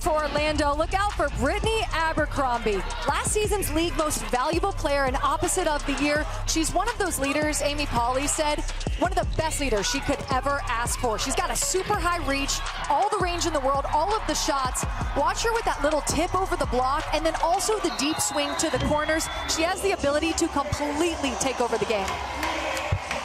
And for Orlando, look out for Brittany Abercrombie. Last season's league most valuable player and opposite of the year. She's one of those leaders, Amy Pauley said, one of the best leaders she could ever ask for. She's got a super high reach, all the range in the world, all of the shots. Watch her with that little tip over the block, and then also the deep swing to the corners. She has the ability to completely take over the game.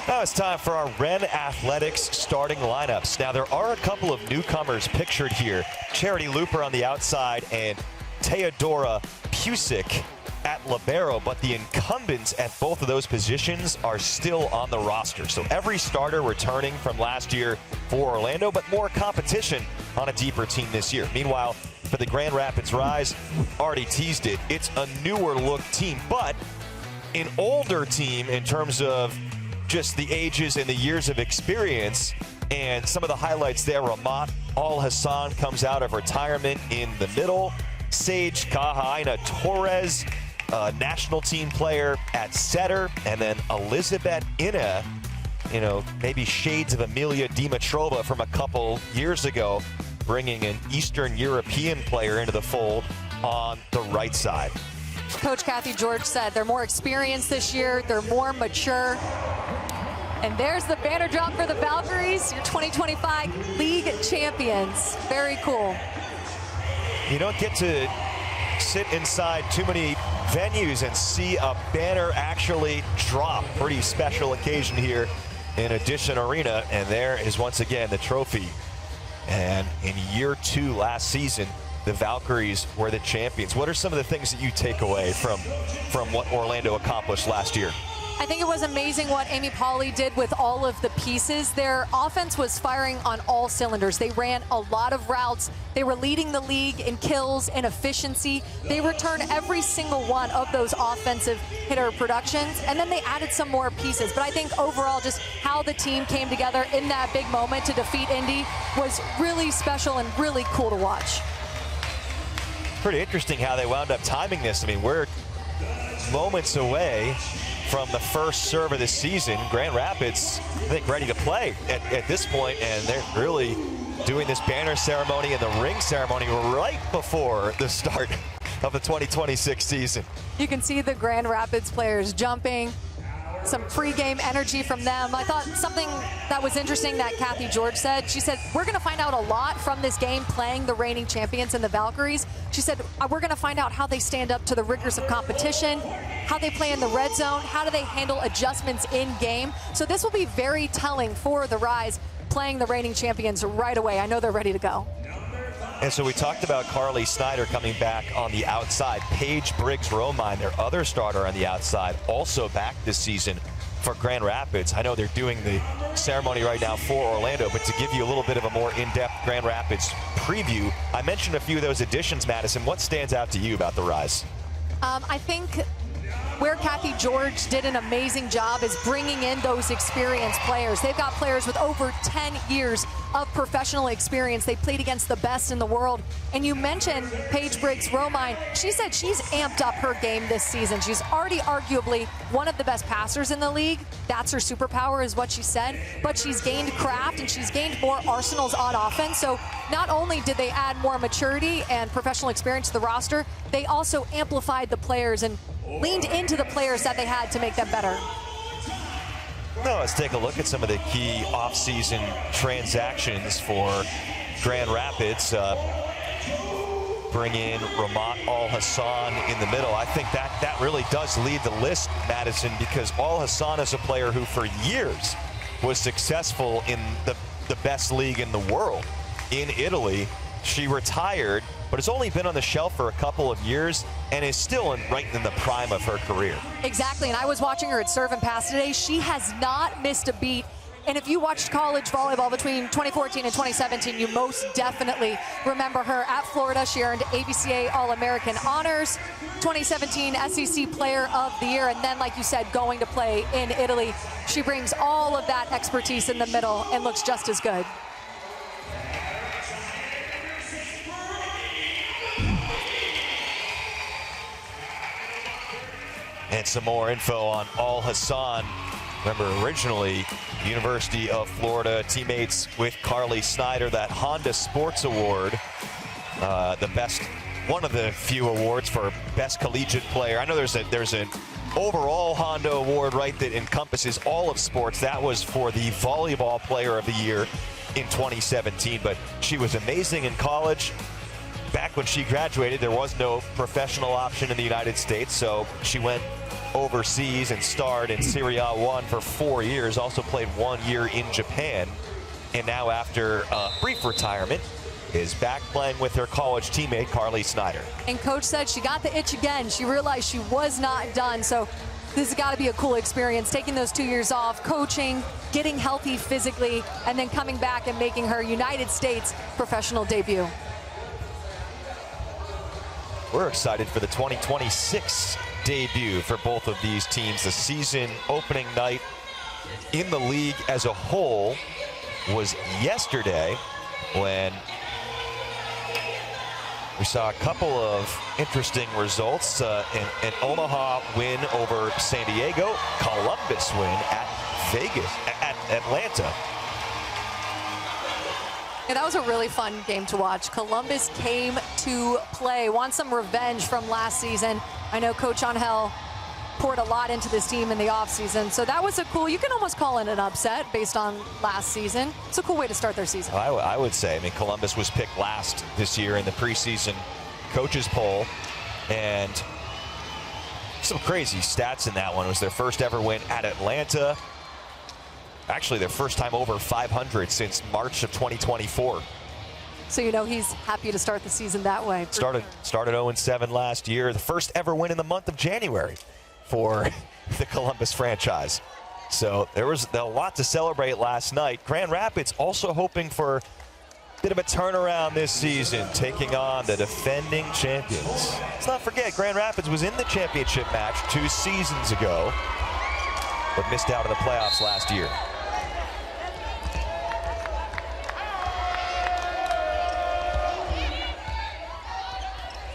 Now it's time for our Ren Athletics starting lineups. Now there are a couple of newcomers pictured here. Charity Looper on the outside and Teodora Pusick at libero, but the incumbents at both of those positions are still on the roster. So every starter returning from last year for Orlando, but more competition on a deeper team this year. Meanwhile, for the Grand Rapids Rise, already teased it, it's a newer look team, but an older team in terms of just the ages and the years of experience. And some of the highlights there, Ramat Al-Hassan comes out of retirement in the middle. Sage Kahaina Torres, national team player at setter. And then Elizabeth Inna, you know, maybe shades of Amelia Dimitrova from a couple years ago, bringing an Eastern European player into the fold on the right side. Coach Kathy George said they're more experienced this year, they're more mature. And there's the banner drop for the Valkyries, your 2025 league champions. Very cool. You don't get to sit inside too many venues and see a banner actually drop. Pretty special occasion here in Edition Arena. And there is once again the trophy. And in year 2 last season, the Valkyries were the champions. What are some of the things that you take away from what Orlando accomplished last year? I think it was amazing what Amy Pauley did with all of the pieces. Their offense was firing on all cylinders. They ran a lot of routes. They were leading the league in kills and efficiency. They returned every single one of those offensive hitter productions, and then they added some more pieces. But I think overall, just how the team came together in that big moment to defeat Indy was really special and really cool to watch. Pretty interesting how they wound up timing this. I mean, we're moments away from the first serve of the season. Grand Rapids, I think, ready to play at this point, and they're really doing this banner ceremony and the ring ceremony right before the start of the 2026 season. You can see the Grand Rapids players jumping, some pregame energy from them. I thought something that was interesting that Kathy George said. She said, we're going to find out a lot from this game playing the reigning champions and the Valkyries. She said, we're going to find out how they stand up to the rigors of competition, how they play in the red zone, how do they handle adjustments in game. So this will be very telling for the Rise playing the reigning champions right away. I know they're ready to go. And so we talked about Carly Snyder coming back on the outside. Paige Briggs-Romine, their other starter on the outside, also back this season for Grand Rapids. I know they're doing the ceremony right now for Orlando, but to give you a little bit of a more in-depth Grand Rapids preview, I mentioned a few of those additions, Madison. What stands out to you about the Rise? I think where Kathy George did an amazing job is bringing in those experienced players. They've got players with over 10 years of professional experience. They played against the best in the world. And you mentioned Paige Briggs-Romine. She said she's amped up her game this season. She's already arguably one of the best passers in the league. That's her superpower, is what she said. But she's gained craft and she's gained more arsenals on offense. So not only did they add more maturity and professional experience to the roster, they also amplified the players and leaned into the players that they had to make them better. Now let's take a look at some of the key off-season transactions for Grand Rapids. Bring in Ramat Al-Hassan in the middle. I think that really does lead the list, Madison, because Al-Hassan is a player who for years was successful in the best league in the world in Italy. She retired, but has only been on the shelf for a couple of years and is still right in the prime of her career. Exactly, and I was watching her at Serve and Pass today. She has not missed a beat. And if you watched college volleyball between 2014 and 2017, you most definitely remember her at Florida. She earned ABCA All-American honors, 2017 SEC Player of the Year, and then, like you said, going to play in Italy. She brings all of that expertise in the middle and looks just as good. And some more info on Al-Hassan. Remember, originally, University of Florida, teammates with Carly Snyder, that Honda Sports Award one of the few awards for best collegiate player. I know there's an overall Honda award, right, that encompasses all of sports. That was for the volleyball player of the year in 2017, but she was amazing in college. Back when she graduated, there was no professional option in the United States, so she went overseas and starred in Serie A1 for 4 years, also played 1 year in Japan, and now after a brief retirement, is back playing with her college teammate, Carly Snyder. And coach said she got the itch again. She realized she was not done, so this has got to be a cool experience, taking those 2 years off, coaching, getting healthy physically, and then coming back and making her United States professional debut. We're excited for the 2026 debut for both of these teams. The season opening night in the league as a whole was yesterday, when we saw a couple of interesting results. An Omaha win over San Diego, Columbus win at Atlanta. Yeah, that was a really fun game to watch. Columbus came to play, want some revenge from last season. I know Coach Angel poured a lot into this team in the offseason, so that was you can almost call it an upset based on last season. It's a cool way to start their season. I would say, Columbus was picked last this year in the preseason coaches poll, and some crazy stats in that one. It was their first ever win at Atlanta. Actually, their first time over 500 since March of 2024. So you know he's happy to start the season that way. Started 0-7 last year. The first ever win in the month of January for the Columbus franchise. So there was a lot to celebrate last night. Grand Rapids also hoping for a bit of a turnaround this season, taking on the defending champions. Let's not forget, Grand Rapids was in the championship match 2 seasons ago, but missed out in the playoffs last year.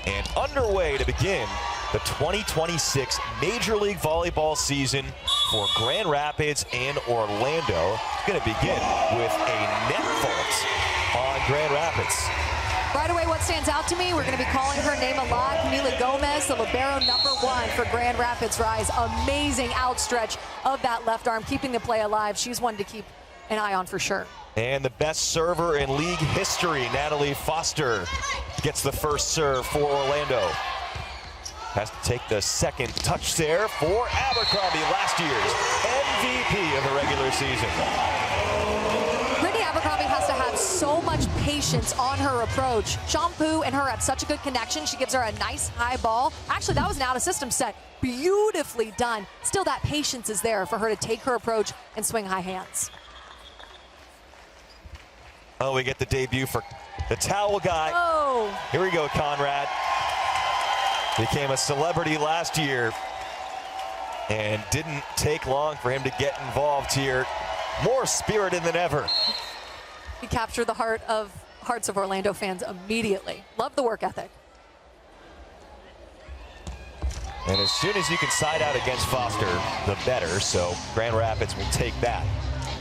And underway to begin the 2026 Major League Volleyball season for Grand Rapids and Orlando. It's going to begin with a net fault on Grand Rapids. Right away, what stands out to me, we're going to be calling her name a lot. Camila Gomez, the libero #1 for Grand Rapids Rise. Amazing outstretch of that left arm, keeping the play alive. She's one to keep an eye on for sure. And the best server in league history, Natalie Foster, gets the first serve for Orlando. Has to take the second touch there for Abercrombie, last year's MVP of the regular season. Brittany Abercrombie has to have so much patience on her approach. Shampoo and her had such a good connection. She gives her a nice high ball. Actually, that was an out-of-system set. Beautifully done. Still, that patience is there for her to take her approach and swing high hands. Oh, we get the debut for the towel guy. Oh. Here we go, Conrad. Became a celebrity last year, and didn't take long for him to get involved here. More spirited than ever. He captured the hearts of Orlando fans immediately. Love the work ethic. And as soon as you can side out against Foster, the better. So Grand Rapids will take that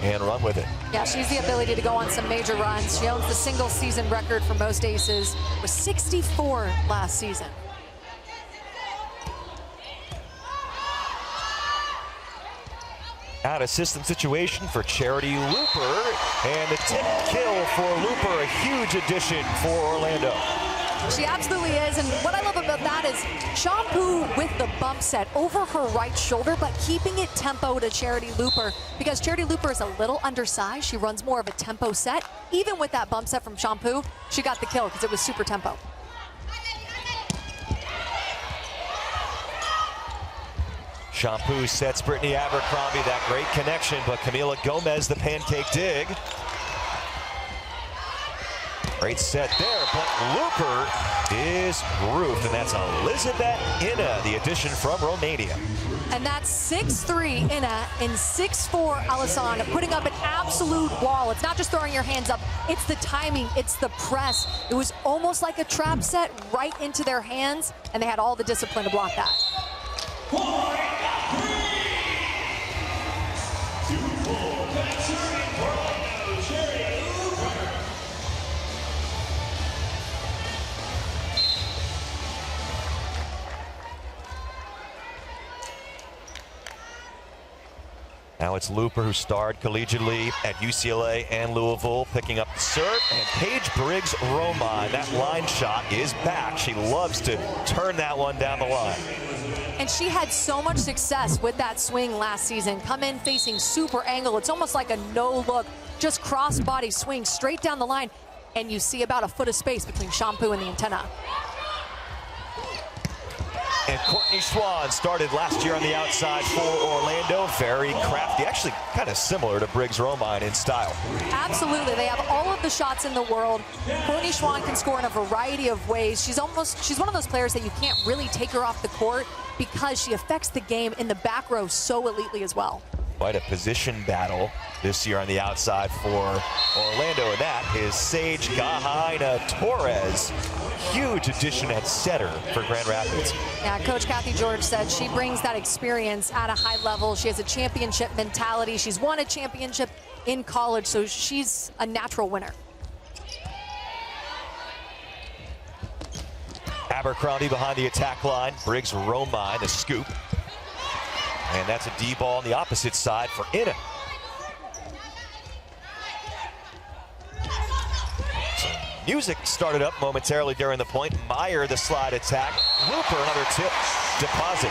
and run with it. Yeah, she's the ability to go on some major runs. She owns the single season record for most aces, with 64 last season. Out of system situation for Charity Looper, and the tip kill for Looper, a huge addition for Orlando. She absolutely is, and what I love about that is Shampoo with the bump set over her right shoulder, but keeping it tempo to Charity Looper, because Charity Looper is a little undersized. She runs more of a tempo set. Even with that bump set from Shampoo, she got the kill because it was super tempo. Shampoo sets Brittany Abercrombie, that great connection, but Camila Gomez, the pancake dig. Great set there, but Looper is roofed, and that's Elizabeth Ina, the addition from Romania. And that's 6'3" Ina and 6'4" Alisson, putting up an absolute wall. It's not just throwing your hands up, it's the timing, it's the press. It was almost like a trap set right into their hands, and they had all the discipline to block that. Now it's Looper, who starred collegiately at UCLA and Louisville, picking up the serve, and Paige Briggs-Romine, that line shot is back. She loves to turn that one down the line. And she had so much success with that swing last season. Come in facing super angle. It's almost like a no-look, just cross-body swing straight down the line, and you see about a foot of space between shampoo and the antenna. And Courtney Schwann started last year on the outside for Orlando. Very crafty, actually kind of similar to Briggs-Romine in style. Absolutely, they have all of the shots in the world. Courtney Schwann can score in a variety of ways. She's one of those players that you can't really take her off the court because she affects the game in the back row so elitely as well. Quite a position battle this year on the outside for Orlando, and that is Sage Gahaina-Torres. Huge addition at setter for Grand Rapids. Yeah, Coach Kathy George said she brings that experience at a high level. She has a championship mentality. She's won a championship in college, so she's a natural winner. Abercrombie behind the attack line. Briggs-Romine, the scoop. And that's a D ball on the opposite side for Inna. So music started up momentarily during the point. Meyer, the slide attack. Looper, another tip. Deposit.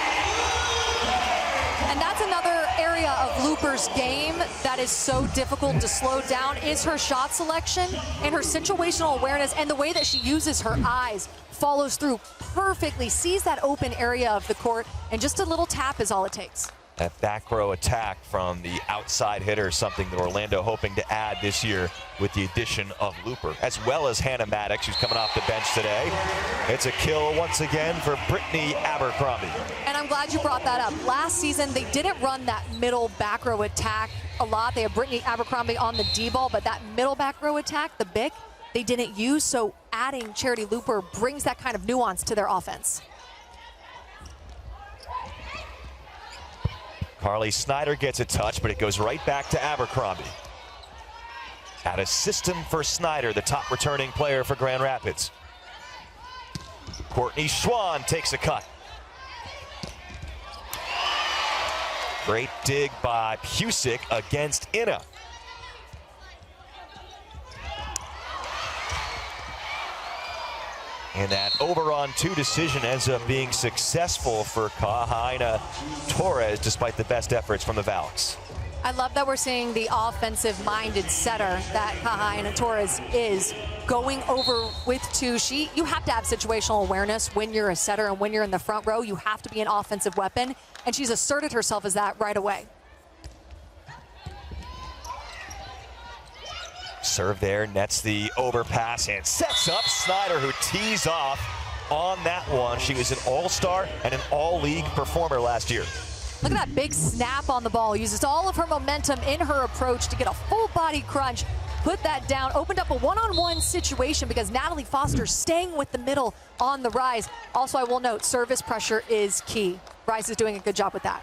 And that's another area of Looper's game that is so difficult to slow down is her shot selection and her situational awareness, and the way that she uses her eyes. Follows through perfectly, sees that open area of the court, and just a little tap is all it takes. That back row attack from the outside hitter, something that Orlando hoping to add this year with the addition of Looper, as well as Hannah Maddox, who's coming off the bench today. It's a kill once again for Brittany Abercrombie. And I'm glad you brought that up. Last season, they didn't run that middle back row attack a lot. They had Brittany Abercrombie on the D ball, but that middle back row attack, the BIC, they didn't use, so adding Charity Looper brings that kind of nuance to their offense. Carly Snyder gets a touch, but it goes right back to Abercrombie. Out of system for Snyder, the top returning player for Grand Rapids. Courtney Schwann takes a cut. Great dig by Pusick against Inna. And that over-on-2 decision ends up being successful for Gahaina-Torres, despite the best efforts from the Valks. I love that we're seeing the offensive-minded setter that Gahaina-Torres is, going over with two. You have to have situational awareness when you're a setter, and when you're in the front row, you have to be an offensive weapon, and she's asserted herself as that right away. Serve there, nets the overpass and sets up Snyder, who tees off on that one. She was an all-star and an all-league performer last year. Look at that big snap on the ball. Uses all of her momentum in her approach to get a full body crunch, put that down, opened up a one-on-one situation because Natalie Foster's staying with the middle on the rise. Also, I will note, service pressure is key. Rice is doing a good job with that.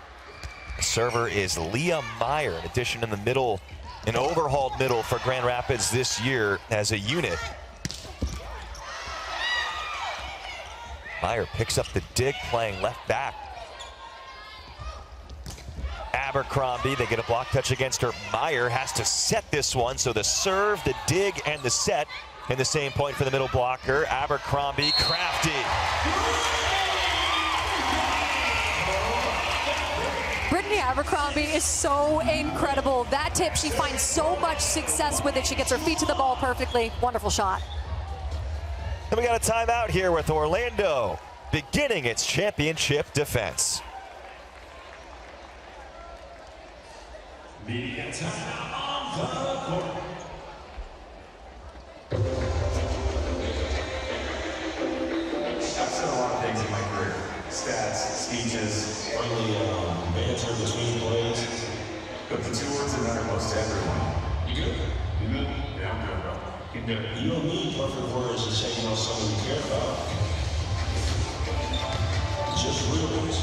Server is Leah Meyer, in addition in the middle. An overhauled middle for Grand Rapids this year as a unit. Meyer picks up the dig, playing left back. Abercrombie, they get a block touch against her. Meyer has to set this one, so the serve, the dig, and the set in the same point for the middle blocker. Abercrombie, crafty. Brittany Abercrombie is so incredible. That tip, she finds so much success with it. She gets her feet to the ball perfectly. Wonderful shot. And we got a timeout here with Orlando beginning its championship defense. Media time on the court. I've said a lot of things in my career. Stats, speeches, friendly banter between plays. But the two words that matter most to everyone. You good? You good? Yeah, I'm good, bro. You're good. You don't need perfect words to say you know someone you care about. Just real ones.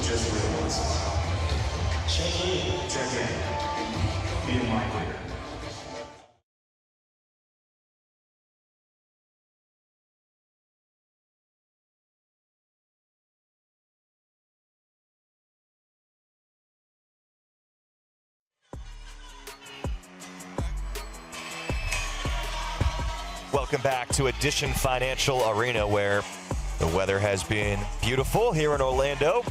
Just real ones. Check in. Check in. Be in my clear. Welcome back to Addition Financial Arena, where the weather has been beautiful here in Orlando.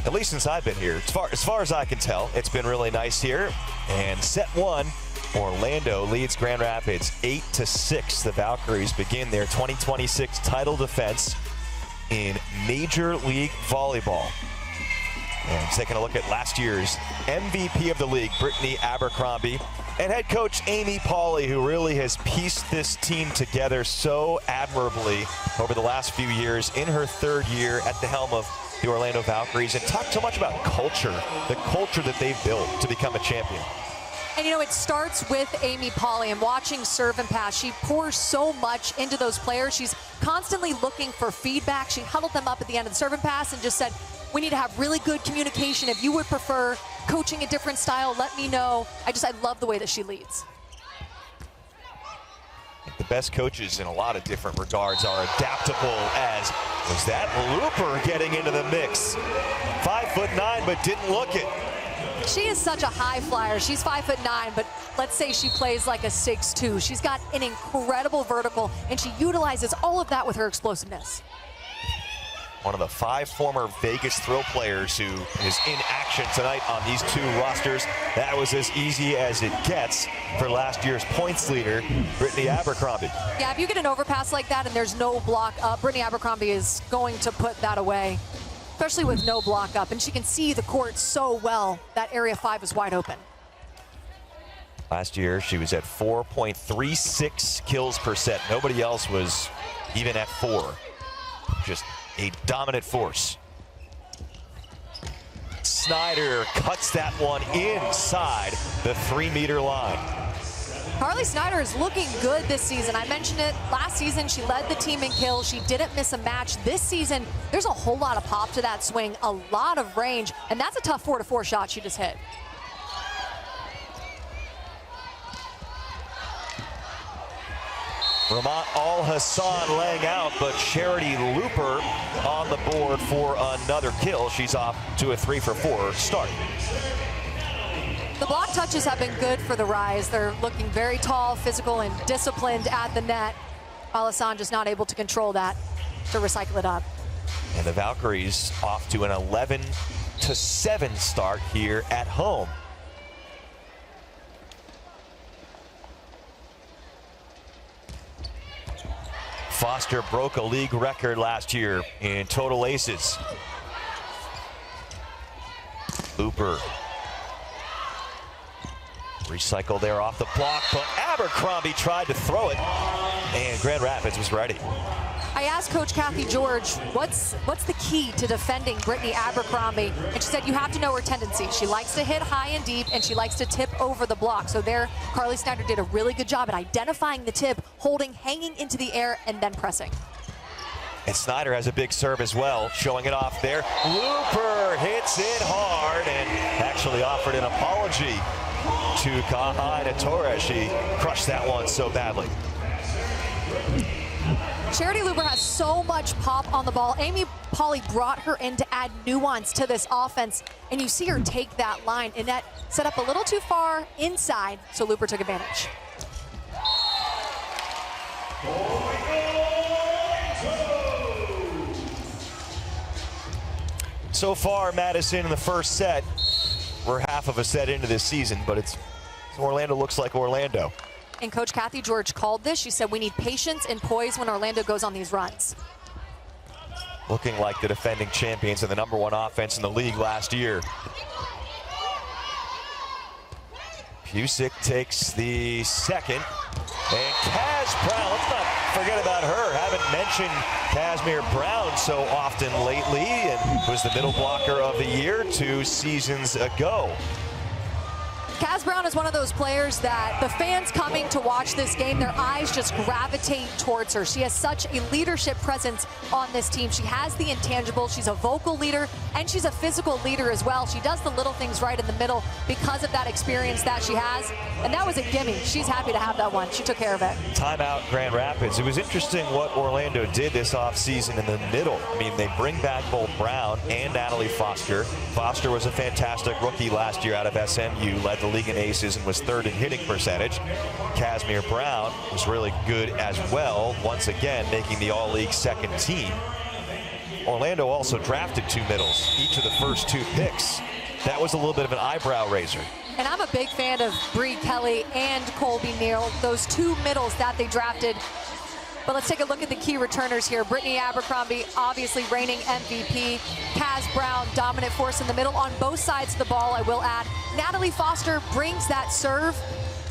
At least since I've been here. As far as I can tell, it's been really nice here. And set one, Orlando leads Grand Rapids 8-6. The Valkyries begin their 2026 title defense in Major League Volleyball. And taking a look at last year's MVP of the league, Brittany Abercrombie, and head coach Amy Pauley, who really has pieced this team together so admirably over the last few years in her third year at the helm of the Orlando Valkyries, and talked so much about culture, the culture that they've built to become a champion. And you know, it starts with Amy Pauley, and watching serve and pass. She pours so much into those players. She's constantly looking for feedback. She huddled them up at the end of the serve and pass and just said, we need to have really good communication. If you would prefer coaching a different style, let me know. I love the way that she leads. The best coaches in a lot of different regards are adaptable, as was that Looper getting into the mix. 5'9", but didn't look it. She is such a high flyer. She's 5'9", but let's say she plays like a 6'2". She's got an incredible vertical, and she utilizes all of that with her explosiveness. One of the 5 former Vegas Thrill players who is in action tonight on these two rosters. That was as easy as it gets for last year's points leader, Brittany Abercrombie. Yeah, if you get an overpass like that and there's no block up, Brittany Abercrombie is going to put that away, especially with no block up. And she can see the court so well. That area 5 is wide open. Last year, she was at 4.36 kills per set. Nobody else was even at 4. Just a dominant force. Snyder cuts that one inside the 3-meter line. Carly Snyder is looking good this season. I mentioned it last season. She led the team in kills. She didn't miss a match. This season, there's a whole lot of pop to that swing, a lot of range, and that's a tough 4-4 shot she just hit. Ramat Al-Hassan laying out, but Charity Looper on the board for another kill. She's off to a 3-for-4 start. The block touches have been good for the Rise. They're looking very tall, physical, and disciplined at the net. Al-Hassan just not able to control that to recycle it up. And the Valkyries off to an 11-7 start here at home. Foster broke a league record last year in total aces. Looper. Recycle there off the block, but Abercrombie tried to throw it, and Grand Rapids was ready. I asked Coach Kathy George, what's the key to defending Brittany Abercrombie? And she said, you have to know her tendency. She likes to hit high and deep, and she likes to tip over the block. So there, Carly Snyder did a really good job at identifying the tip, holding, hanging into the air, and then pressing. And Snyder has a big serve as well, showing it off there. Looper hits it hard and actually offered an apology to Kahaina Torres. She crushed that one so badly. Charity Looper has so much pop on the ball. Amy Pauley brought her in to add nuance to this offense, and you see her take that line. Annette set up a little too far inside, so Looper took advantage. So far, Madison in the first set, we're half of a set into this season, but Orlando looks like Orlando. And Coach Kathy George called this. She said we need patience and poise when Orlando goes on these runs. Looking like the defending champions and the #1 offense in the league last year. Pusick takes the second. And Kaz Brown, let's not forget about her. Haven't mentioned Casimir Brown so often lately, and was the middle blocker of the year 2 seasons ago. Kaz Brown is one of those players that the fans coming to watch this game, their eyes just gravitate towards her. She has such a leadership presence on this team. She has the intangible. She's a vocal leader, and she's a physical leader as well. She does the little things right in the middle because of that experience that she has. And that was a gimme. She's happy to have that one. She took care of it. Timeout Grand Rapids. It was interesting what Orlando did this offseason in the middle. I mean, they bring back both Brown and Natalie Foster. Foster was a fantastic rookie last year out of SMU, led the league in aces and was 3rd in hitting percentage. Casimir Brown was really good as well, once again making the all-league 2nd team. Orlando also drafted 2 middles, each of the first 2 picks. That was a little bit of an eyebrow raiser. And I'm a big fan of Bree Kelly and Colby Neal, those 2 middles that they drafted. But let's take a look at the key returners here. Brittany Abercrombie, obviously reigning MVP. Kaz Brown, dominant force in the middle on both sides of the ball, I will add. Natalie Foster brings that serve.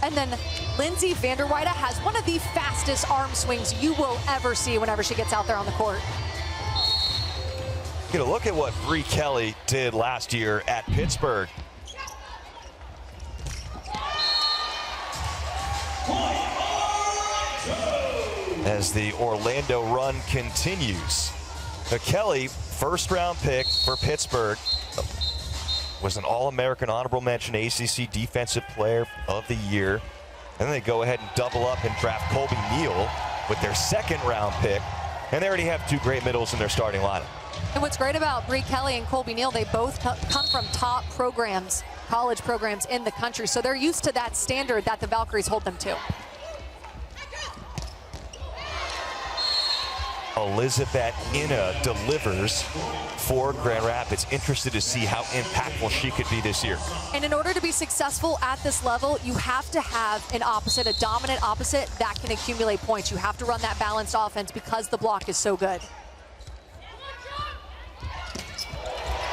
And then Lindsay Vanderweide has one of the fastest arm swings you will ever see whenever she gets out there on the court. Get a look at what Bree Kelly did last year at Pittsburgh. As the Orlando run continues. Kelly, 1st-round pick for Pittsburgh, was an All-American honorable mention ACC Defensive Player of the Year. And then they go ahead and double up and draft Colby Neal with their 2nd-round pick. And they already have 2 great middles in their starting lineup. And what's great about Bree Kelly and Colby Neal, they both come from top programs, college programs in the country. So they're used to that standard that the Valkyries hold them to. Elizabeth Inna delivers for Grand Rapids. Interested to see how impactful she could be this year. And in order to be successful at this level, you have to have an opposite, a dominant opposite that can accumulate points. You have to run that balanced offense because the block is so good.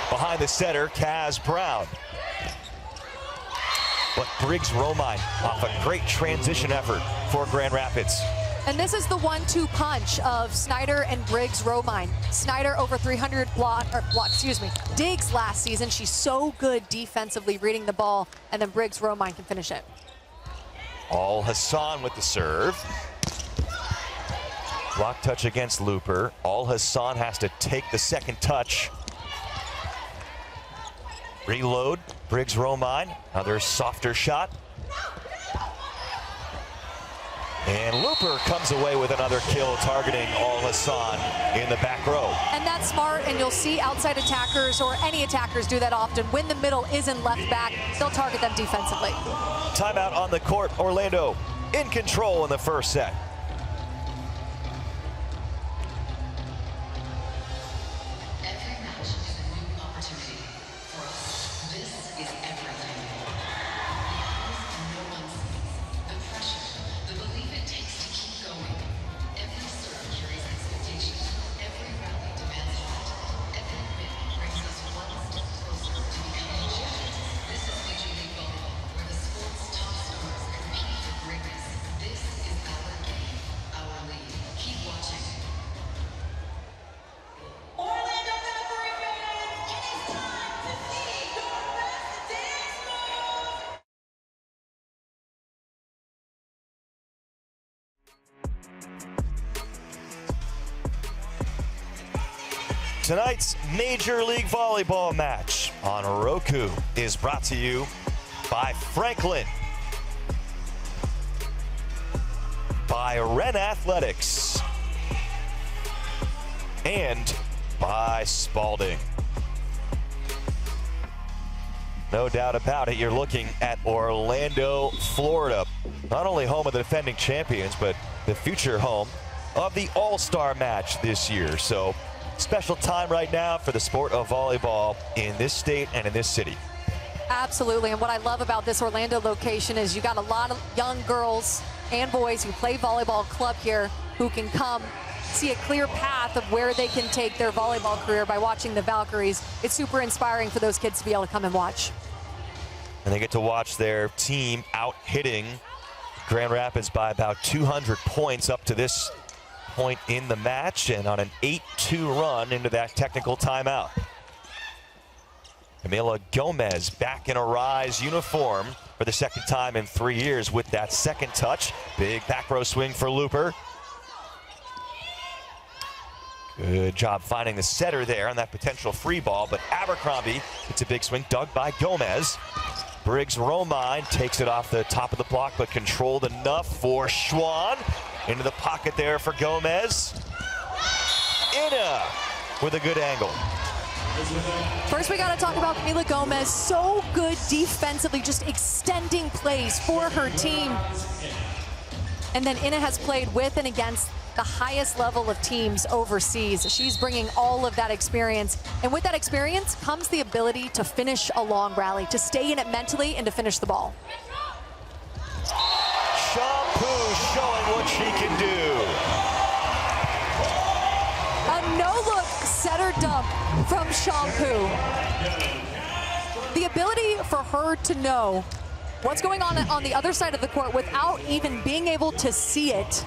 Behind the setter, Kaz Brown. But Briggs Romine off a great transition effort for Grand Rapids. And this is the 1-2 punch of Snyder and Briggs Romine. Snyder over 300 digs last season. She's so good defensively reading the ball, and then Briggs Romine can finish it. All Hassan with the serve. Block touch against Looper. All Hassan has to take the 2nd touch. Reload, Briggs Romine, another softer shot. And Looper comes away with another kill, targeting All Hassan in the back row. And that's smart, and you'll see outside attackers or any attackers do that often. When the middle isn't left back, they'll target them defensively. Timeout on the court. Orlando in control in the 1st set. Tonight's Major League Volleyball match on Roku is brought to you by Franklin, by Ren Athletics, and by Spalding. No doubt about it, you're looking at Orlando, Florida. Not only home of the defending champions, but the future home of the All-Star match this year. So special time right now for the sport of volleyball in this state and in this city. Absolutely, and what I love about this Orlando location is you got a lot of young girls and boys who play volleyball club here who can come see a clear path of where they can take their volleyball career by watching the Valkyries. It's super inspiring for those kids to be able to come and watch. And they get to watch their team out hitting Grand Rapids by about 200 points up to this point in the match, and on an 8-2 run into that technical timeout. Camila Gomez back in a Rise uniform for the 2nd time in 3 years with that 2nd touch. Big back row swing for Looper. Good job finding the setter there on that potential free ball, but Abercrombie, it's a big swing dug by Gomez. Briggs Romine takes it off the top of the block, but controlled enough for Schwann. Into the pocket there for Gomez. Inna with a good angle. First, we got to talk about Camila Gomez. So good defensively, just extending plays for her team. And then Ina has played with and against the highest level of teams overseas. She's bringing all of that experience. And with that experience comes the ability to finish a long rally, to stay in it mentally and to finish the ball. Shampoo showing what she can do. A no-look setter dump from Shampoo. The ability for her to know what's going on the other side of the court without even being able to see it.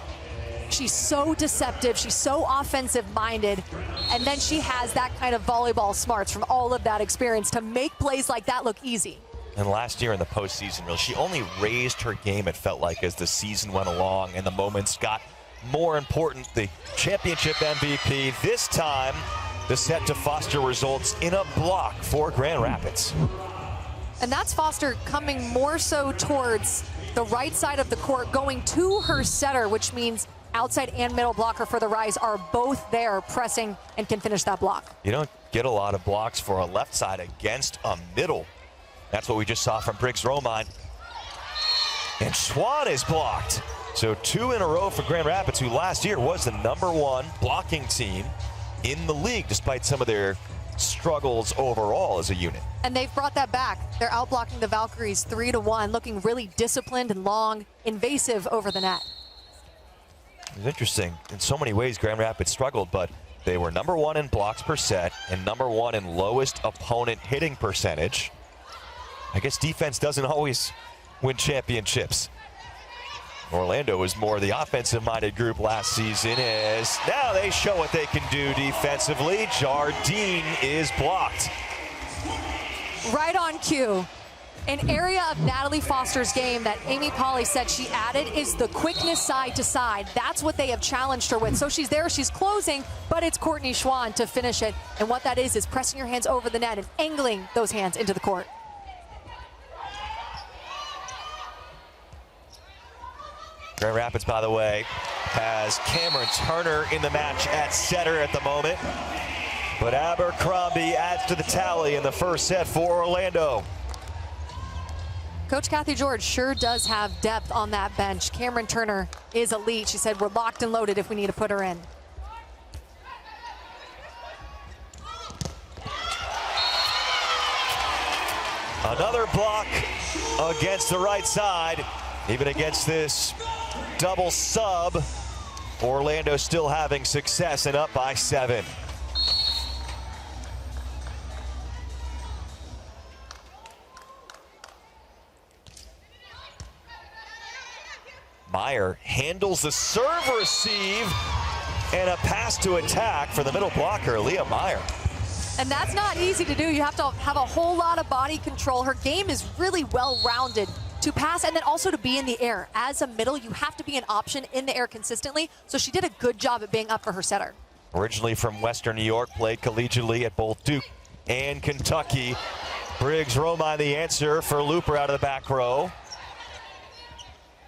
She's so deceptive, she's so offensive-minded, and then she has that kind of volleyball smarts from all of that experience to make plays like that look easy. And last year in the postseason, really, she only raised her game, it felt like, as the season went along and the moments got more important. The championship MVP, this time the set to Foster results in a block for Grand Rapids. And that's Foster coming more so towards the right side of the court, going to her setter, which means outside and middle blocker for the Rise are both there pressing and can finish that block. You don't get a lot of blocks for a left side against a middle. That's what we just saw from Briggs Romine. And Swan is blocked. So 2 in a row for Grand Rapids, who last year was the #1 blocking team in the league, despite some of their struggles overall as a unit. And they've brought that back. They're outblocking the Valkyries 3-1, looking really disciplined and long, invasive over the net. It's interesting. In so many ways, Grand Rapids struggled, but they were #1 in blocks per set and #1 in lowest opponent hitting percentage. I guess defense doesn't always win championships. Orlando was more the offensive-minded group last season, as now they show what they can do defensively. Jardine is blocked. Right on cue. An area of Natalie Foster's game that Amy Pauley said she added is the quickness side to side. That's what they have challenged her with. So she's there, she's closing, but it's Courtney Schwann to finish it. And what that is pressing your hands over the net and angling those hands into the court. Grand Rapids, by the way, has Cameron Turner in the match at setter at the moment. But Abercrombie adds to the tally in the first set for Orlando. Coach Kathy George sure does have depth on that bench. Cameron Turner is elite. She said we're locked and loaded if we need to put her in. Another block against the right side. Even against this double sub, Orlando still having success and up by 7. Meyer handles the serve receive and a pass to attack for the middle blocker, Leah Meyer. And that's not easy to do. You have to have a whole lot of body control. Her game is really well-rounded to pass and then also to be in the air. As a middle, you have to be an option in the air consistently. So she did a good job at being up for her setter. Originally from Western New York, played collegiately at both Duke and Kentucky. Briggs Romine the answer for Looper out of the back row.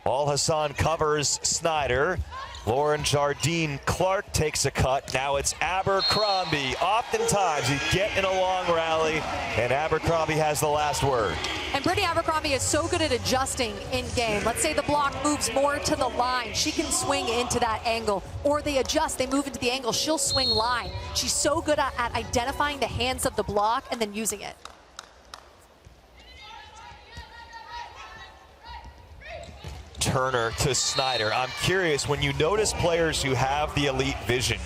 Al Hassan covers Snyder. Lauren Jardine Clark takes a cut. Now it's Abercrombie. Oftentimes you get in a long rally and Abercrombie has the last word. And Brittany Abercrombie is so good at adjusting in game. Let's say the block moves more to the line. She can swing into that angle. Or they adjust, they move into the angle. She'll swing line. She's so good at identifying the hands of the block and then using it. Turner to Snyder. I'm curious, when you notice players who have the elite vision,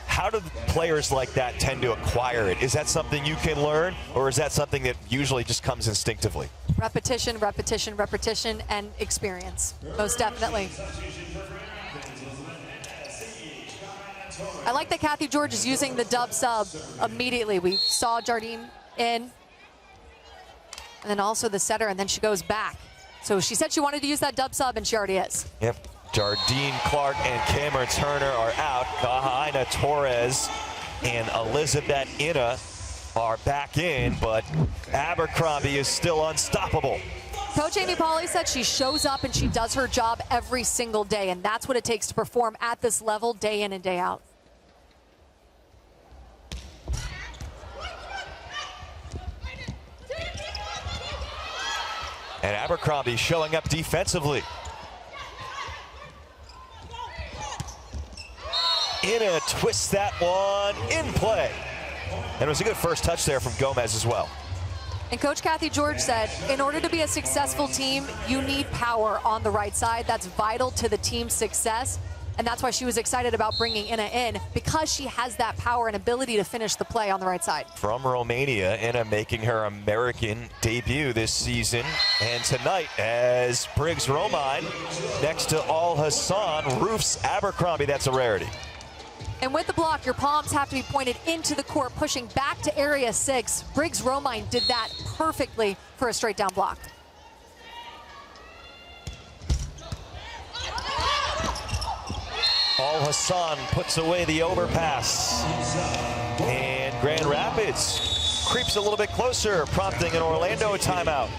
how do players like that tend to acquire it? Is that something you can learn, or is that something that usually just comes instinctively? Repetition, repetition, repetition, and experience. Most definitely. I like that Kathy George is using the dub sub immediately. We saw Jardine in, and then also the setter, and then she goes back. So she said she wanted to use that dub sub, and she already is. Yep. Jardine Clark and Cameron Turner are out. Kahaina Torres and Elizabeth Ina are back in, but Abercrombie is still unstoppable. Coach Amy Pauley said she shows up and she does her job every single day, and that's what it takes to perform at this level day in and day out. And Abercrombie showing up defensively. Ina twists that one in play. And it was a good first touch there from Gomez as well. And Coach Kathy George said, in order to be a successful team, you need power on the right side. That's vital to the team's success. And that's why she was excited about bringing Ina in, because she has that power and ability to finish the play on the right side. From Romania, Ina making her American debut this season. And tonight, as Briggs Romine next to Al Hassan roofs Abercrombie, that's a rarity. And with the block, your palms have to be pointed into the court, pushing back to area 6. Briggs Romine did that perfectly for a straight down block. Al Hassan puts away the overpass. And Grand Rapids creeps a little bit closer, prompting an Orlando timeout.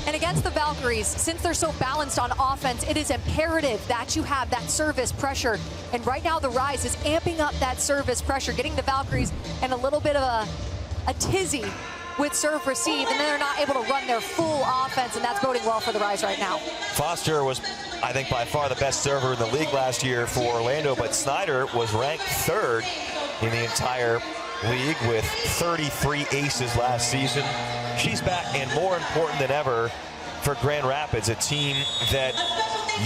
And against the Valkyries, since they're so balanced on offense, it is imperative that you have that service pressure. And right now, the Rise is amping up that service pressure, getting the Valkyries in a little bit of a tizzy with serve receive, and then they're not able to run their full offense, and that's boding well for the Rise right now. Foster was, I think, by far the best server in the league last year for Orlando, but Snyder was ranked 3rd in the entire league with 33 aces last season. She's back, and more important than ever for Grand Rapids, a team that,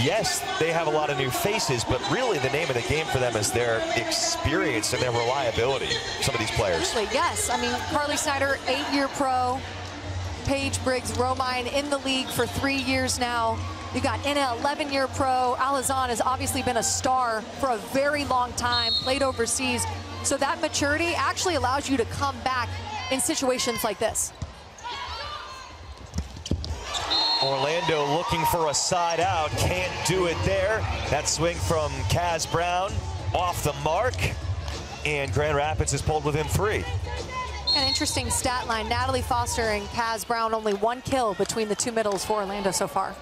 yes, they have a lot of new faces, but really the name of the game for them is their experience and their reliability, some of these players. Absolutely, yes. I mean, Carly Snyder, 8-year pro. Paige Briggs Romine in the league for 3 years now. You got Ina, 11-year pro. Alazan has obviously been a star for a very long time, played overseas. So that maturity actually allows you to come back in situations like this. Orlando looking for a side out, can't do it there. That swing from Kaz Brown off the mark, and Grand Rapids is pulled within 3. An interesting stat line, Natalie Foster and Kaz Brown, only 1 kill between the 2 middles for Orlando so far.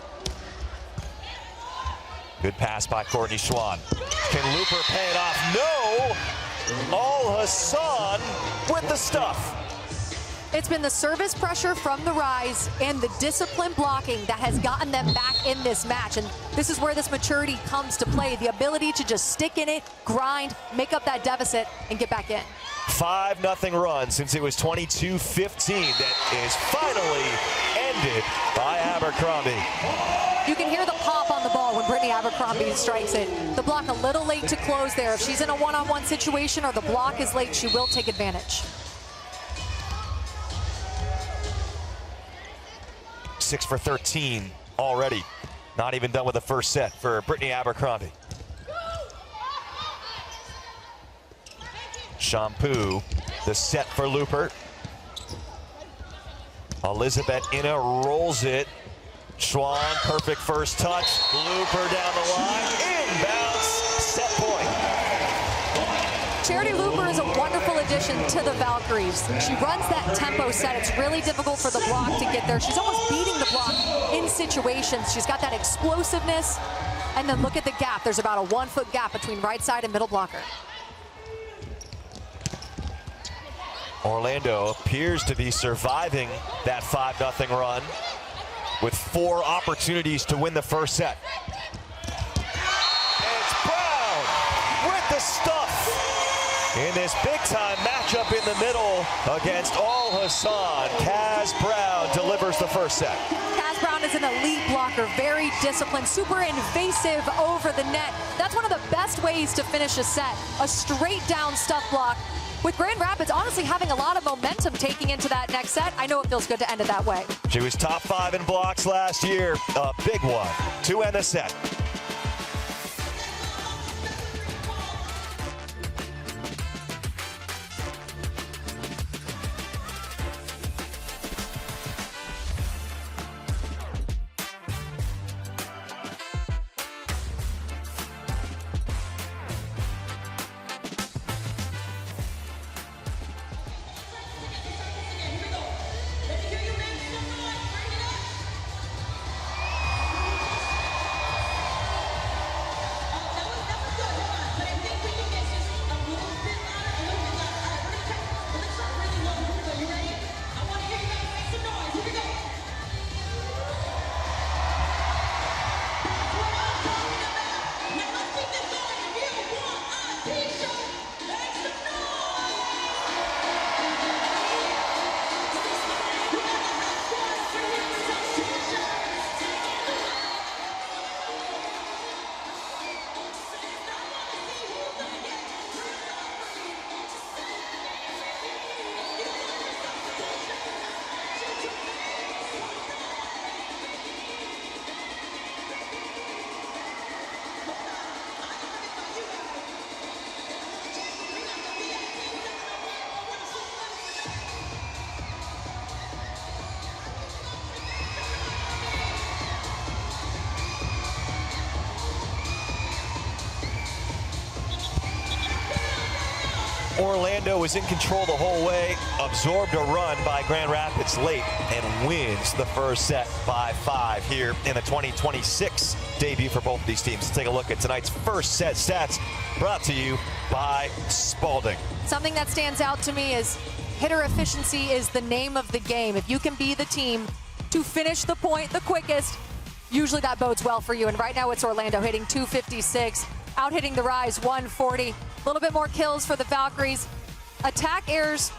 Good pass by Courtney Schwann. Can Looper pay it off? No! Al Hassan with the stuff. It's been the service pressure from the Rise and the disciplined blocking that has gotten them back in this match. And this is where this maturity comes to play. The ability to just stick in it, grind, make up that deficit, and get back in. 5-0 run since it was 22-15 that is finally ended by Abercrombie. You can hear the pop on the ball when Brittany Abercrombie strikes it. The block a little late to close there. If she's in a one-on-one situation or the block is late, she will take advantage. 6 for 13 already. Not even done with the first set for Brittany Abercrombie. Shampoo, the set for Looper. Elizabeth Ina rolls it. Schwann, perfect first touch. Looper down the line. Inbounds, set point. Charity Looper is a wonderful addition to the Valkyries. She runs that tempo set. It's really difficult for the block to get there. She's almost beating the block in situations. She's got that explosiveness. And then look at the gap. There's about a 1-foot gap between right side and middle blocker. Orlando appears to be surviving that 5-0 run with 4 opportunities to win the first set. And it's Brown with the stuff in this big-time matchup in the middle against Al Hassan. Kaz Brown delivers the first set. Kaz Brown is an elite blocker, very disciplined, super invasive over the net. That's one of the best ways to finish a set, a straight down stuff block. With Grand Rapids honestly having a lot of momentum taking into that next set, I know it feels good to end it that way. She was top 5 in blocks last year, a big one to end the set. Orlando was in control the whole way, absorbed a run by Grand Rapids late, and wins the first set by 5 here in the 2026 debut for both of these teams. Let's take a look at tonight's first set stats, brought to you by Spalding. Something that stands out to me is hitter efficiency is the name of the game. If you can be the team to finish the point the quickest, usually that bodes well for you. And right now it's Orlando hitting 256, out hitting the Rise 140. A little bit more kills for the Valkyries. Attack errors.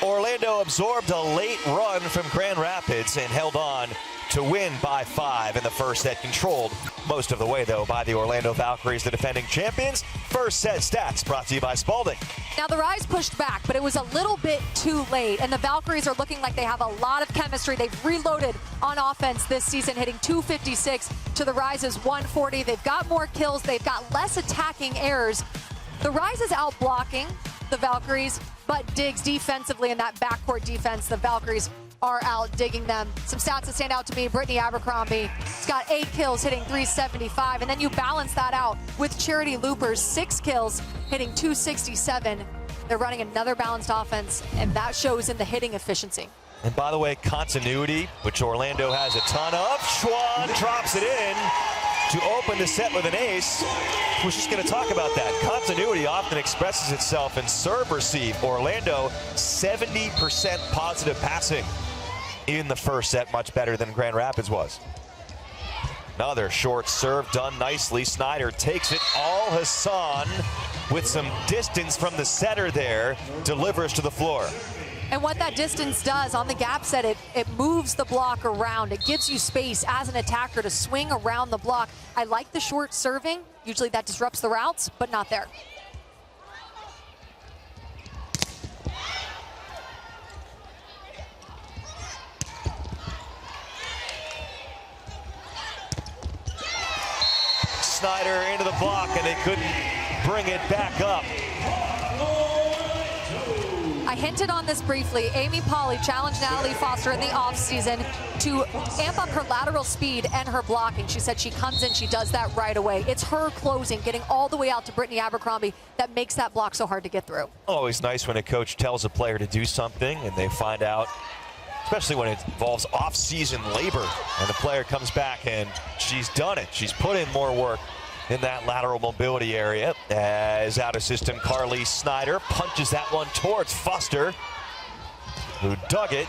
Orlando absorbed a late run from Grand Rapids and held on to win by 5 in the first set, controlled most of the way, though, by the Orlando Valkyries, the defending champions. First set stats brought to you by Spalding. Now the Rise pushed back, but it was a little bit too late, and the Valkyries are looking like they have a lot of chemistry. They've reloaded on offense this season, hitting 256 to the Rise's 140. They've got more kills. They've got less attacking errors. The Rise is out blocking the Valkyries, but digs defensively in that backcourt defense. The Valkyries are out digging them. Some stats that stand out to me: Brittany Abercrombie has got 8 kills, hitting 375, and then you balance that out with Charity Looper's 6 kills, hitting 267. They're running another balanced offense, and that shows in the hitting efficiency. And by the way, continuity, which Orlando has a ton of. Schwan drops it in to open the set with an ace. We're just going to talk about that. Continuity often expresses itself in serve receive. Orlando, 70% positive passing in the first set, much better than Grand Rapids was. Another short serve done nicely. Snyder takes it. All Hassan with some distance from the setter there, delivers to the floor. And what that distance does on the gap set, it moves the block around. It gives you space as an attacker to swing around the block. I like the short serving. Usually that disrupts the routes, but not there. Snyder into the block, and they couldn't bring it back up. I hinted on this briefly. Amy Pauley challenged Natalie Foster in the offseason to amp up her lateral speed and her blocking. She said she comes in, she does that right away. It's her closing, getting all the way out to Brittany Abercrombie, that makes that block so hard to get through. Always nice when a coach tells a player to do something and they find out, especially when it involves off-season labor, and the player comes back and she's done it. She's put in more work in that lateral mobility area, as out assistant Carly Snyder punches that one towards Foster, who dug it.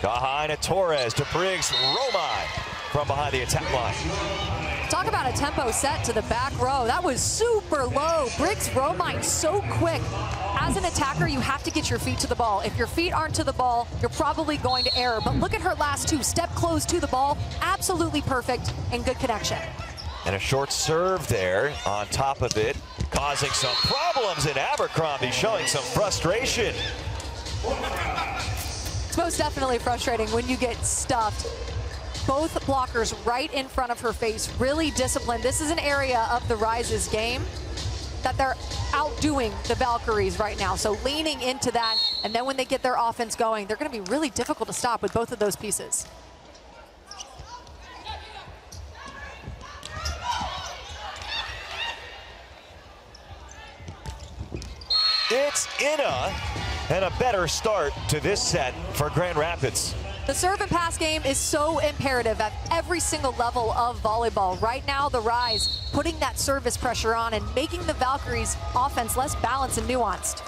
Behind to Torres, to Briggs, Romine from behind the attack line. Talk about a tempo set to the back row. That was super low. Briggs Romine so quick. As an attacker, you have to get your feet to the ball. If your feet aren't to the ball, you're probably going to error. But look at her last 2. Step close to the ball. Absolutely perfect and good connection. And a short serve there on top of it, causing some problems in Abercrombie, showing some frustration. It's most definitely frustrating when you get stuffed. Both blockers right in front of her face, really disciplined. This is an area of the Rise's game that they're outdoing the Valkyries right now. So leaning into that, and then when they get their offense going, they're going to be really difficult to stop with both of those pieces. It's Inna, and a better start to this set for Grand Rapids. The serve and pass game is so imperative at every single level of volleyball. Right now, the Rise putting that service pressure on and making the Valkyries' offense less balanced and nuanced.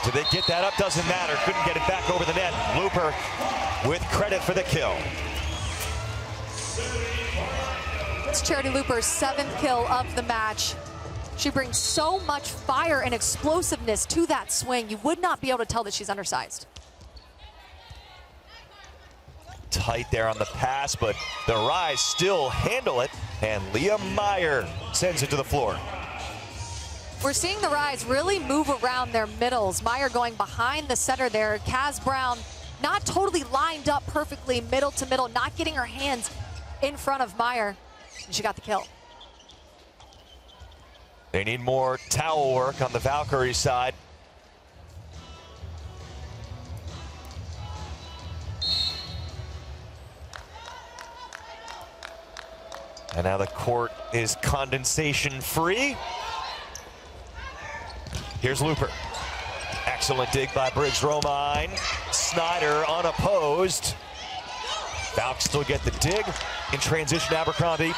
Did they get that up? Doesn't matter. Couldn't get it back over the net. Looper with credit for the kill. It's Charity Looper's 7th kill of the match. She brings so much fire and explosiveness to that swing. You would not be able to tell that she's undersized. tight there on the pass, but the Rise still handle it, and Leah Meyer sends it to the floor. We're seeing the Rise really move around their middles. Meyer going behind the center there. Kaz Brown not totally lined up perfectly middle to middle, not getting her hands in front of Meyer. And she got the kill. They need more towel work on the Valkyries side. And now the court is condensation free. Here's Looper. Excellent dig by Briggs Romine. Snyder unopposed. Valks still get the dig. In transition, Abercrombie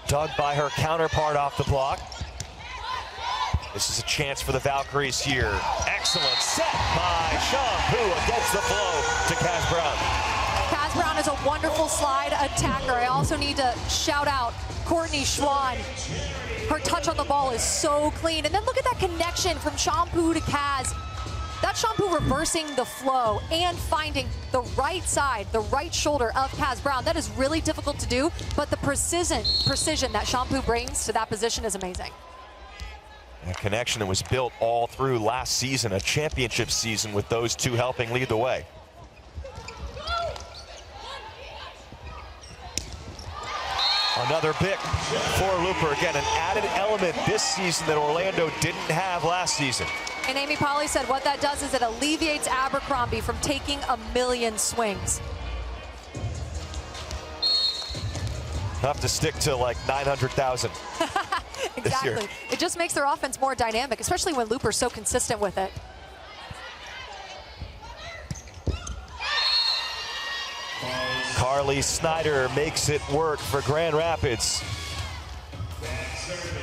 dug by her counterpart off the block. This is a chance for the Valkyries here. Excellent set by Shampoo against the flow to Kaz Brown. Kaz Brown is a wonderful slide attacker. I also need to shout out Courtney Schwann. Her touch on the ball is so clean. And then look at that connection from Shampoo to Kaz. That Shampoo reversing the flow and finding the right side, the right shoulder of Kaz Brown. That is really difficult to do, but the precision that Shampoo brings to that position is amazing. A connection that was built all through last season, a championship season with those two helping lead the way. Another pick for Looper. Again, an added element this season that Orlando didn't have last season. And Amy Polly said what that does is it alleviates Abercrombie from taking a million swings. Have to stick to like 900,000. Exactly. It just makes their offense more dynamic, especially when Looper's so consistent with it. Carly Snyder makes it work for Grand Rapids.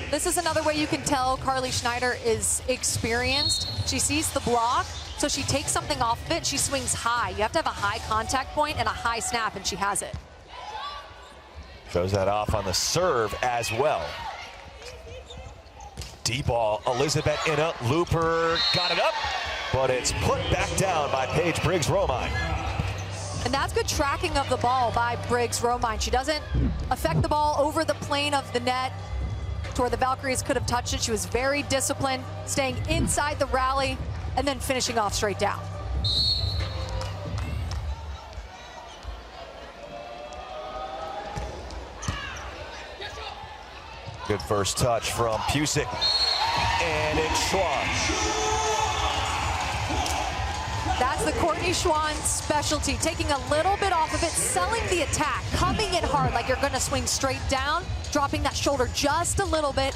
This is another way you can tell Carly Schneider is experienced. She sees the block, so she takes something off of it, she swings high. You have to have a high contact point and a high snap, and she has it. Shows that off on the serve as well. Deep ball, Elizabeth Inna, Looper got it up, but it's put back down by Paige Briggs Romine. And that's good tracking of the ball by Briggs Romine. She doesn't affect the ball over the plane of the net to where the Valkyries could have touched it. She was very disciplined, staying inside the rally and then finishing off straight down. Good first touch from Pusick, and it's Schwann. That's the Courtney Schwann specialty, taking a little bit off of it, selling the attack, coming in hard like you're gonna swing straight down, dropping that shoulder just a little bit.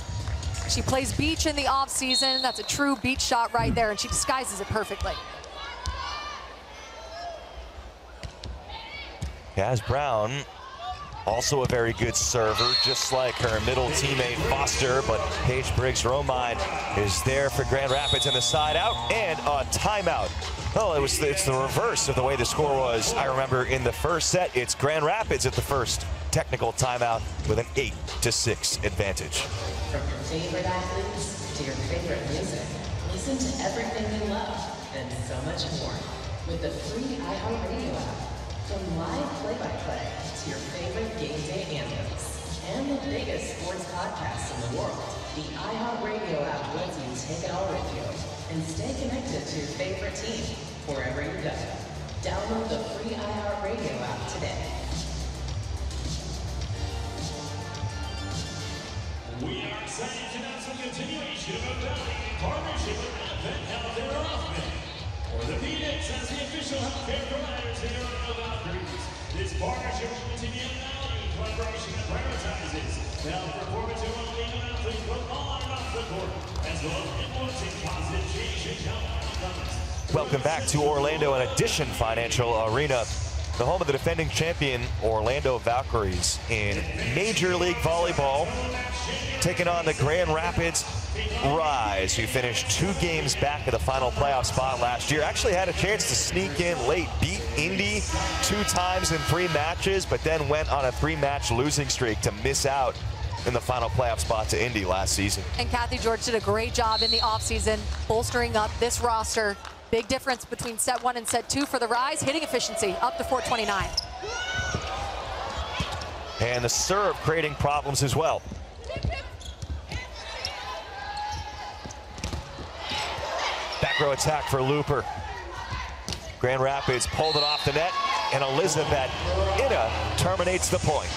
She plays beach in the offseason. That's a true beach shot right there, and she disguises it perfectly. Kaz Brown, also a very good server, just like her middle teammate Foster, but Paige Briggs Romine is there for Grand Rapids in the side out and a timeout. Oh, it's the reverse of the way the score was. I remember in the first set, it's Grand Rapids at the first technical timeout with an 8-6 advantage. From your favorite athletes to your favorite music, listen to everything you love and so much more with the free iHeartRadio app. From live play-by-play to your favorite game day anthems and the biggest sports podcasts in the world, the iHeartRadio app lets you take it all with you and stay connected to your favorite team wherever you go. Download the free iHeartRadio app today. We are excited to announce a continuation of a rally in partnership with Advent Healthcare Hoffman. Orthopedics as the official healthcare providers here on the Valkyries. This partnership will continue now in collaboration that prioritizes the health performance of Orlando athletes both on and off the court, as well as influencing positive change in outcomes. Welcome back to Orlando and Addition Financial Arena, the home of the defending champion Orlando Valkyries in Major League Volleyball, taking on the Grand Rapids Rise, who finished 2 games back at the final playoff spot last year. Actually had a chance to sneak in late, beat Indy 2 times in 3 matches, but then went on a 3-match losing streak to miss out in the final playoff spot to Indy last season. And Kathy George did a great job in the offseason bolstering up this roster. Big difference between set 1 and set 2 for the Rise. Hitting efficiency up to 429. And the serve creating problems as well. Back row attack for Looper. Grand Rapids pulled it off the net, and Elizabeth Ina terminates the point.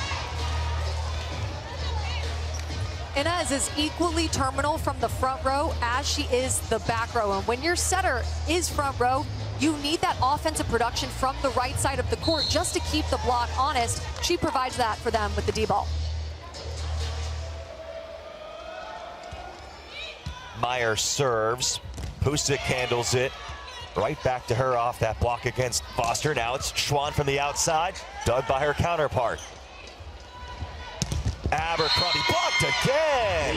Ina is as equally terminal from the front row as she is the back row. And when your setter is front row, you need that offensive production from the right side of the court just to keep the block honest. She provides that for them with the D-ball. Meyer serves. Pusick handles it. Right back to her off that block against Foster. Now it's Schwann from the outside, dug by her counterpart. Abercrombie blocked again.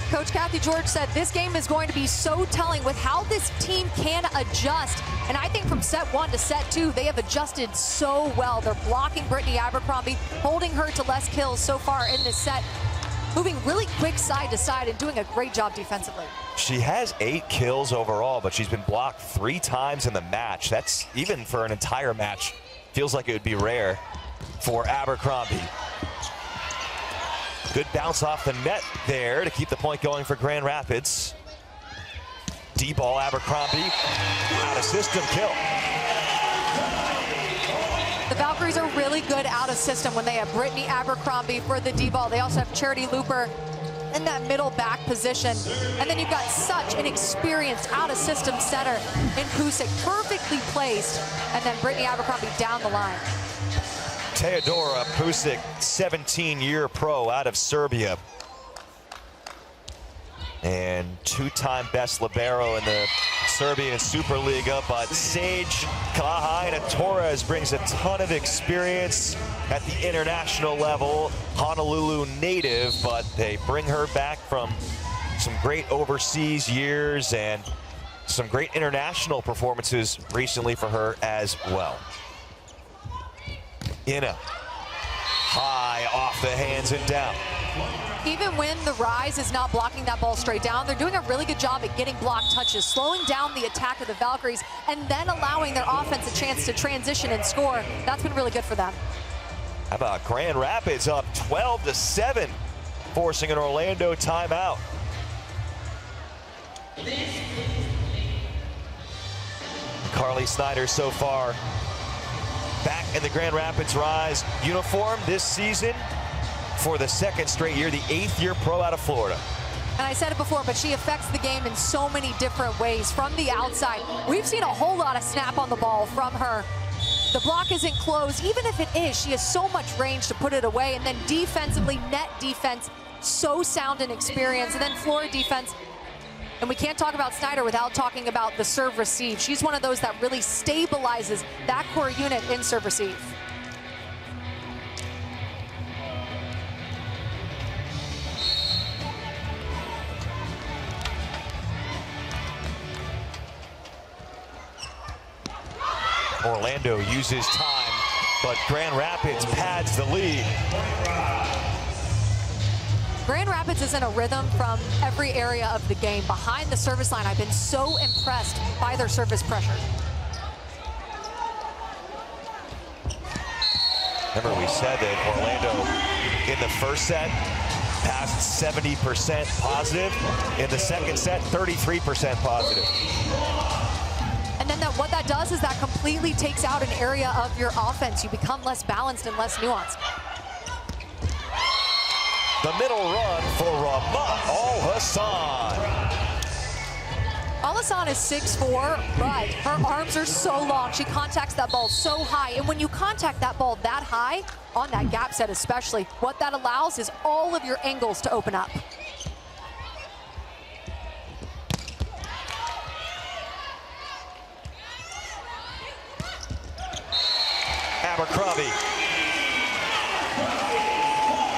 Coach Kathy George said this game is going to be so telling with how this team can adjust. And I think from set 1 to set 2, they have adjusted so well. They're blocking Brittany Abercrombie, holding her to less kills so far in this set, moving really quick side to side and doing a great job defensively. She has 8 kills overall, but she's been blocked 3 times in the match. That's, even for an entire match, feels like it would be rare for Abercrombie. Good bounce off the net there to keep the point going for Grand Rapids. D-ball, Abercrombie, out of system kill. The Valkyries are really good out of system when they have Brittany Abercrombie for the D-ball. They also have Charity Looper in that middle back position. And then you've got such an experienced out of system center in Pusick, perfectly placed. And then Brittany Abercrombie down the line. Teodora Pusick, 17-year pro out of Serbia. And 2-time best libero in the Serbian Superliga, but Sage Kalahaina-Torres brings a ton of experience at the international level. Honolulu native, but they bring her back from some great overseas years and some great international performances recently for her as well. Ina, high off the hands and down. Even when the Rise is not blocking that ball straight down, they're doing a really good job at getting block touches, slowing down the attack of the Valkyries, and then allowing their offense a chance to transition and score. That's been really good for them. How about Grand Rapids up 12-7, forcing an Orlando timeout. Carly Snyder so far back in the Grand Rapids Rise uniform this season for the 2nd straight year, the 8th year pro out of Florida. And I said it before, but she affects the game in so many different ways from the outside. We've seen a whole lot of snap on the ball from her. The block isn't closed. Even if it is, she has so much range to put it away. And then defensively, net defense, so sound and experience. And then floor defense. And we can't talk about Snyder without talking about the serve receive. She's one of those that really stabilizes that core unit in serve receive. Orlando uses time, but Grand Rapids pads the lead. Grand Rapids is in a rhythm from every area of the game. Behind the service line, I've been so impressed by their service pressure. Remember, we said that Orlando in the first set passed 70% positive. In the second set, 33% positive. And then what that does is that completely takes out an area of your offense. You become less balanced and less nuanced. The middle run for Ramat Al-Hassan. Al-Hassan is 6'4", but her arms are so long. She contacts that ball so high. And when you contact that ball that high, on that gap set especially, what that allows is all of your angles to open up. Abercrombie.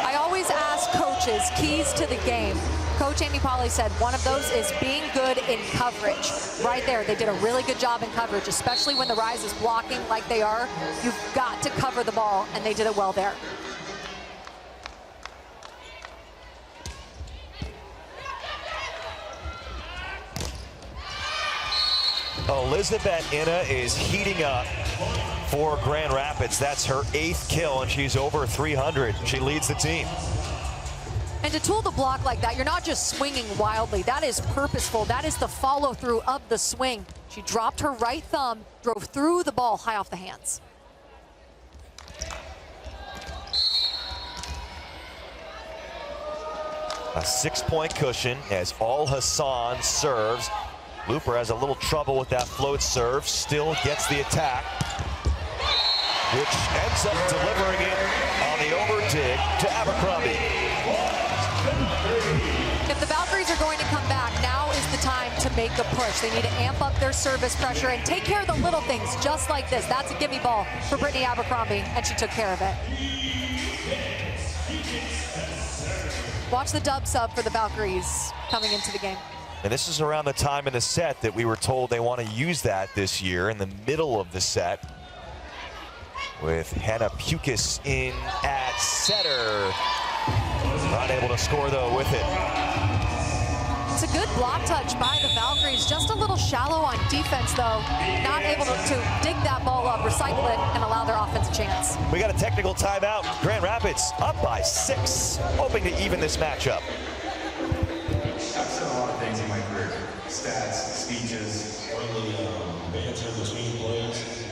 I always ask coaches keys to the game. Coach Amy Polly said one of those is being good in coverage. Right there, they did a really good job in coverage, especially when the Rise is blocking like they are. You've got to cover the ball, and they did it well there. Elizabeth Inna is heating up for Grand Rapids. That's her 8th kill, and she's over 300. She leads the team. And to tool the block like that, you're not just swinging wildly. That is purposeful. That is the follow-through of the swing. She dropped her right thumb, drove through the ball high off the hands. A 6-point cushion as Al Hassan serves. Looper has a little trouble with that float serve, still gets the attack, which ends up delivering it on the over-dig to Abercrombie. If the Valkyries are going to come back, now is the time to make the push. They need to amp up their service pressure and take care of the little things, just like this. That's a gimme ball for Brittany Abercrombie, and she took care of it. Watch the dub sub for the Valkyries coming into the game. And this is around the time in the set that we were told they want to use that this year, in the middle of the set, with Hannah Pukis in at setter. Not able to score, though, with it. It's a good block touch by the Valkyries. Just a little shallow on defense, though. Not able to dig that ball up, recycle it, and allow their offense a chance. We got a technical timeout. Grand Rapids up by 6, hoping to even this matchup. I've said a lot of things in my career. Stats, speeches, friendly banter between players.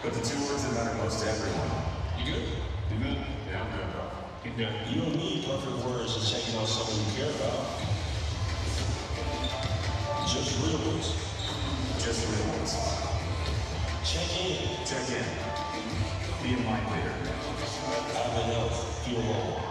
But the 2 words that matter most to everyone. You good? You good? Yeah, I'm good, bro. Keep going. You don't need perfect words to check out someone you care about. Just real ones. Just real ones. Check in. Check in. Be a mind leader. Have an health. Feel whole.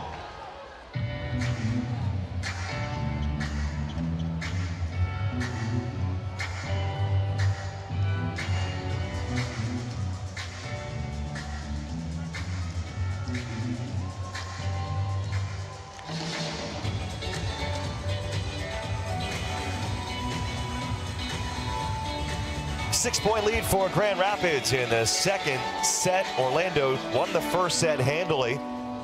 6-point lead for Grand Rapids in the second set. Orlando won the first set handily,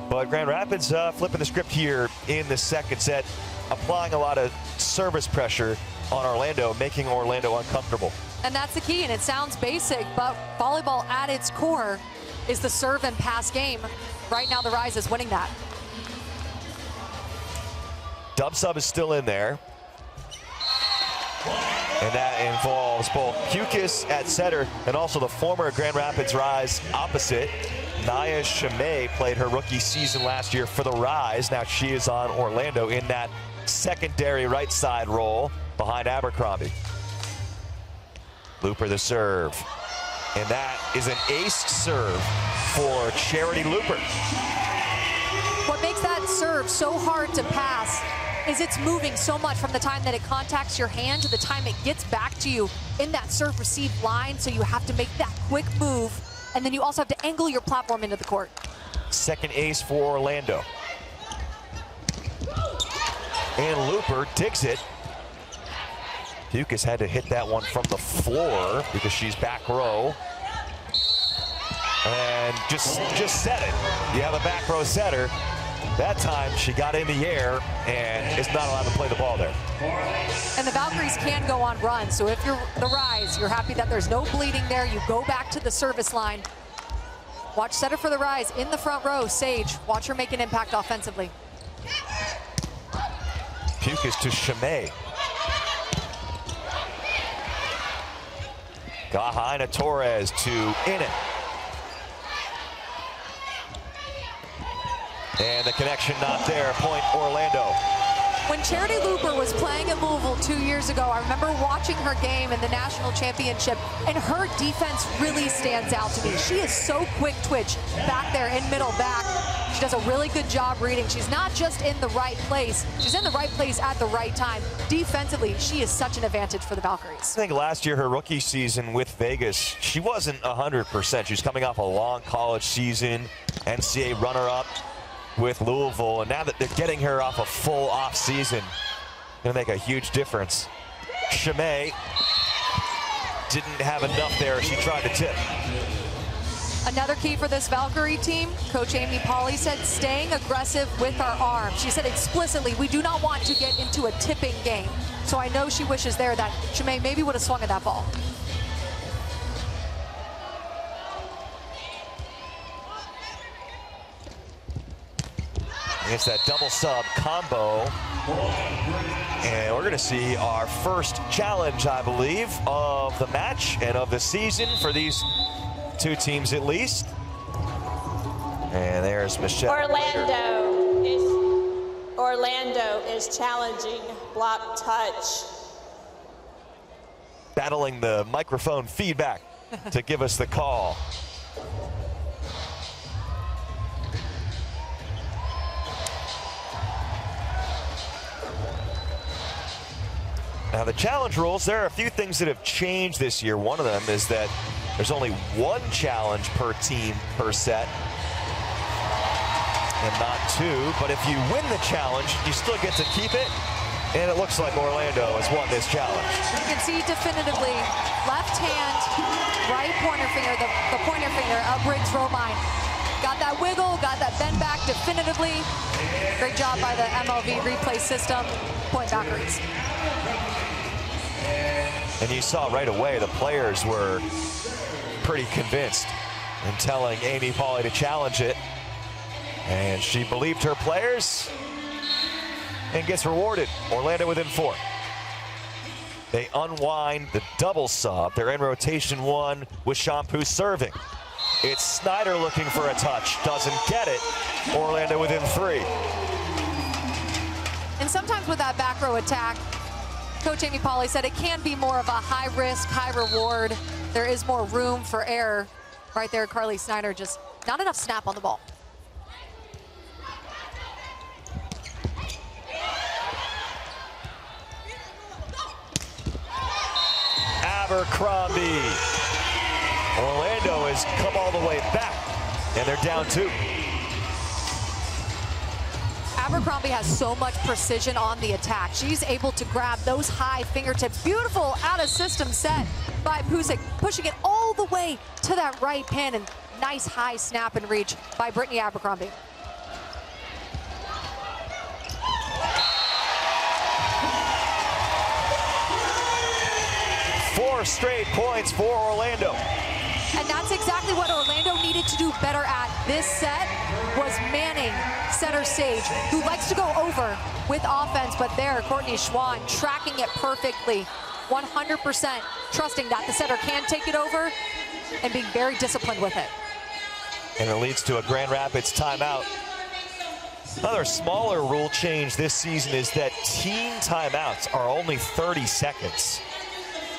but Grand Rapids flipping the script here in the second set, applying a lot of service pressure on Orlando, making Orlando uncomfortable. And that's the key, and it sounds basic, but volleyball at its core is the serve and pass game. Right now, the Rise is winning that. Dub sub is still in there. And that involves both Pukis at setter and also the former Grand Rapids Rise opposite. Naya Chimay played her rookie season last year for the Rise. Now she is on Orlando in that secondary right side role behind Abercrombie. Looper the serve. And that is an ace serve for Charity Looper. What makes that serve so hard to pass is it's moving so much from the time that it contacts your hand to the time it gets back to you in that serve-receive line, so you have to make that quick move, and then you also have to angle your platform into the court. Second ace for Orlando. And Looper digs it. Pukis had to hit that one from the floor because she's back row. And just set it. You have a back row setter. That time she got in the air and is not allowed to play the ball there. And the Valkyries can go on runs, so if you're the Rise, you're happy that there's no bleeding there. You go back to the service line. Watch setter for the Rise in the front row, Sage. Watch her make an impact offensively. Pukis to Chimay. Gahaina Torres to Innet. And the connection not there, point Orlando. When Charity Looper was playing in Louisville 2 years ago, I remember watching her game in the national championship, and her defense really stands out to me. She is so quick twitch back there in middle back. She does a really good job reading. She's not just in the right place, she's in the right place at the right time. Defensively, she is such an advantage for the Valkyries. I think last year, her rookie season with Vegas, she wasn't 100%. She was coming off a long college season, NCAA runner-up with Louisville, and now that they're getting her off a full off season, gonna make a huge difference. Chimay didn't have enough there. She tried to tip. Another key for this Valkyrie team, Coach Amy Pauley said, staying aggressive with our arms. She said explicitly, we do not want to get into a tipping game. So I know she wishes there that Chimay maybe would have swung at that ball. It's that double sub combo. And we're going to see our first challenge, I believe, of the match and of the season for these two teams at least. And there's Michelle. Orlando is challenging block touch. Battling the microphone feedback to give us the call. Now the challenge rules, there are a few things that have changed this year. One of them is that there's only one challenge per team per set and not two. But if you win the challenge, you still get to keep it. And it looks like Orlando has won this challenge. You can see definitively left hand, right pointer finger, the pointer finger of Briggs Romine. Got that wiggle, got that bend back definitively. Great job by the MLV replay system. Point Valkyries. And you saw right away the players were pretty convinced in telling Amy Pauley to challenge it. And she believed her players and gets rewarded. Orlando within 4. They unwind the double sub. They're in rotation 1 with Shampoo serving. It's Snyder looking for a touch. Doesn't get it. Orlando within 3. And sometimes with that back row attack, Coach Amy Pauley said it can be more of a high risk, high reward. There is more room for error. Right there, Carly Snyder, just not enough snap on the ball. Abercrombie. Orlando has come all the way back, and they're down 2. Abercrombie has so much precision on the attack. She's able to grab those high fingertips. Beautiful out-of-system set by Pusick, pushing it all the way to that right pin, and nice high snap and reach by Brittany Abercrombie. Four straight points for Orlando. And that's exactly what Orlando needed to do better at this set, was manning center stage, who likes to go over with offense, but there, Courtney Schwann tracking it perfectly, 100% trusting that the setter can take it over and being very disciplined with it. And it leads to a Grand Rapids timeout. Another smaller rule change this season is that team timeouts are only 30 seconds.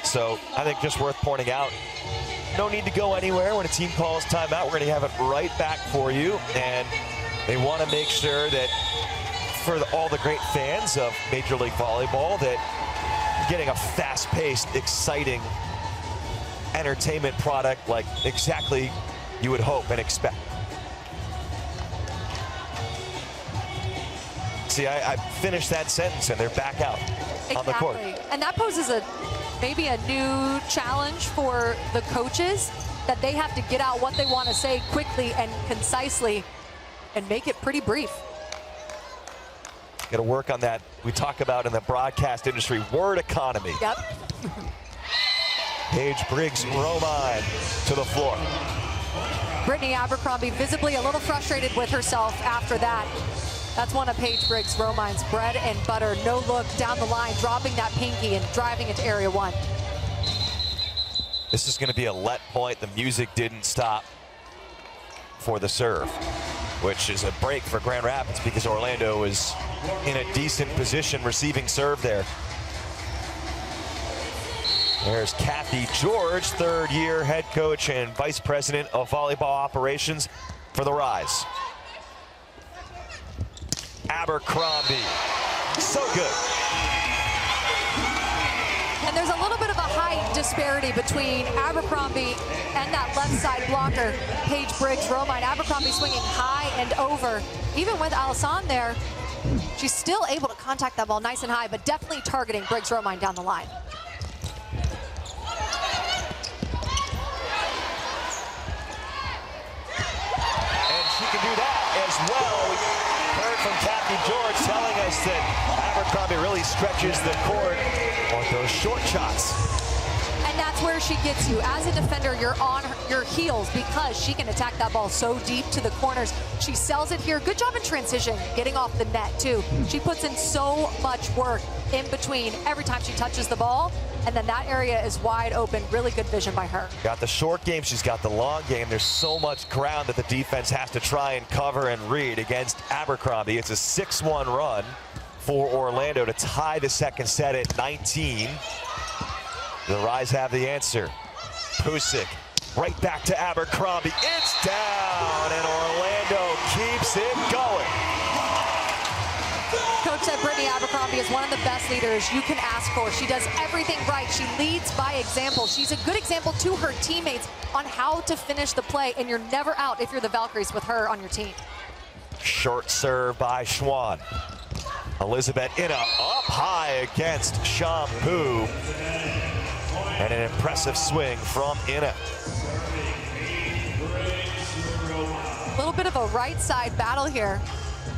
So I think just worth pointing out, no need to go anywhere when a team calls timeout. We're going to have it right back for you. And they want to make sure that for all the great fans of Major League Volleyball, that you're getting a fast-paced, exciting entertainment product like exactly you would hope and expect. See, I finished that sentence and they're back out on the court. And that poses maybe a new challenge for the coaches, that they have to get out what they want to say quickly and concisely and make it pretty brief. Got to work on that. We talk about in the broadcast industry, word economy. Yep. Paige Briggs Romine to the floor. Brittany Abercrombie visibly a little frustrated with herself after that. That's one of Paige Briggs Romine's bread and butter. No look down the line, dropping that pinky and driving it to area 1. This is going to be a let point. The music didn't stop for the serve, which is a break for Grand Rapids because Orlando is in a decent position receiving serve there. There's Kathy George, third-year head coach and vice president of volleyball operations for the Rise. Abercrombie, so good. And there's a little bit of a height disparity between Abercrombie and that left side blocker, Paige Briggs Romine. Abercrombie swinging high and over. Even with Alison there, she's still able to contact that ball nice and high, but definitely targeting Briggs Romine down the line. And she can do that as well. We heard from Kathy George telling us that Abercrombie really stretches the court on those short shots. And that's that's where she gets you. As a defender, you're on your heels because she can attack that ball so deep to the corners. She sells it here. Good job in transition, getting off the net too. She puts in so much work in between every time she touches the ball, and then that area is wide open. Really good vision by her. Got the short game, she's got the long game. There's so much ground that the defense has to try and cover and read against Abercrombie. It's a 6-1 run for Orlando to tie the second set at 19. The Rise have the answer. Pusick right back to Abercrombie. It's down, and Orlando keeps it going. Coach said Brittany Abercrombie is one of the best leaders you can ask for. She does everything right. She leads by example. She's a good example to her teammates on how to finish the play, and you're never out if you're the Valkyries with her on your team. Short serve by Schwann. Elizabeth Inna up high against Shampoo. And an impressive swing from Inna. A little bit of a right side battle here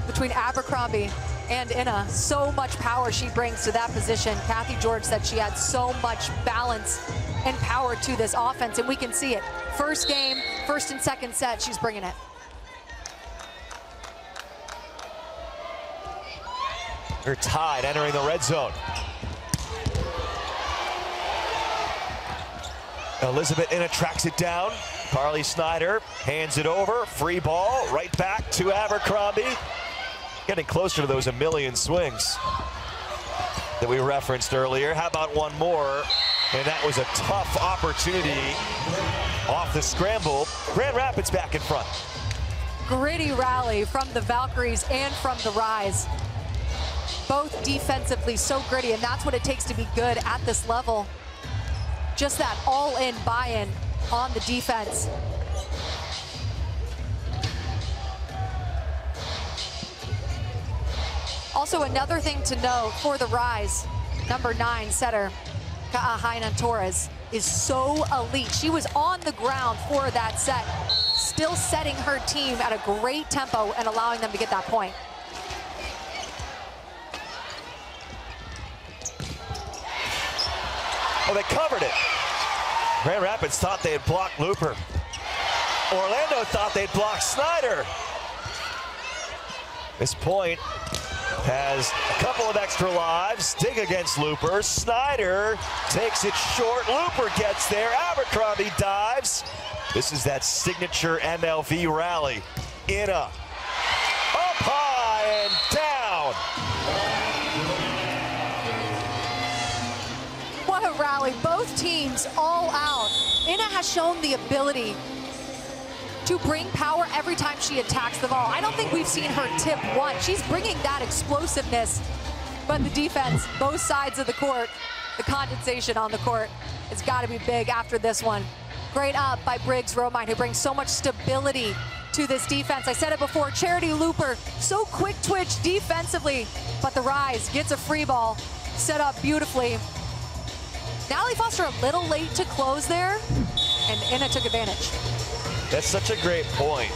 between Abercrombie and Inna. So much power she brings to that position. Kathy George said she had so much balance and power to this offense, and we can see it. First game, first and second set, she's bringing it. They're tied, entering the red zone. Elizabeth Inna tracks it down. Carly Snyder hands it over. Free ball right back to Abercrombie. Getting closer to those 1 million swings that we referenced earlier. How about one more? And that was a tough opportunity off the scramble. Grand Rapids back in front. Gritty rally from the Valkyries and from the Rise. Both defensively so gritty, and that's what it takes to be good at this level. Just that all-in buy-in on the defense. Also, another thing to note for the Rise, number 9 setter, Ka'ahainan Torres, is so elite. She was on the ground for that set, still setting her team at a great tempo and allowing them to get that point. Oh, they covered it. Grand Rapids thought they had blocked Looper. Orlando thought they'd blocked Snyder. This point has a couple of extra lives. Dig against Looper. Snyder takes it short. Looper gets there. Abercrombie dives. This is that signature MLV rally. Inna up high and down. What a rally. Both teams all out. Inna has shown the ability to bring power every time she attacks the ball. I don't think we've seen her tip once. She's bringing that explosiveness, but the defense, both sides of the court, the condensation on the court has got to be big after this one. Great up by Briggs Romine, who brings so much stability to this defense. I said it before, Charity Looper, so quick twitch defensively, but the Rise gets a free ball, set up beautifully. Natalie Foster a little late to close there, and Inna took advantage. That's such a great point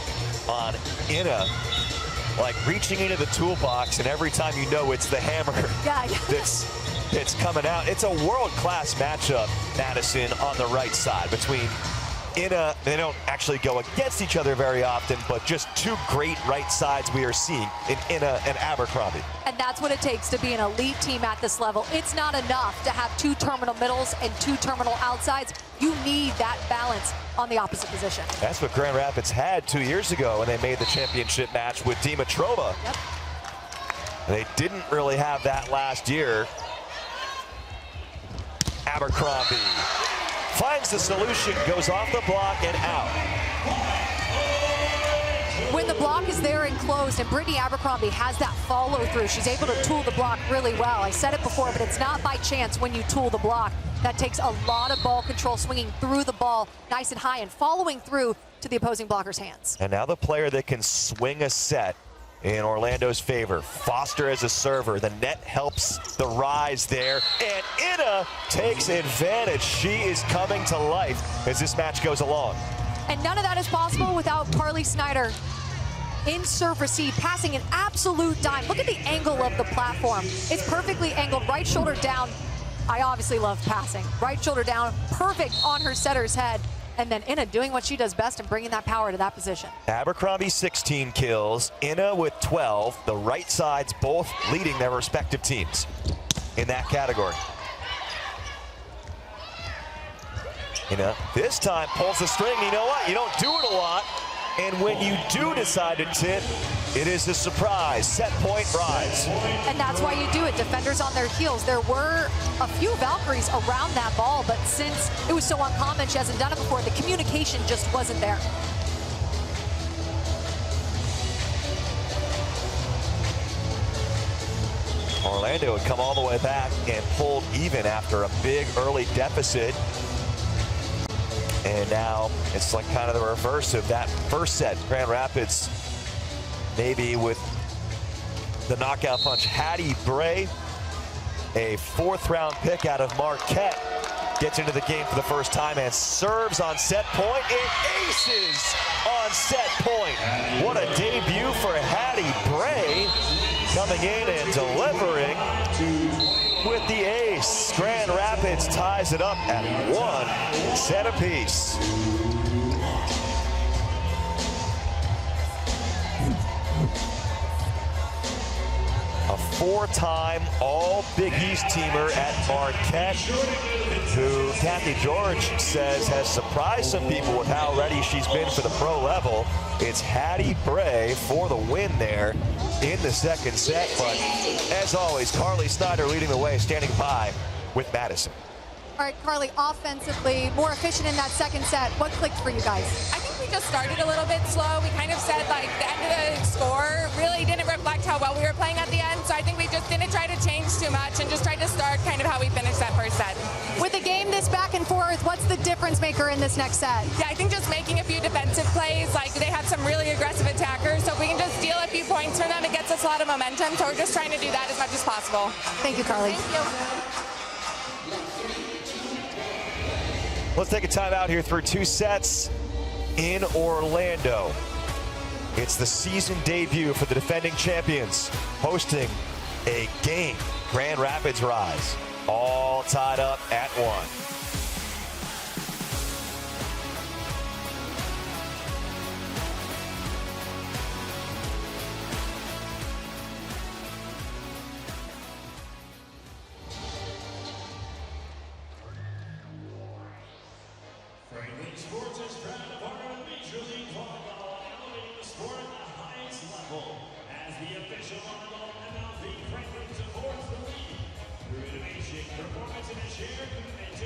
on Inna, like reaching into the toolbox, and every time you know it's the hammer that's coming out. It's a world-class matchup, Madison, on the right side between Inna. They don't actually go against each other very often, but just two great right sides we are seeing in Inna and Abercrombie. And that's what it takes to be an elite team at this level. It's not enough to have 2 terminal middles and 2 terminal outsides. You need that balance on the opposite position. That's what Grand Rapids had 2 years ago when they made the championship match with Dimitrova. Yep. They didn't really have that last year. Abercrombie finds the solution, goes off the block and out. When the block is there and closed, and Brittany Abercrombie has that follow through, she's able to tool the block really well. I said it before, but it's not by chance when you tool the block. That takes a lot of ball control, swinging through the ball nice and high and following through to the opposing blocker's hands. And now the player that can swing a set in Orlando's favor. Foster as a server. The net helps the Rise there. And Inna takes advantage. She is coming to life as this match goes along. And none of that is possible without Carly Snyder in serve receive, passing an absolute dime. Look at the angle of the platform. It's perfectly angled, right shoulder down. I obviously love passing. Right shoulder down, perfect on her setter's head. And then Inna doing what she does best and bringing that power to that position. Abercrombie 16 kills, Inna with 12. The right sides both leading their respective teams in that category. Inna this time pulls the string. You know what? You don't do it a lot. And when you do decide to tip, it is a surprise. Set point rise. And that's why you do it. Defenders on their heels. There were a few Valkyries around that ball, but since it was so uncommon, she hasn't done it before, the communication just wasn't there. Orlando had come all the way back and pulled even after a big early deficit. And now it's like kind of the reverse of that first set. Grand Rapids maybe with the knockout punch. Hattie Bray, a 4th round pick out of Marquette, gets into the game for the first time and serves on set point. It aces on set point. What a debut for Hattie Bray, coming in and delivering with the ace. Grand Rapids ties it up at 1 set apiece. A 4-time All-Big East teamer at Marquette, who Kathy George says has surprised some people with how ready she's been for the pro level. It's Hattie Bray for the win there in the second set. But as always, Carly Snyder leading the way, standing by with Madison. All right, Carly, offensively, more efficient in that second set. What clicked for you guys? I think we just started a little bit slow. We kind of said, like, the end of the score really didn't reflect how well we were playing at the end. So I think we just didn't try to change too much and just tried to start kind of how we finished that first set. With a game this back and forth, what's the difference maker in this next set? Yeah, I think just making a few defensive plays. Like, they have some really aggressive attackers. So if we can just steal a few points from them, it gets us a lot of momentum. So we're just trying to do that as much as possible. Thank you, Carly. Thank you. Let's take a time out here through 2 sets in Orlando. It's the season debut for the defending champions, hosting a game. Grand Rapids Rise, all tied up at 1. Sports is proud of our Major League Volleyball, elevating the sport at the highest level. As the official volleyball MLV framework supports the league through innovation, performance, and a shared commitment to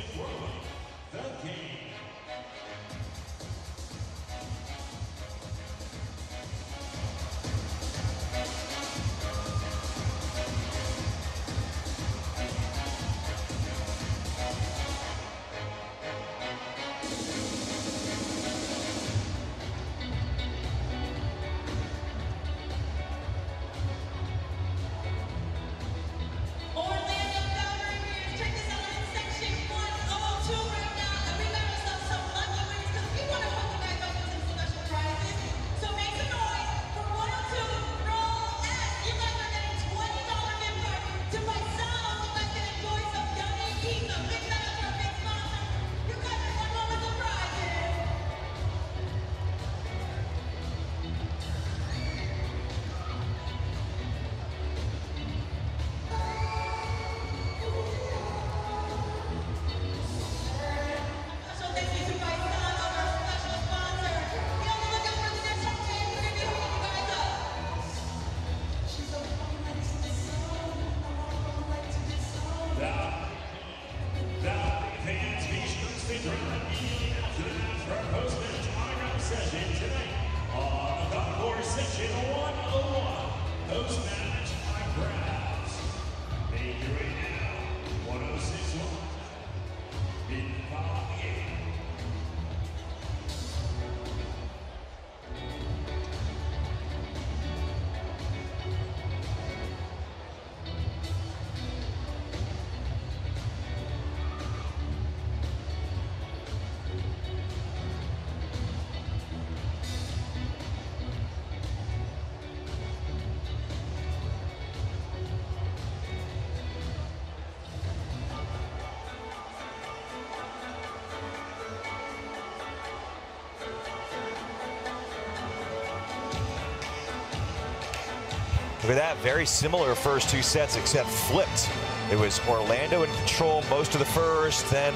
Look at that, very similar first two sets except flipped. It was Orlando in control most of the first, then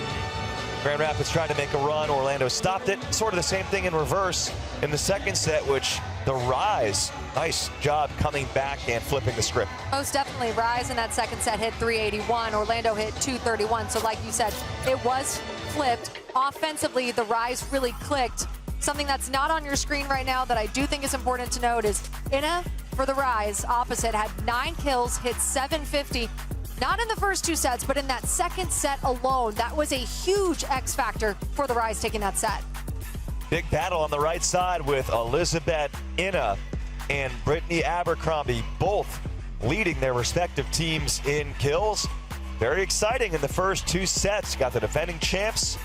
Grand Rapids tried to make a run. Orlando stopped it. Sort of the same thing in reverse in the second set, which the Rise, nice job coming back and flipping the script. Most definitely. Rise in that second set hit 381. Orlando hit 231. So like you said, it was flipped. Offensively, the Rise really clicked. Something that's not on your screen right now that I do think is important to note is Ina for the Rise, opposite, had 9 kills, hit 750. Not in the first two sets, but in that second set alone. That was a huge X factor for the Rise taking that set. Big battle on the right side with Elizabeth Ina and Brittany Abercrombie, both leading their respective teams in kills. Very exciting in the first two sets. Got the defending champs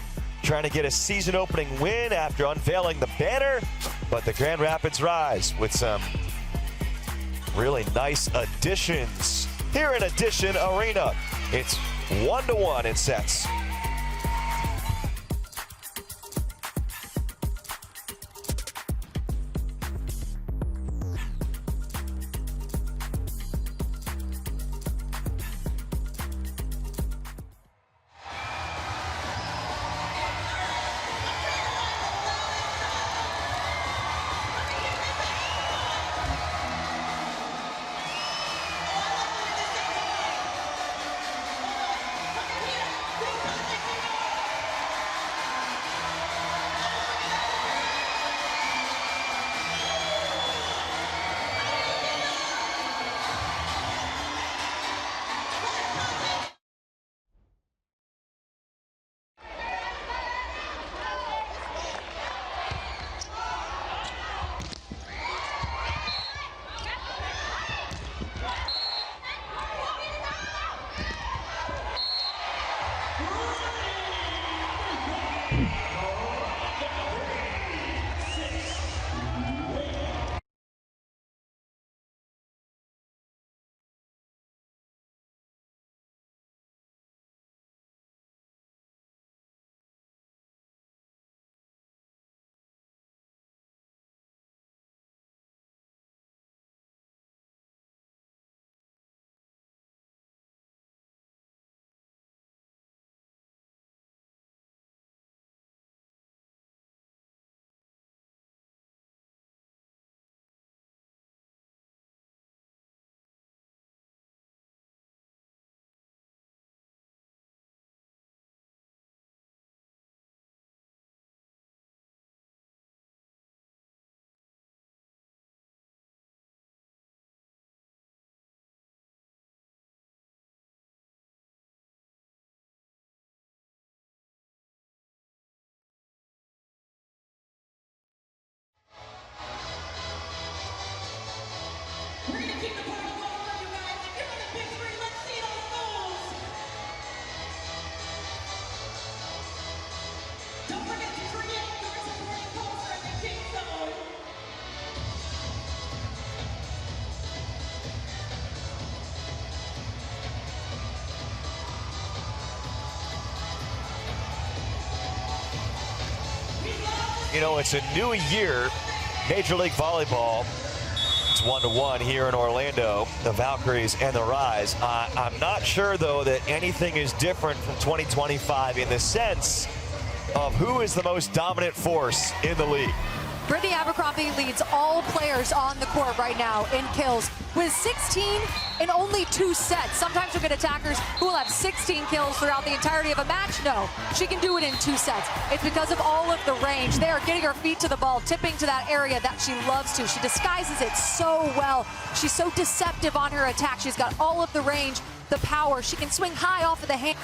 trying to get a season opening win after unveiling the banner, but the Grand Rapids Rise with some really nice additions here in Addition Arena. It's 1-1 in sets. You know, it's a new year, Major League Volleyball. It's 1-1 here in Orlando, the Valkyries and the Rise. I'm not sure, though, that anything is different from 2025 in the sense of who is the most dominant force in the league. Brittany Abercrombie leads all players on the court right now in kills with 16 in only 2 sets. Sometimes you'll get attackers who will have 16 kills throughout the entirety of a match. No, she can do it in 2 sets. It's because of all of the range. They are getting her feet to the ball, tipping to that area that she loves to. She disguises it so well. She's so deceptive on her attack. She's got all of the range, the power. She can swing high off of the hand.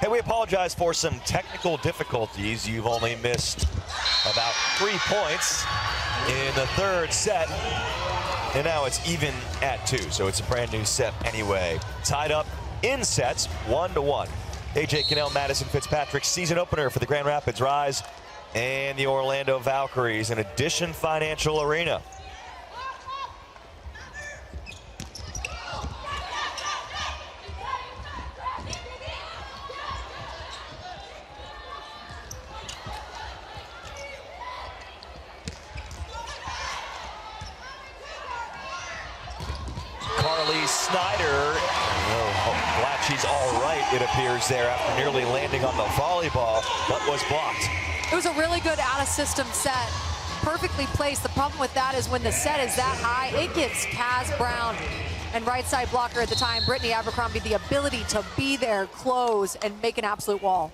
Hey, we apologize for some technical difficulties. You've only missed about 3 points in the third set. And now it's even at 2, so it's a brand new set anyway. Tied up in sets, 1-1. AJ Cannell, Madison Fitzpatrick, season opener for the Grand Rapids Rise and the Orlando Valkyries in Addition Financial Arena. Snyder, glad she's all right, it appears, there after nearly landing on the volleyball, but was blocked. It was a really good out-of-system set, perfectly placed. The problem with that is when the set is that high, it gives Kaz Brown and right side blocker at the time, Brittany Abercrombie, the ability to be there, close, and make an absolute wall.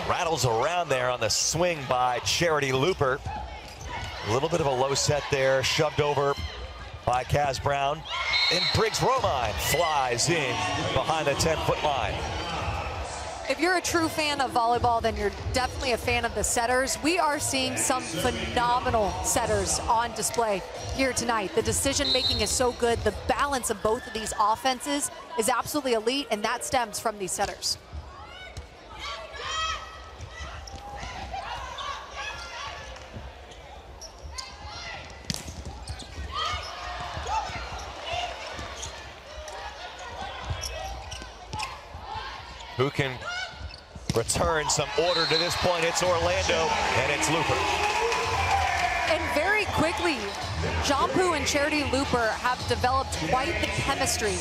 Rattles around there on the swing by Charity Looper. A little bit of a low set there, shoved over by Kaz Brown. And Briggs Romine flies in behind the 10-foot line. If you're a true fan of volleyball, then you're definitely a fan of the setters. We are seeing some phenomenal setters on display here tonight. The decision-making is so good. The balance of both of these offenses is absolutely elite, and that stems from these setters. Who can return some order to this point? It's Orlando, and it's Looper. And very quickly, Jampu and Charity Looper have developed quite the chemistry.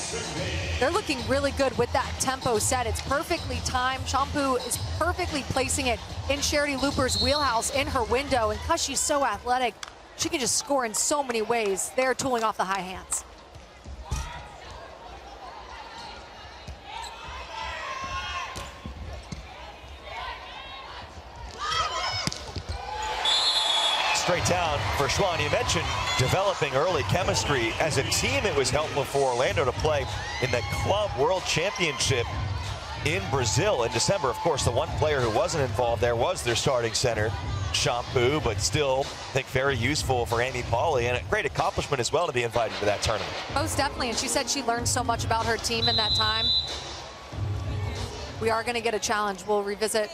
They're looking really good with that tempo set. It's perfectly timed. Jampu is perfectly placing it in Charity Looper's wheelhouse in her window. And because she's so athletic, she can just score in so many ways. They're tooling off the high hands. Straight down for Schwann. You mentioned developing early chemistry. As a team, it was helpful for Orlando to play in the Club World Championship in Brazil in December. Of course, the one player who wasn't involved there was their starting center, Jampu, but still, I think very useful for Amy Pauley, and a great accomplishment as well to be invited to that tournament. Most definitely, and she said she learned so much about her team in that time. We are going to get a challenge. We'll revisit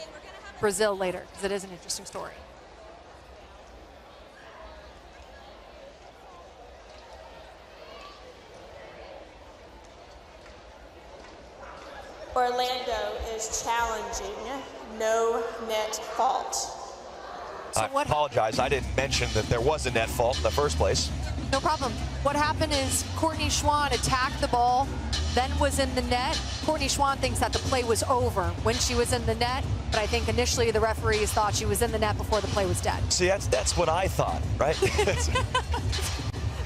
Brazil later, because it is an interesting story. Orlando is challenging no net fault. So I apologize, I didn't mention that there was a net fault in the first place. No problem. What happened is Courtney Schwann attacked the ball, then was in the net. Courtney Schwann thinks that the play was over when she was in the net, but I think initially the referees thought she was in the net before the play was dead. See, that's what I thought, right? That's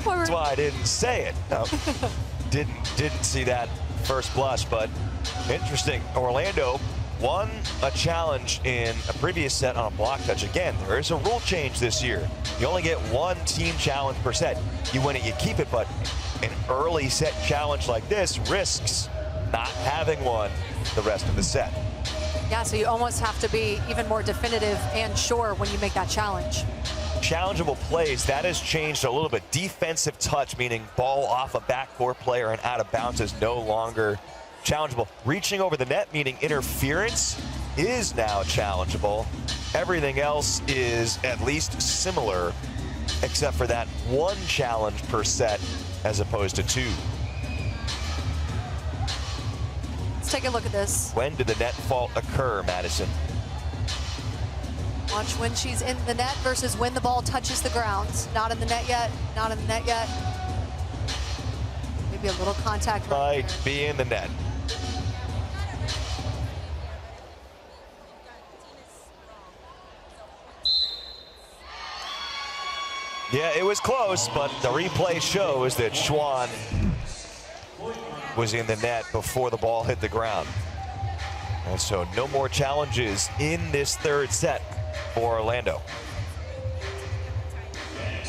why I didn't say it. No, didn't see that first blush, but interesting. Orlando won a challenge in a previous set on a block touch. Again, there is a rule change this year. You only get one team challenge per set. You win it, you keep it, but an early set challenge like this risks not having one the rest of the set. Yeah, so you almost have to be even more definitive and sure when you make that challenge. Challengeable plays, that has changed a little bit. Defensive touch, meaning ball off a backcourt player and out of bounds, is no longer challengeable. Reaching over the net, meaning interference, is now challengeable. Everything else is at least similar, except for that one challenge per set as opposed to two. Let's take a look at this. When did the net fault occur, Madison? Watch when she's in the net versus when the ball touches the ground. Not in the net yet, not in the net yet. Maybe a little contact. Might be in the net. Yeah, it was close, but the replay shows that Schwann was in the net before the ball hit the ground. And so no more challenges in this third set for Orlando.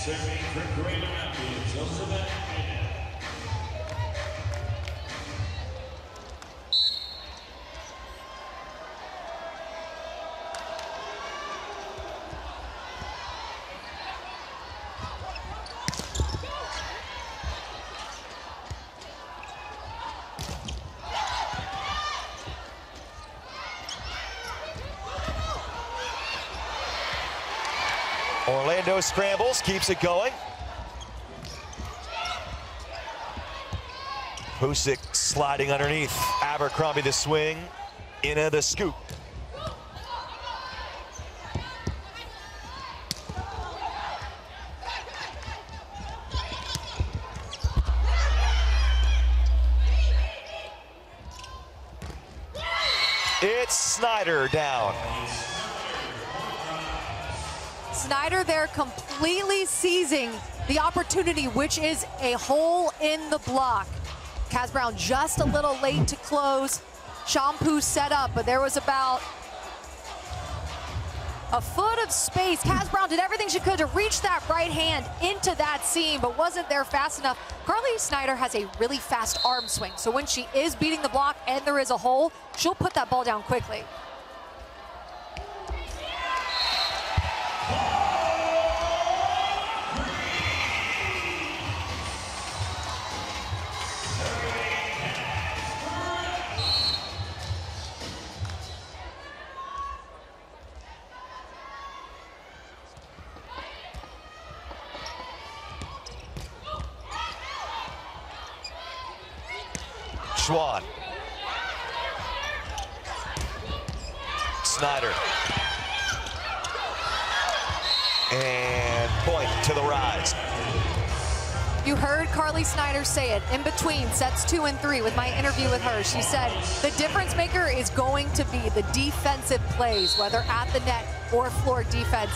Serving for Greater Rapids, Elizabeth. Orlando scrambles, keeps it going. Pusick sliding underneath. Abercrombie the swing, Inna the scoop. It's Snyder down. Snyder there completely seizing the opportunity, which is a hole in the block. Kaz Brown just a little late to close. Shampoo set up, but there was about a foot of space. Kaz Brown did everything she could to reach that right hand into that seam, but wasn't there fast enough. Carly Snyder has a really fast arm swing, so when she is beating the block and there is a hole, she'll put that ball down quickly. Schwan. Snyder. And point to the rise. You heard Carly Snyder say it in between sets 2 and 3 with my interview with her. She said the difference maker is going to be the defensive plays, whether at the net or floor defense.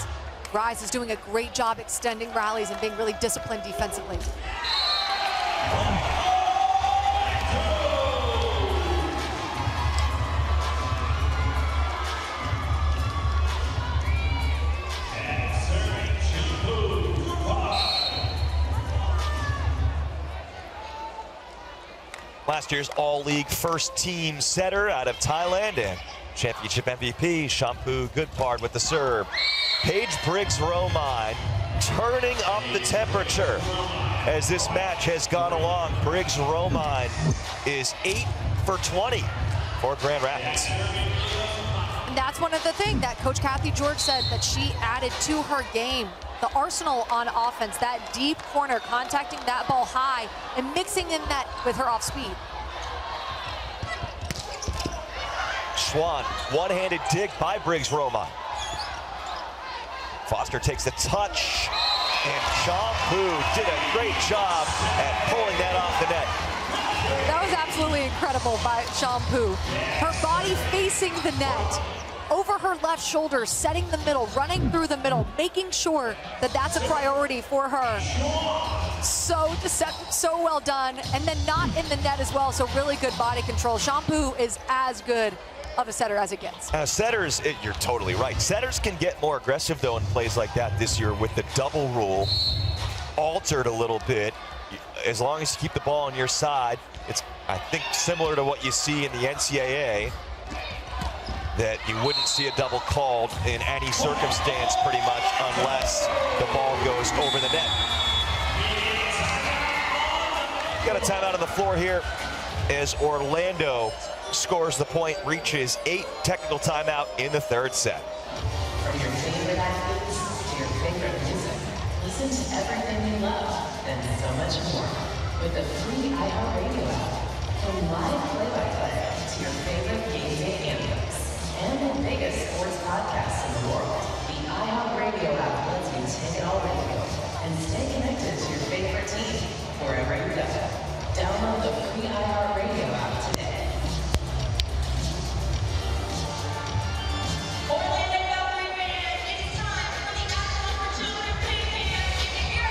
Rise is doing a great job extending rallies and being really disciplined defensively. Last year's all-league first-team setter out of Thailand and championship MVP, Shampoo Goodpard with the serve. Paige Briggs-Romine turning up the temperature as this match has gone along. Briggs-Romine is 8 for 20 for Grand Rapids. And that's one of the things that Coach Kathy George said that she added to her game. The arsenal on offense, that deep corner, contacting that ball high and mixing in that with her off speed. Schwan, one-handed dig by Briggs-Romine. Foster takes the touch, and Shampoo did a great job at pulling that off the net. That was absolutely incredible by Shampoo. Her body facing the net, over her left shoulder, setting the middle, running through the middle, making sure that that's a priority for her. So well done, and then not in the net as well, so really good body control. Shampoo is as good of a setter as it gets. Setters, you're totally right. Setters can get more aggressive, though, in plays like that this year with the double rule altered a little bit. As long as you keep the ball on your side, it's, I think, similar to what you see in the NCAA, that you wouldn't see a double called in any circumstance pretty much unless the ball goes over the net. Got a timeout on the floor here as Orlando scores the point, reaches 8. Technical timeout in the third set. From your favorite athletes to your favorite music, listen to everything you love and so much more with the free iHeartRadio app. From live play-by-play to your favorite game day anthems and the biggest sports podcasts in the world, the iHeartRadio app lets you take it all with you and stay connected to your favorite team wherever you go. Download the free iHeartRadio app today. Orlando Valkyrie fans, it's time for the national opportunity fans to hear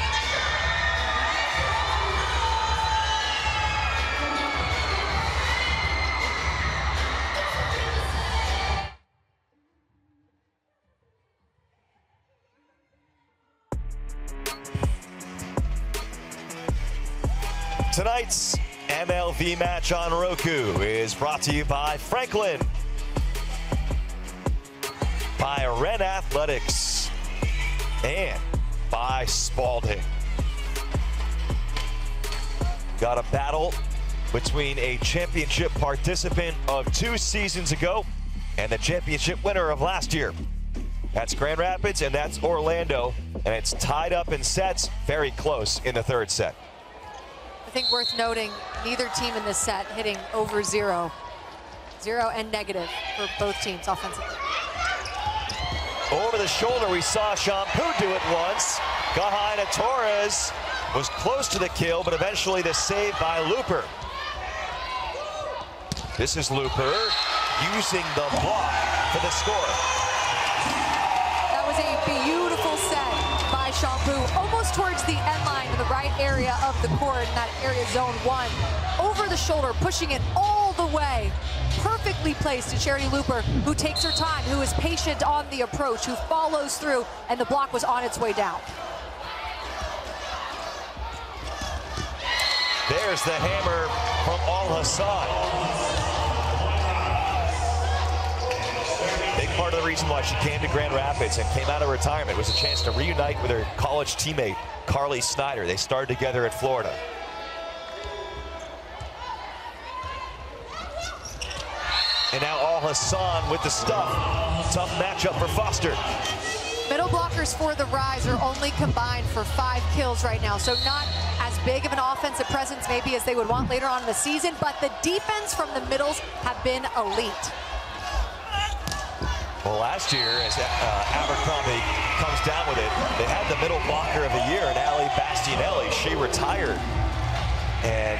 Tonight's MLV match on Roku is brought to you by Franklin, by Ren Athletics, and by Spalding. Got a battle between a championship participant of 2 seasons ago and the championship winner of last year. That's Grand Rapids and that's Orlando, and it's tied up in sets, very close in the 3rd set. I think worth noting, neither team in this set hitting over 0. 0 and negative for both teams offensively. Over the shoulder, we saw Shampoo do it once. Gahaina Torres was close to the kill, but eventually the save by Looper. This is Looper using the block for the score. That was a beautiful set by Shampoo, almost towards the end line in the right area of the court, in that area zone 1. Over the shoulder, pushing it all the way. Perfectly placed to Charity Looper, who takes her time, who is patient on the approach, who follows through, and the block was on its way down. There's the hammer from Al Hassan. Big part of the reason why she came to Grand Rapids and came out of retirement was a chance to reunite with her college teammate, Carly Snyder. They started together at Florida. And now Al Hassan with the stuff. Tough matchup for Foster. Middle blockers for the Rise are only combined for 5 kills right now, so not as big of an offensive presence maybe as they would want later on in the season, but the defense from the middles have been elite. Well, last year, as Abercrombie comes down with it, they had the middle blocker of the year in Ali Bastianelli. She retired. And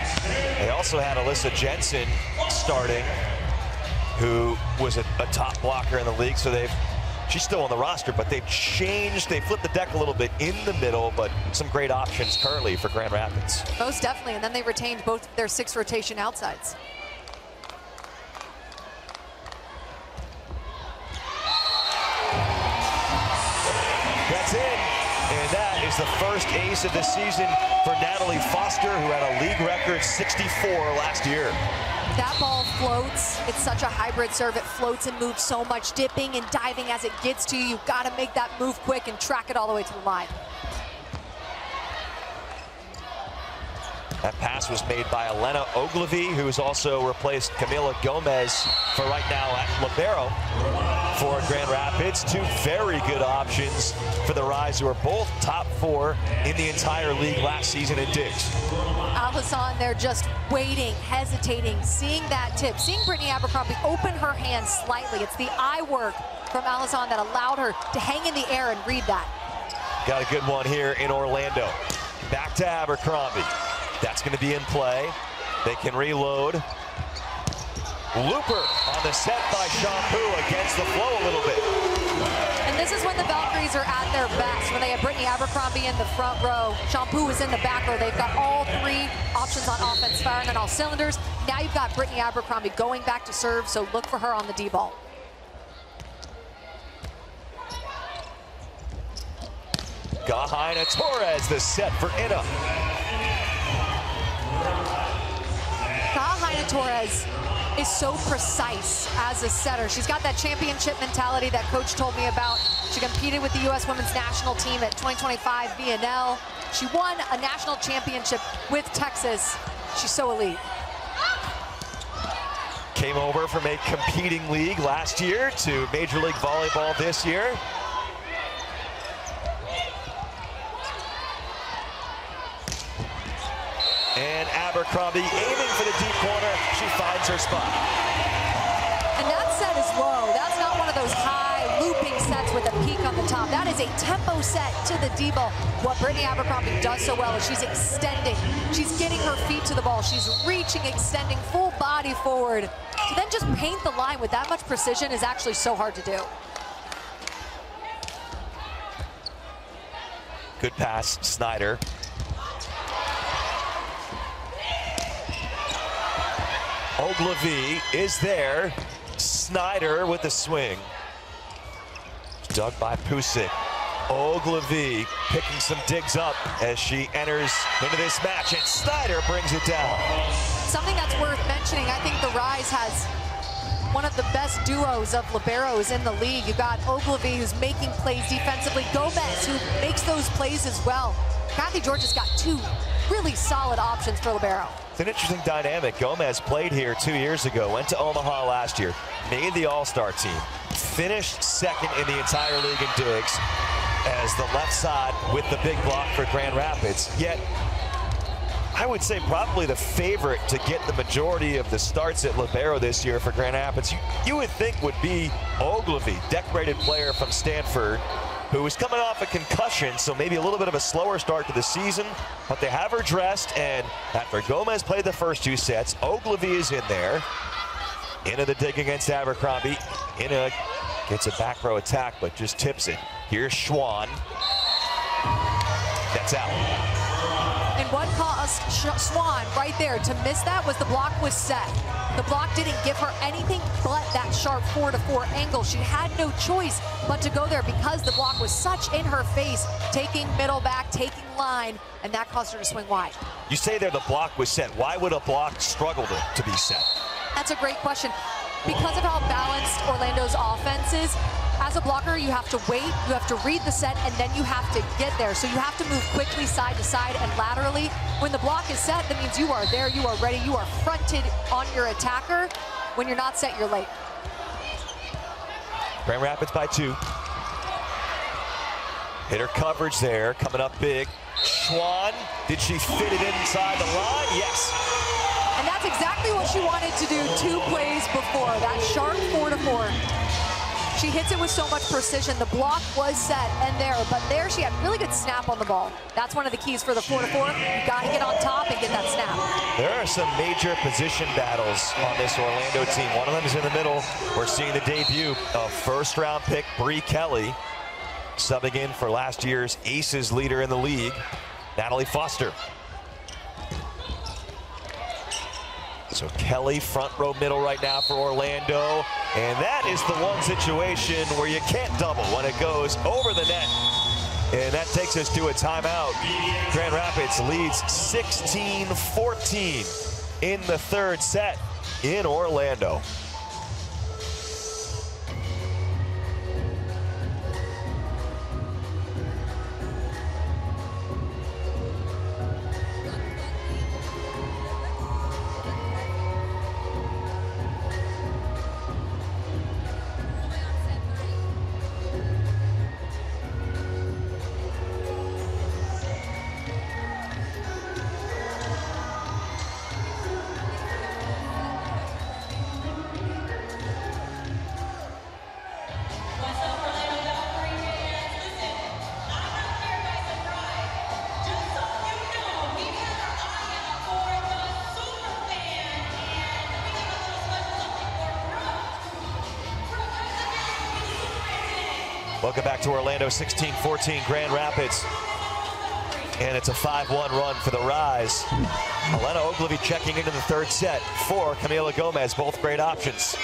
they also had Alyssa Jensen starting, who was a top blocker in the league. So she's still on the roster, but they've changed. They flipped the deck a little bit in the middle, but some great options currently for Grand Rapids. Most definitely, and then they retained both their 6 rotation outsides. That's in, and that is the first ace of the season for Natalie Foster, who had a league record 64 last year. That ball floats. It's such a hybrid serve. It floats and moves so much, dipping and diving as it gets to you. You've got to make that move quick and track it all the way to the line. That pass was made by Elena Ogilvy, who has also replaced Camila Gomez for right now at libero for Grand Rapids. 2 very good options for the Rise, who are both top 4 in the entire league last season in digs. Al Hassan there just waiting, hesitating, seeing that tip, seeing Brittany Abercrombie open her hand slightly. It's the eye work from Al Hassan that allowed her to hang in the air and read that. Got a good one here in Orlando. Back to Abercrombie. That's going to be in play. They can reload. Looper on the set by Shampoo against the flow a little bit. And this is when the Valkyries are at their best, when they have Brittany Abercrombie in the front row. Shampoo is in the back row. They've got all 3 options on offense, firing on all cylinders. Now you've got Brittany Abercrombie going back to serve, so look for her on the D-ball. Gahaina Torres, the set for Ina. Gahaina Torres is so precise as a setter. She's got that championship mentality that coach told me about. She competed with the U.S. women's national team at 2025 VNL. She won a national championship with Texas. She's so elite. Came over from a competing league last year to Major League Volleyball this year. And Abercrombie aiming for the deep corner. She finds her spot. And that set is low. That's not one of those high looping sets with a peak on the top. That is a tempo set to the D-ball. What Brittany Abercrombie does so well is she's extending. She's getting her feet to the ball. She's reaching, extending, full body forward. To then just paint the line with that much precision is actually so hard to do. Good pass, Snyder. Ogilvy is there. Snyder with the swing. Dug by Pusick. Ogilvy picking some digs up as she enters into this match, and Snyder brings it down. Something that's worth mentioning, I think the Rise has one of the best duos of liberos in the league. You got Ogilvy, who's making plays defensively, Gomez, who makes those plays as well. Kathy George has got two really solid options for libero. It's an interesting dynamic. Gomez played here 2 years ago, went to Omaha last year, made the All-Star team, finished second in the entire league in digs as the left side with the big block for Grand Rapids. Yet, I would say probably the favorite to get the majority of the starts at libero this year for Grand Rapids, you would think would be Ogilvy, decorated player from Stanford, who was coming off a concussion, so maybe a little bit of a slower start to the season, but they have her dressed, and after Gomez played the first 2 sets, Ogilvy is in there. Into the dig against Abercrombie. Ina gets a back row attack, but just tips it. Here's Schwann. That's out. And what caused Schwann right there to miss that was the block was set. The block didn't give her anything but that sharp 4-to-4 angle. She had no choice but to go there because the block was such in her face, taking middle back, taking line, and that caused her to swing wide. You say there the block was set. Why would a block struggle to be set? That's a great question. Because of how balanced Orlando's offense is, as a blocker, you have to wait, you have to read the set, and then you have to get there. So you have to move quickly side to side and laterally. When the block is set, that means you are there, you are ready, you are fronted on your attacker. When you're not set, you're late. Grand Rapids by 2. Hitter coverage there, coming up big. Schwann, did she fit it inside the line? Yes. And that's exactly what she wanted to do 2 plays before, that sharp 4-to-4. She hits it with so much precision. The block was set and there, but there she had really good snap on the ball. That's one of the keys for the 4-to-4. You got to get on top and get that snap. There are some major position battles on this Orlando team. One of them is in the middle. We're seeing the debut of first-round pick Bree Kelly, subbing in for last year's Aces leader in the league, Natalie Foster. So Kelly front row middle right now for Orlando, and that is the one situation where you can't double when it goes over the net, and that takes us to a timeout. Grand Rapids leads 16-14 in the 3rd set in Orlando. Welcome back to Orlando, 16-14 Grand Rapids. And it's a 5-1 run for the Rise. Elena Ogilvy checking into the 3rd set for Camila Gomez, both great options.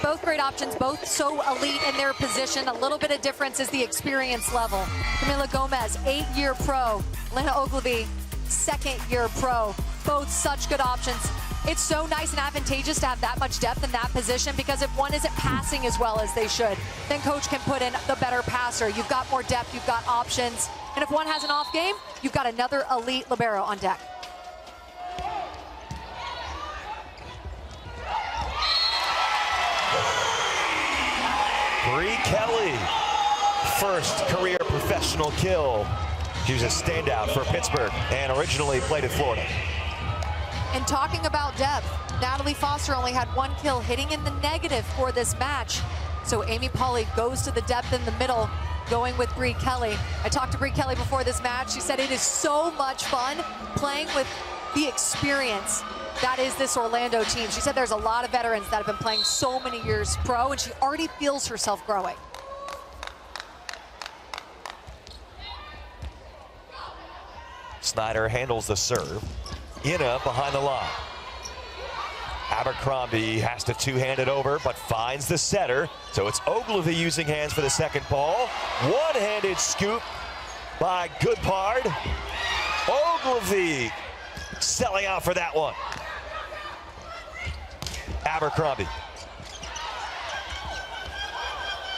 Both great options, both so elite in their position. A little bit of difference is the experience level. Camila Gomez, 8-year pro. Elena Ogilvy, 2nd-year pro. Both such good options. It's so nice and advantageous to have that much depth in that position, because if one isn't passing as well as they should, then coach can put in the better passer. You've got more depth, you've got options. And if one has an off game, you've got another elite libero on deck. Bree Kelly, first career professional kill. She was a standout for Pittsburgh and originally played in Florida. And talking about depth, Natalie Foster only had 1 kill, hitting in the negative for this match. So Amy Pauley goes to the depth in the middle, going with Bree Kelly. I talked to Bree Kelly before this match. She said it is so much fun playing with the experience that is this Orlando team. She said there's a lot of veterans that have been playing so many years pro, and she already feels herself growing. Snyder handles the serve. Ina behind the line. Abercrombie has to two-hand it over, but finds the setter. So it's Ogilvy using hands for the second ball. One-handed scoop by Goodpard. Ogilvy selling out for that one. Abercrombie.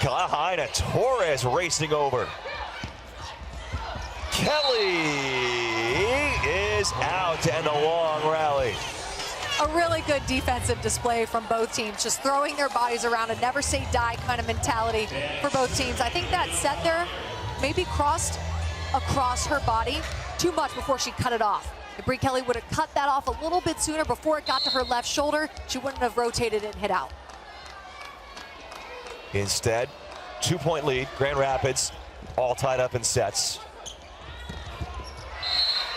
Kalahina Torres racing over. Kelly is out to end a long rally. A really good defensive display from both teams, just throwing their bodies around, a never say die kind of mentality for both teams. I think that set there maybe crossed across her body too much before she cut it off. If Brie Kelly would have cut that off a little bit sooner before it got to her left shoulder, she wouldn't have rotated and hit out. Instead, 2-point lead, Grand Rapids, all tied up in sets.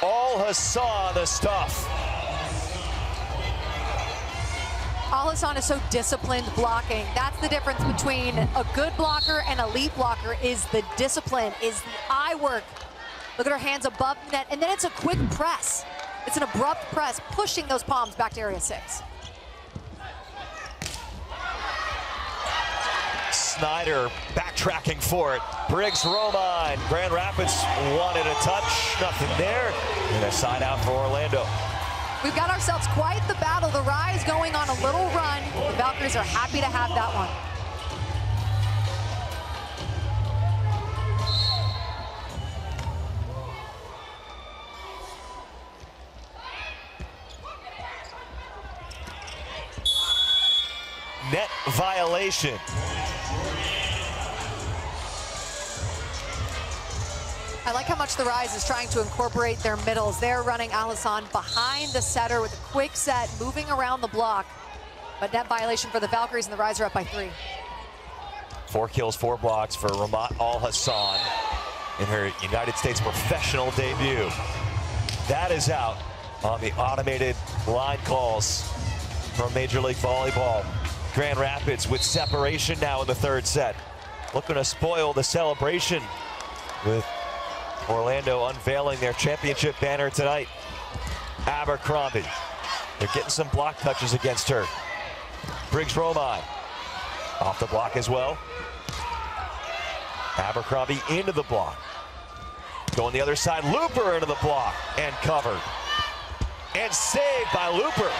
Al Hassan the stuff. Al Hassan is so disciplined blocking. That's the difference between a good blocker and elite blocker, is the discipline, is the eye work. Look at her hands above the net, and then it's a quick press. It's an abrupt press, pushing those palms back to area 6. Snyder backtracking for it. Briggs Romine. Grand Rapids wanted a touch, nothing there. And a side out for Orlando. We've got ourselves quite the battle. The Rise going on a little run. The Valkyries are happy to have that one. Net violation. I like how much the Rise is trying to incorporate their middles. They're running Al Hassan behind the setter with a quick set, moving around the block. But net violation for the Valkyries, and the Rise are up by 3. 4 kills, 4 blocks for Ramat Al Hassan in her United States professional debut. That is out on the automated line calls from Major League Volleyball. Grand Rapids with separation now in the 3rd set. Looking to spoil the celebration with Orlando unveiling their championship banner tonight. Abercrombie. They're getting some block touches against her. Briggs Romine off the block as well. Abercrombie into the block. Going the other side, Looper into the block and covered. And saved by Looper.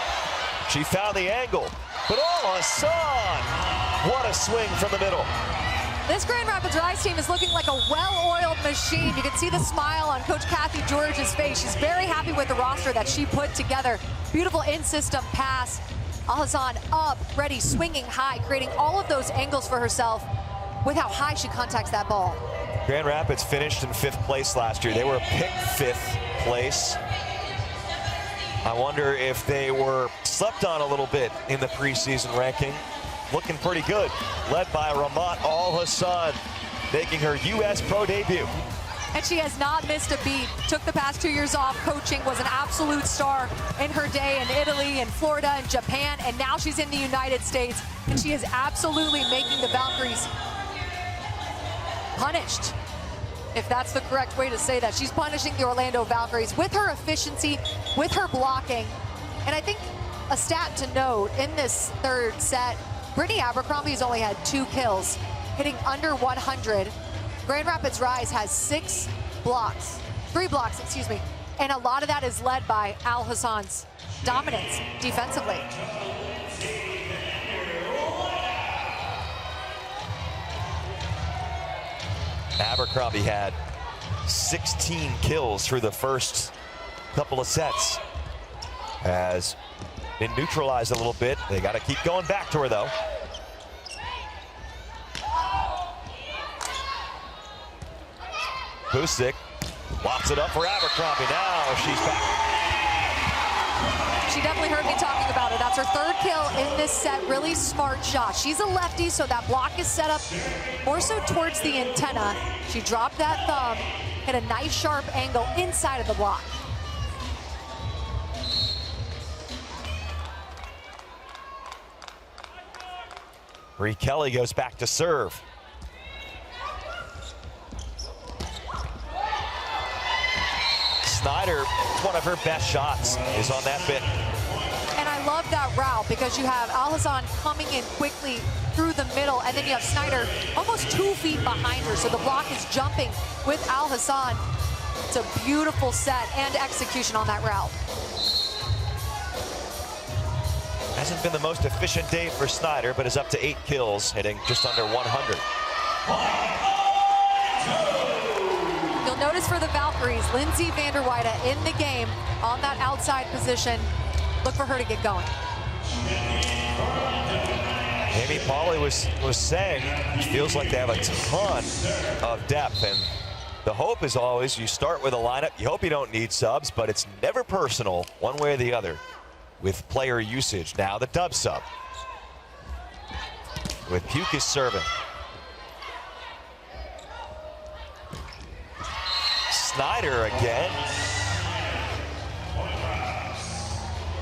She found the angle. But Al Hassan, what a swing from the middle. This Grand Rapids Rise team is looking like a well-oiled machine. You can see the smile on Coach Kathy George's face. She's very happy with the roster that she put together. Beautiful in-system pass. Al Hassan up, ready, swinging high, creating all of those angles for herself with how high she contacts that ball. Grand Rapids finished in 5th place last year. They were picked 5th place. I wonder if they were slept on a little bit in the preseason ranking. Looking pretty good, led by Ramat Al Hassan, making her U.S. Pro debut. And she has not missed a beat. Took the past 2 years off coaching, was an absolute star in her day in Italy and Florida and Japan, and now she's in the United States, and she is absolutely making the Valkyries punished, if that's the correct way to say that. She's punishing the Orlando Valkyries with her efficiency, with her blocking. And I think a stat to note in this 3rd set, Brittany Abercrombie's only had 2 kills, hitting under 100. Grand Rapids Rise has 3 blocks, excuse me. And a lot of that is led by Al Hassan's dominance defensively. Abercrombie had 16 kills through the first couple of sets. Has been neutralized a little bit. They got to keep going back to her, though. Busick locks it up for Abercrombie. Now she's back. She definitely heard me talking about it. That's her 3rd kill in this set. Really smart shot. She's a lefty, so that block is set up more so towards the antenna. She dropped that thumb, hit a nice sharp angle inside of the block. Brie Kelly goes back to serve. Snyder, one of her best shots is on that bit. And I love that route because you have Al-Hassan coming in quickly through the middle, and then you have Snyder almost 2 feet behind her, so the block is jumping with Al-Hassan. It's a beautiful set and execution on that route. Hasn't been the most efficient day for Snyder, but is up to 8 kills, hitting just under 100. You'll notice for the Valkyries, Lindsay Vanderweide in the game on that outside position. Look for her to get going. Amy Pauley was saying it feels like they have a ton of depth, and the hope is always you start with a lineup. You hope you don't need subs, but it's never personal one way or the other with player usage. Now the dub sub with Pukas serving. Snyder again.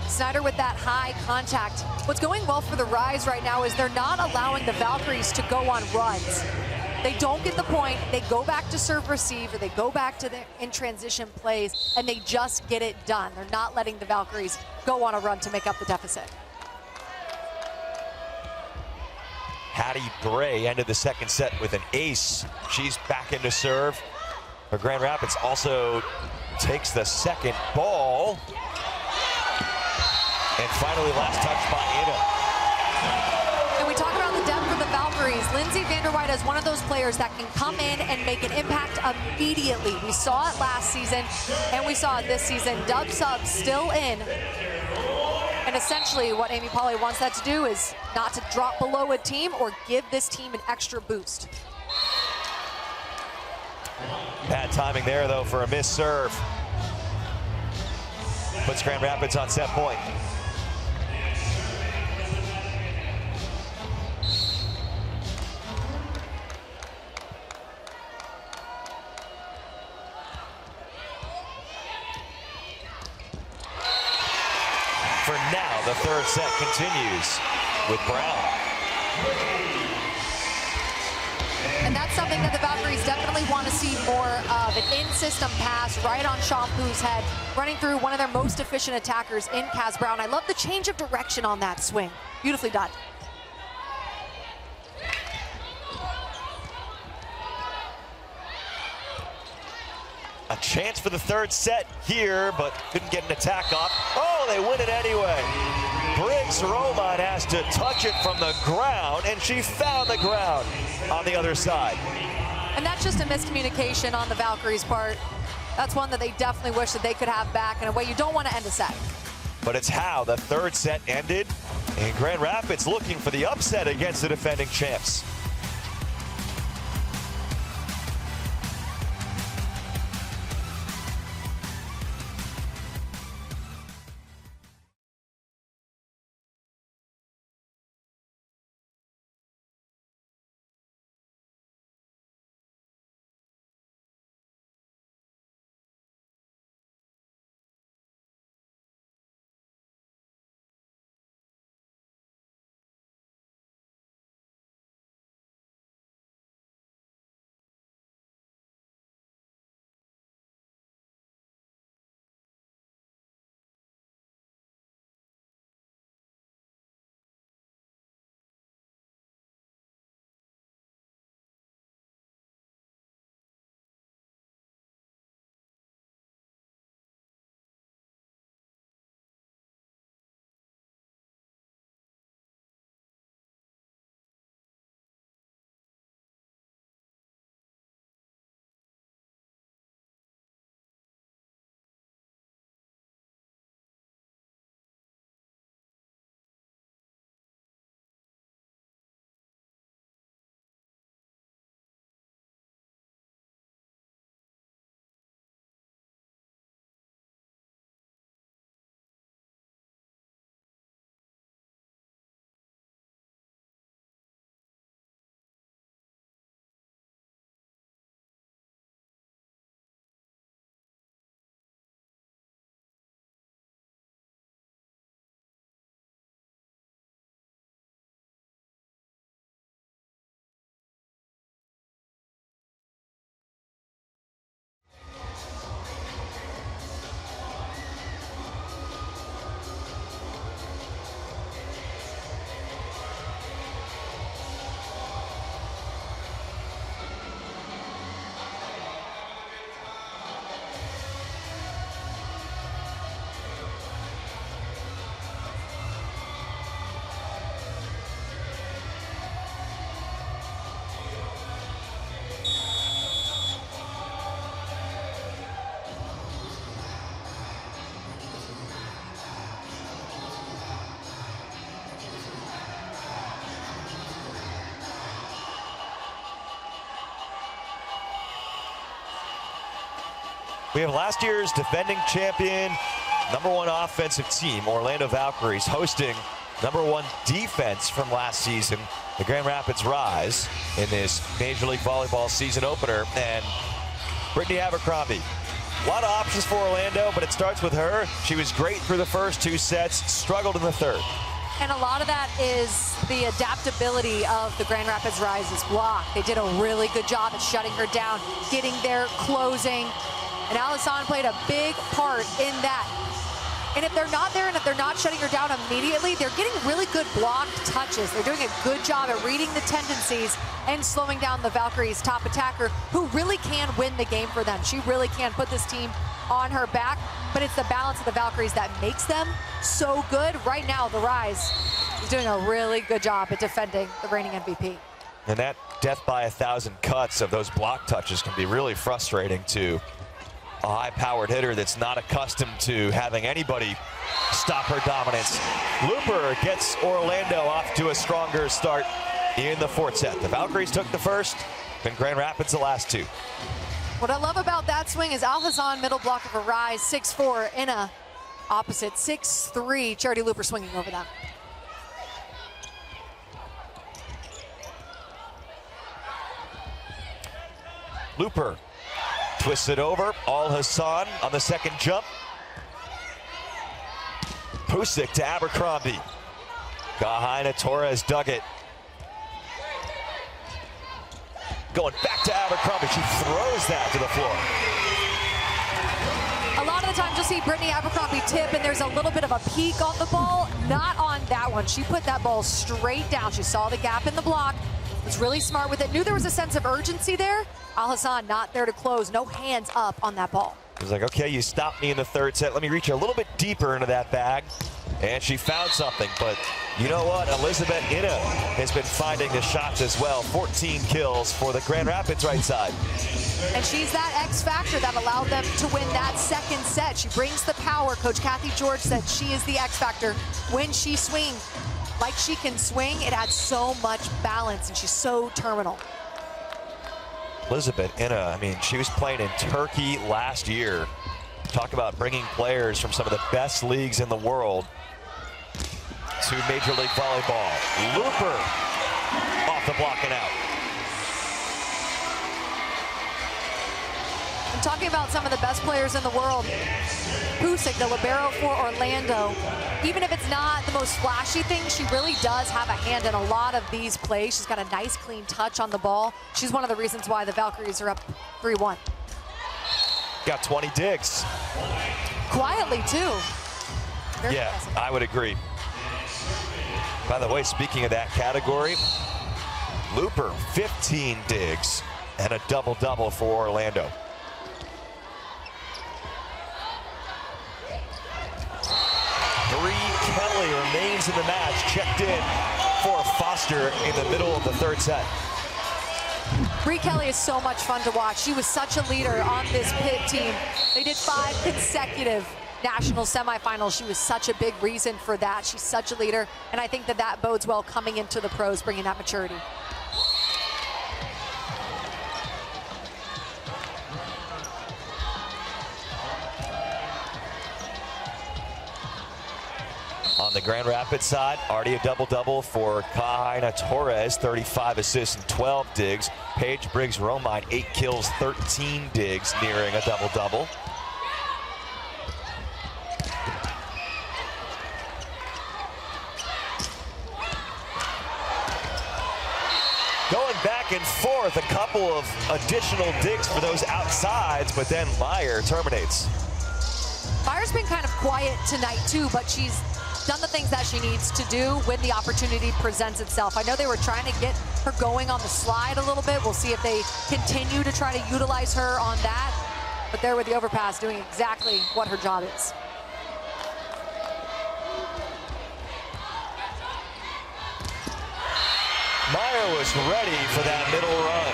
Snyder with that high contact. What's going well for the Rise right now is they're not allowing the Valkyries to go on runs. They don't get the point, they go back to serve receive, or they go back to their in transition plays, and they just get it done. They're not letting the Valkyries go on a run to make up the deficit. Hattie Bray ended the second set with an ace. She's back into serve. For Grand Rapids also takes the second ball. And finally, last touch by Ada. And we talk about the depth of the Valkyries. Lindsay Vanderweide is one of those players that can come in and make an impact immediately. We saw it last season, and we saw it this season. Dub sub still in. And essentially what Amy Pauley wants that to do is not to drop below a team or give this team an extra boost. Bad timing there, though, for a missed serve. Puts Grand Rapids on set point. For now, the third set continues with Brown. And that's something that the Valkyries definitely want to see more of. An in-system pass right on Shampoo's head, running through one of their most efficient attackers in Kaz Brown. I love the change of direction on that swing. Beautifully done. A chance for the third set here, but couldn't get an attack off. Oh, they win it anyway. Briggs Roman has to touch it from the ground, and she found the ground on the other side. And that's just a miscommunication on the Valkyries' part. That's one that they definitely wish that they could have back in a way you don't want to end a set. But it's how the third set ended, and Grand Rapids looking for the upset against the defending champs. We have last year's defending champion, #1 offensive team, Orlando Valkyries, hosting #1 defense from last season, the Grand Rapids Rise, in this Major League Volleyball season opener. And Brittany Abercrombie, a lot of options for Orlando, but it starts with her. She was great through the first 2 sets, struggled in the third. And a lot of that is the adaptability of the Grand Rapids Rise's block. They did a really good job at shutting her down, getting there, closing. And Allison played a big part in that. And if they're not there and if they're not shutting her down immediately, they're getting really good block touches. They're doing a good job at reading the tendencies and slowing down the Valkyries' top attacker, who really can win the game for them. She really can put this team on her back, but it's the balance of the Valkyries that makes them so good. Right now, the Rise is doing a really good job at defending the reigning MVP. And that death by 1,000 cuts of those block touches can be really frustrating to a high-powered hitter that's not accustomed to having anybody stop her dominance. Looper gets Orlando off to a stronger start in the 4th set. The Valkyries took the first, and Grand Rapids the last 2. What I love about that swing is Alhazan, middle blocker for Rise, 6'4", Inna opposite, 6'3", Charity Looper swinging over them. Looper twists it over. Al-Hassan on the second jump. Pusick to Abercrombie. Gahaina Torres dug it. Going back to Abercrombie. She throws that to the floor. A lot of the times you'll see Brittany Abercrombie tip and there's a little bit of a peak on the ball. Not on that one. She put that ball straight down. She saw the gap in the block. Was really smart with it. Knew there was a sense of urgency there. Al-Hassan not there to close. No hands up on that ball. He was like, okay, you stopped me in the 3rd set. Let me reach a little bit deeper into that bag. And she found something. But you know what? Elizabeth Inna has been finding the shots as well. 14 kills for the Grand Rapids right side. And she's that X factor that allowed them to win that 2nd set. She brings the power. Coach Kathy George said she is the X factor. When she swings like she can swing, it adds so much balance, and she's so terminal. Elizabeth Inna, I mean, she was playing in Turkey last year. Talk about bringing players from some of the best leagues in the world to Major League Volleyball. Looper off the block and out. I'm talking about some of the best players in the world. Pusick, the libero for Orlando. Even if it's not the most flashy thing, she really does have a hand in a lot of these plays. She's got a nice, clean touch on the ball. She's one of the reasons why the Valkyries are up 3-1. Got 20 digs. Quietly, too. Very Yeah, impressive. I would agree. By the way, speaking of that category, Looper, 15 digs and a double-double for Orlando. Kelly remains in the match, checked in for Foster in the middle of the 3rd set. Bree Kelly is so much fun to watch. She was such a leader on this Pitt team. They did 5 consecutive national semifinals. She was such a big reason for that. She's such a leader, and I think that that bodes well coming into the pros, bringing that maturity. On the Grand Rapids side, already a double-double for Gahaina Torres, 35 assists and 12 digs. Paige Briggs-Romine, 8 kills, 13 digs, nearing a double-double. Going back and forth, a couple of additional digs for those outsides, but then Meyer terminates. Meyer's been kind of quiet tonight, too, but she's done the things that she needs to do when the opportunity presents itself. I know they were trying to get her going on the slide a little bit. We'll see if they continue to try to utilize her on that. But there with the overpass, doing exactly what her job is. Meyer was ready for that middle run.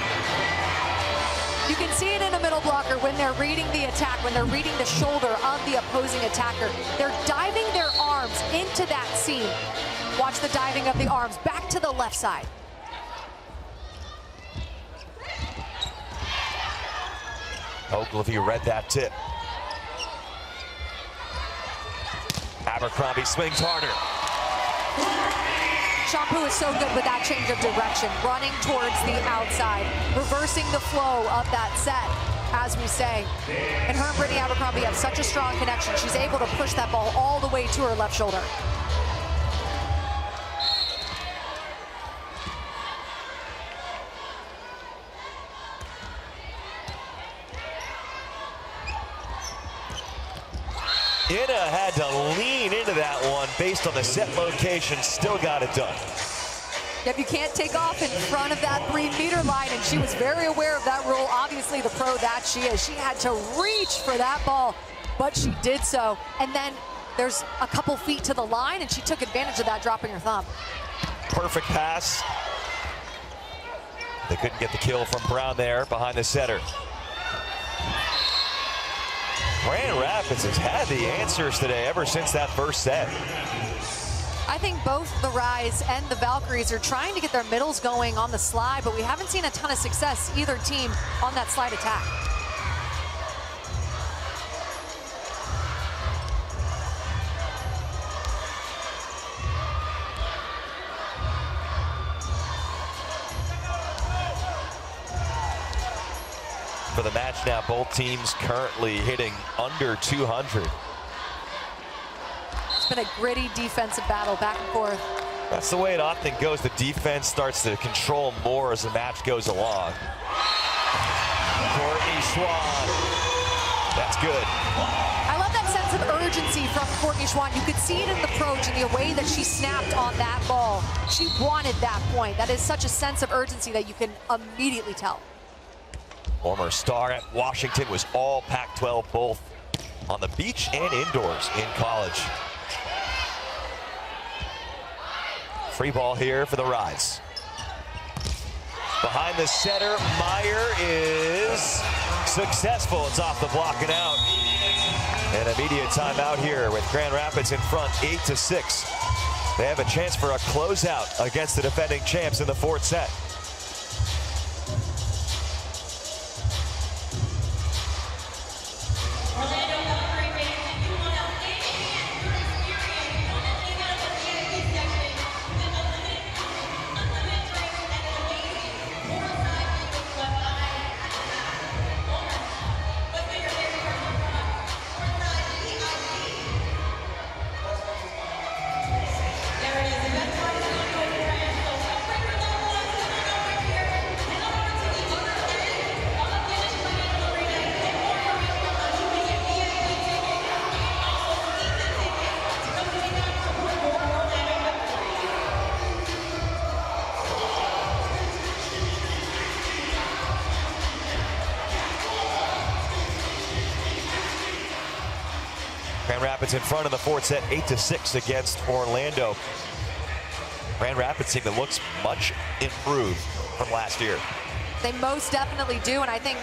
You can see it in a middle blocker when they're reading the attack, when they're reading the shoulder of the opposing attacker. They're diving their arms into that seam. Watch the diving of the arms back to the left side. Ogilvy read that tip. Abercrombie swings harder. Shampoo is so good with that change of direction, running towards the outside, reversing the flow of that set, as we say. And her and Brittany Abercrombie have such a strong connection. She's able to push that ball all the way to her left shoulder. Ina had to lean into that one based on the set location, still got it done. If you can't take off in front of that 3-meter line, and she was very aware of that rule, obviously the pro that she is. She had to reach for that ball, but she did so. And then there's a couple feet to the line, and she took advantage of that, dropping her thumb. Perfect pass. They couldn't get the kill from Brown there behind the setter. Grand Rapids has had the answers today ever since that first set. I think both the Rise and the Valkyries are trying to get their middles going on the slide, but we haven't seen a ton of success, either team, on that slide attack. For the match now, both teams currently hitting under 200. It's been a gritty defensive battle back and forth. That's the way it often goes. The defense starts to control more as the match goes along. Courtney Schwann. That's good. I love that sense of urgency from Courtney Schwann. You could see it in the approach and the way that she snapped on that ball. She wanted that point. That is such a sense of urgency that you can immediately tell. Former star at Washington, was all Pac-12, both on the beach and indoors in college. Free ball here for the Rise. Behind the setter, Meyer is successful. It's off the block and out. An immediate timeout here with Grand Rapids in front, 8-6. They have a chance for a closeout against the defending champs in the fourth set. Grand Rapids in front of the fourth set, 8-6 against Orlando. Grand Rapids team that looks much improved from last year. They most definitely do, and I think,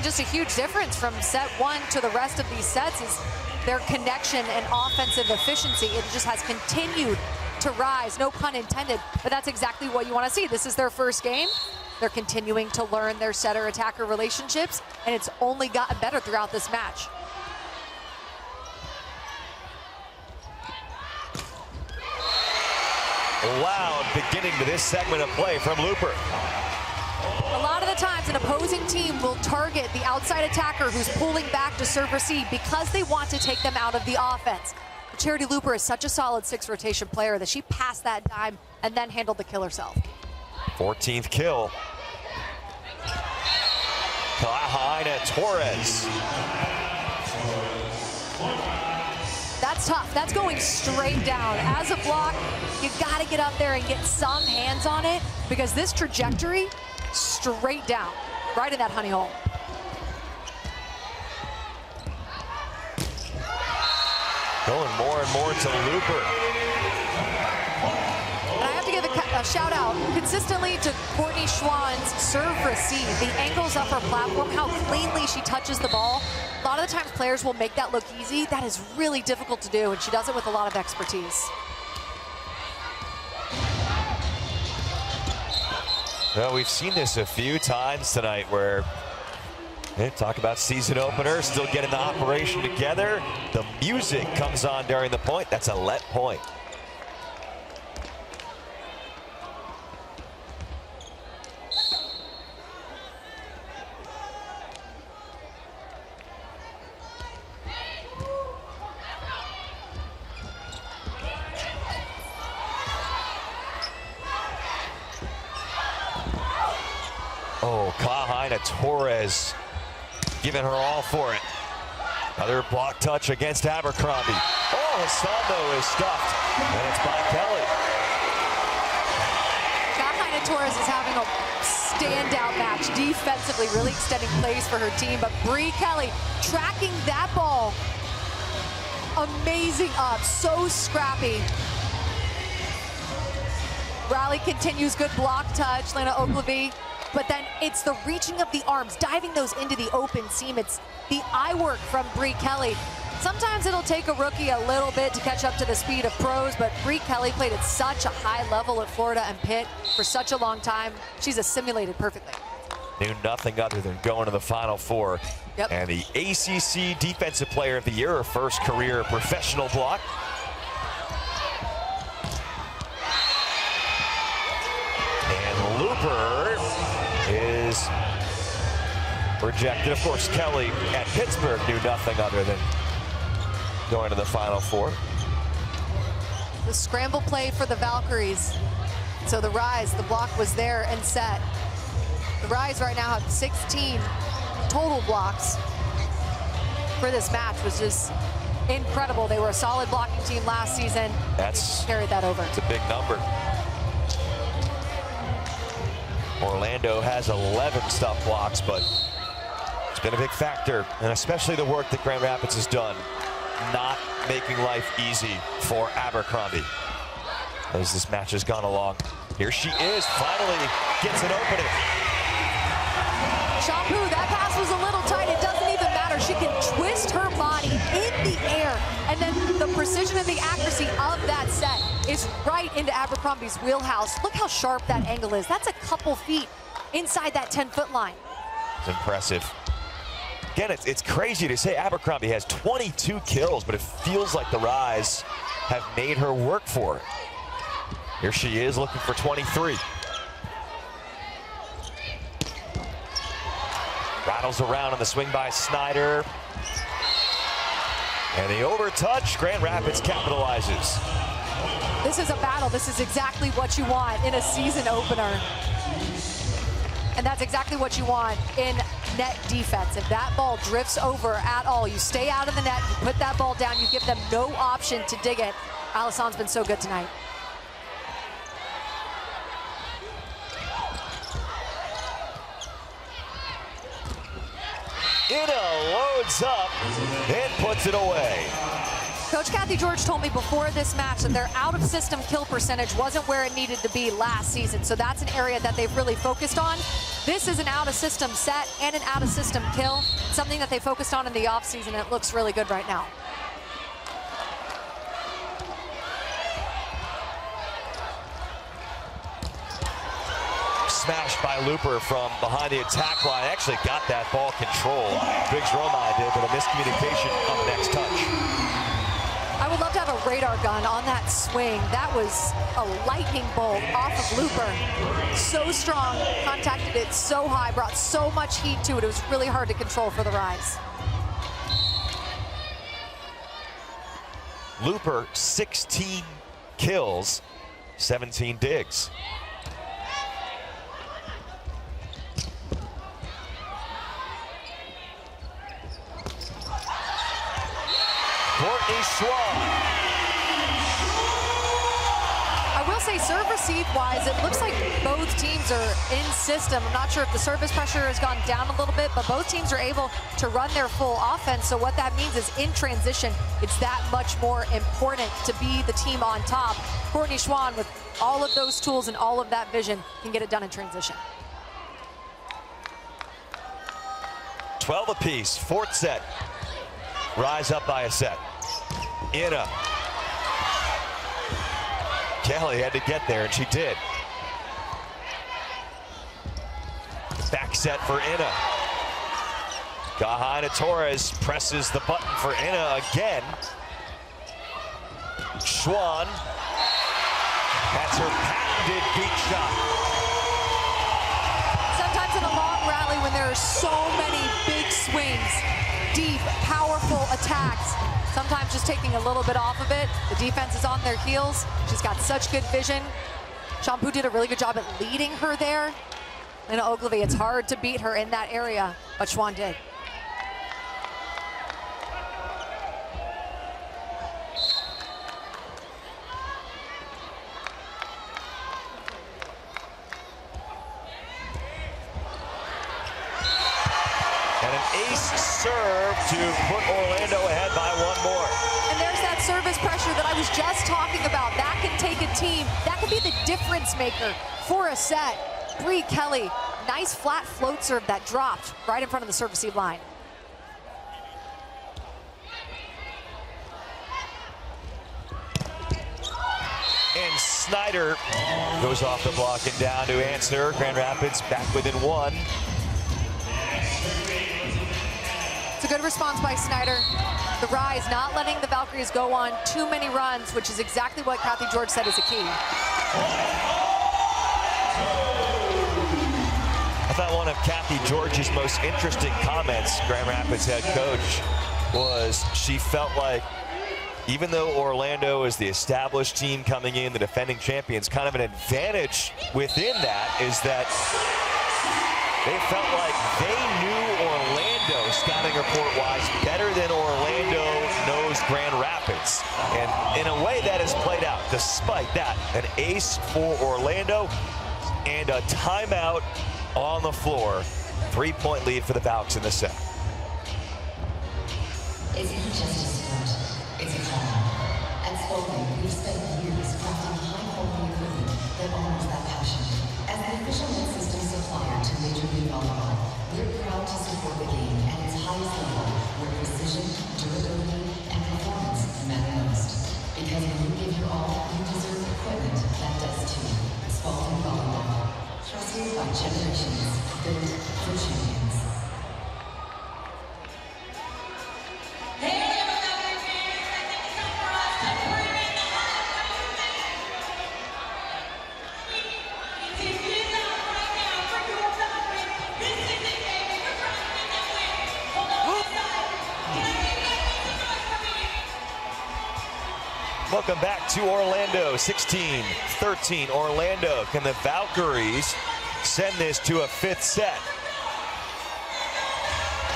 just a huge difference from set one to the rest of these sets is their connection and offensive efficiency. It just has continued to rise, no pun intended, but that's exactly what you want to see. This is their first game. They're continuing to learn their setter-attacker relationships, and it's only gotten better throughout this match. Loud beginning to this segment of play from Looper. A lot of the times an opposing team will target the outside attacker who's pulling back to serve receive because they want to take them out of the offense. But Charity Looper is such a solid 6 rotation player that she passed that dime and then handled the kill herself. 14th kill. Lahaina Torres. That's tough. That's going straight down. As a block, you got to get up there and get some hands on it because this trajectory, straight down, right in that honey hole. Going more and more to Looper. And I have to give a shout out consistently to Courtney Schwann's serve receive. The angles of her platform, how cleanly she touches the ball. A lot of the times players will make that look easy. That is really difficult to do, and she does it with a lot of expertise. Well, we've seen this a few times tonight where Hey, talk about season opener, still getting the operation together. The music comes on during the point. That's a let point. Oh, Kahina Torres giving her all for it. Another block touch against Abercrombie. Oh, Hassando is stuffed, and it's by Kelly. Kahina Torres is having a standout match defensively, really extending plays for her team, but Bree Kelly tracking that ball. Amazing up, so scrappy. Rally continues, good block touch, Lena Ogilvy. But then it's the reaching of the arms, diving those into the open seam. It's the eye work from Bree Kelly. Sometimes it'll take a rookie a little bit to catch up to the speed of pros, but Bree Kelly played at such a high level at Florida and Pitt for such a long time. She's assimilated perfectly. Knew nothing other than going to the Final Four. Yep. And the ACC Defensive Player of the Year, her first career professional block. And Looper is rejected. Of course, Kelly at Pittsburgh knew nothing other than going to the Final Four. The scramble play for the Valkyries. So the Rise, the block was there and set. The Rise right now have 16 total blocks for this match, was just incredible. They were a solid blocking team last season. That's carried that over. It's a big number. Orlando has 11 stop blocks, but it's been a big factor, and especially the work that Grand Rapids has done, not making life easy for Abercrombie as this match has gone along. Here she is, finally gets an opening. Shampoo, that pass was a little tight. It doesn't even matter. She can twist her body in the air, and then the precision and the accuracy of that set is right into Abercrombie's wheelhouse. Look how sharp that angle is. That's a couple feet inside that 10-foot line. It's impressive. Again, it's crazy to say Abercrombie has 22 kills, but it feels like the Rise have made her work for it. Here she is looking for 23. Rattles around on the swing by Snyder. And the overtouch, Grand Rapids capitalizes. This is a battle. This is exactly what you want in a season opener. And that's exactly what you want in net defense. If that ball drifts over at all, you stay out of the net, you put that ball down, you give them no option to dig it. Alison's been so good tonight. Ina loads up and puts it away. Coach Kathy George told me before this match that their out-of-system kill percentage wasn't where it needed to be last season, so that's an area that they've really focused on. This is an out-of-system set and an out-of-system kill, something that they focused on in the offseason, and it looks really good right now. Smashed by Looper from behind the attack line. Actually got that ball controlled. Biggs Romine did, but a miscommunication on the next touch. I would love to have a radar gun on that swing. That was a lightning bolt off of Looper. So strong, contacted it so high, brought so much heat to it. It was really hard to control for the Rise. Looper, 16 kills, 17 digs. Courtney Schwab. I will say serve receive wise, it looks like both teams are in system. I'm not sure if the service pressure has gone down a little bit, but both teams are able to run their full offense. So what that means is in transition, it's that much more important to be the team on top. Courtney Schwan, with all of those tools and all of that vision, can get it done in transition. 12 apiece, fourth set. Rise up by a set. Ina. Kelly had to get there, and she did. Back set for Ina. Gahaina Torres presses the button for Inna again. Schwann. That's her patented beat shot. Sometimes in a long rally when there are so many big swings, deep, powerful attacks, sometimes just taking a little bit off of it. The defense is on their heels. She's got such good vision. Champu did a really good job at leading her there. Lena Ogilvie, it's hard to beat her in that area, but Schwann did. And an ace serve to put Orlando ahead by one more. And there's that service pressure that I was just talking about. That can take a team. That could be the difference maker for a set. Bree Kelly, nice flat float serve that dropped right in front of the service receive line. And Snyder goes off the block and down to answer. Grand Rapids back within one. It's a good response by Snyder. The rise, not letting the Valkyries go on too many runs, which is exactly what Kathy George said is a key. I thought one of Kathy George's most interesting comments, Grand Rapids head coach, was she felt like even though Orlando is the established team coming in, the defending champions, kind of an advantage within that is that they felt like they knew Orlando, scouting report-wise, better than Orlando knows Grand Rapids. And in a way that has played out. Despite that, an ace for Orlando and a timeout on the floor. 3-point lead for the Valks in the set. It's not just a sport, it's a call. At Spalding, we've spent years crafting high-quality equipment that honors that passion. As the official net system supplier to Major League Volleyball, we're proud to support the game at its highest level, where precision, durability, and performance matter most. Because when you give your all, you deserve equipment that does too. Spalding Volleyball, trusted by generations, built for champions. Welcome back to Orlando, 16-13 Orlando. Can the Valkyries send this to a fifth set?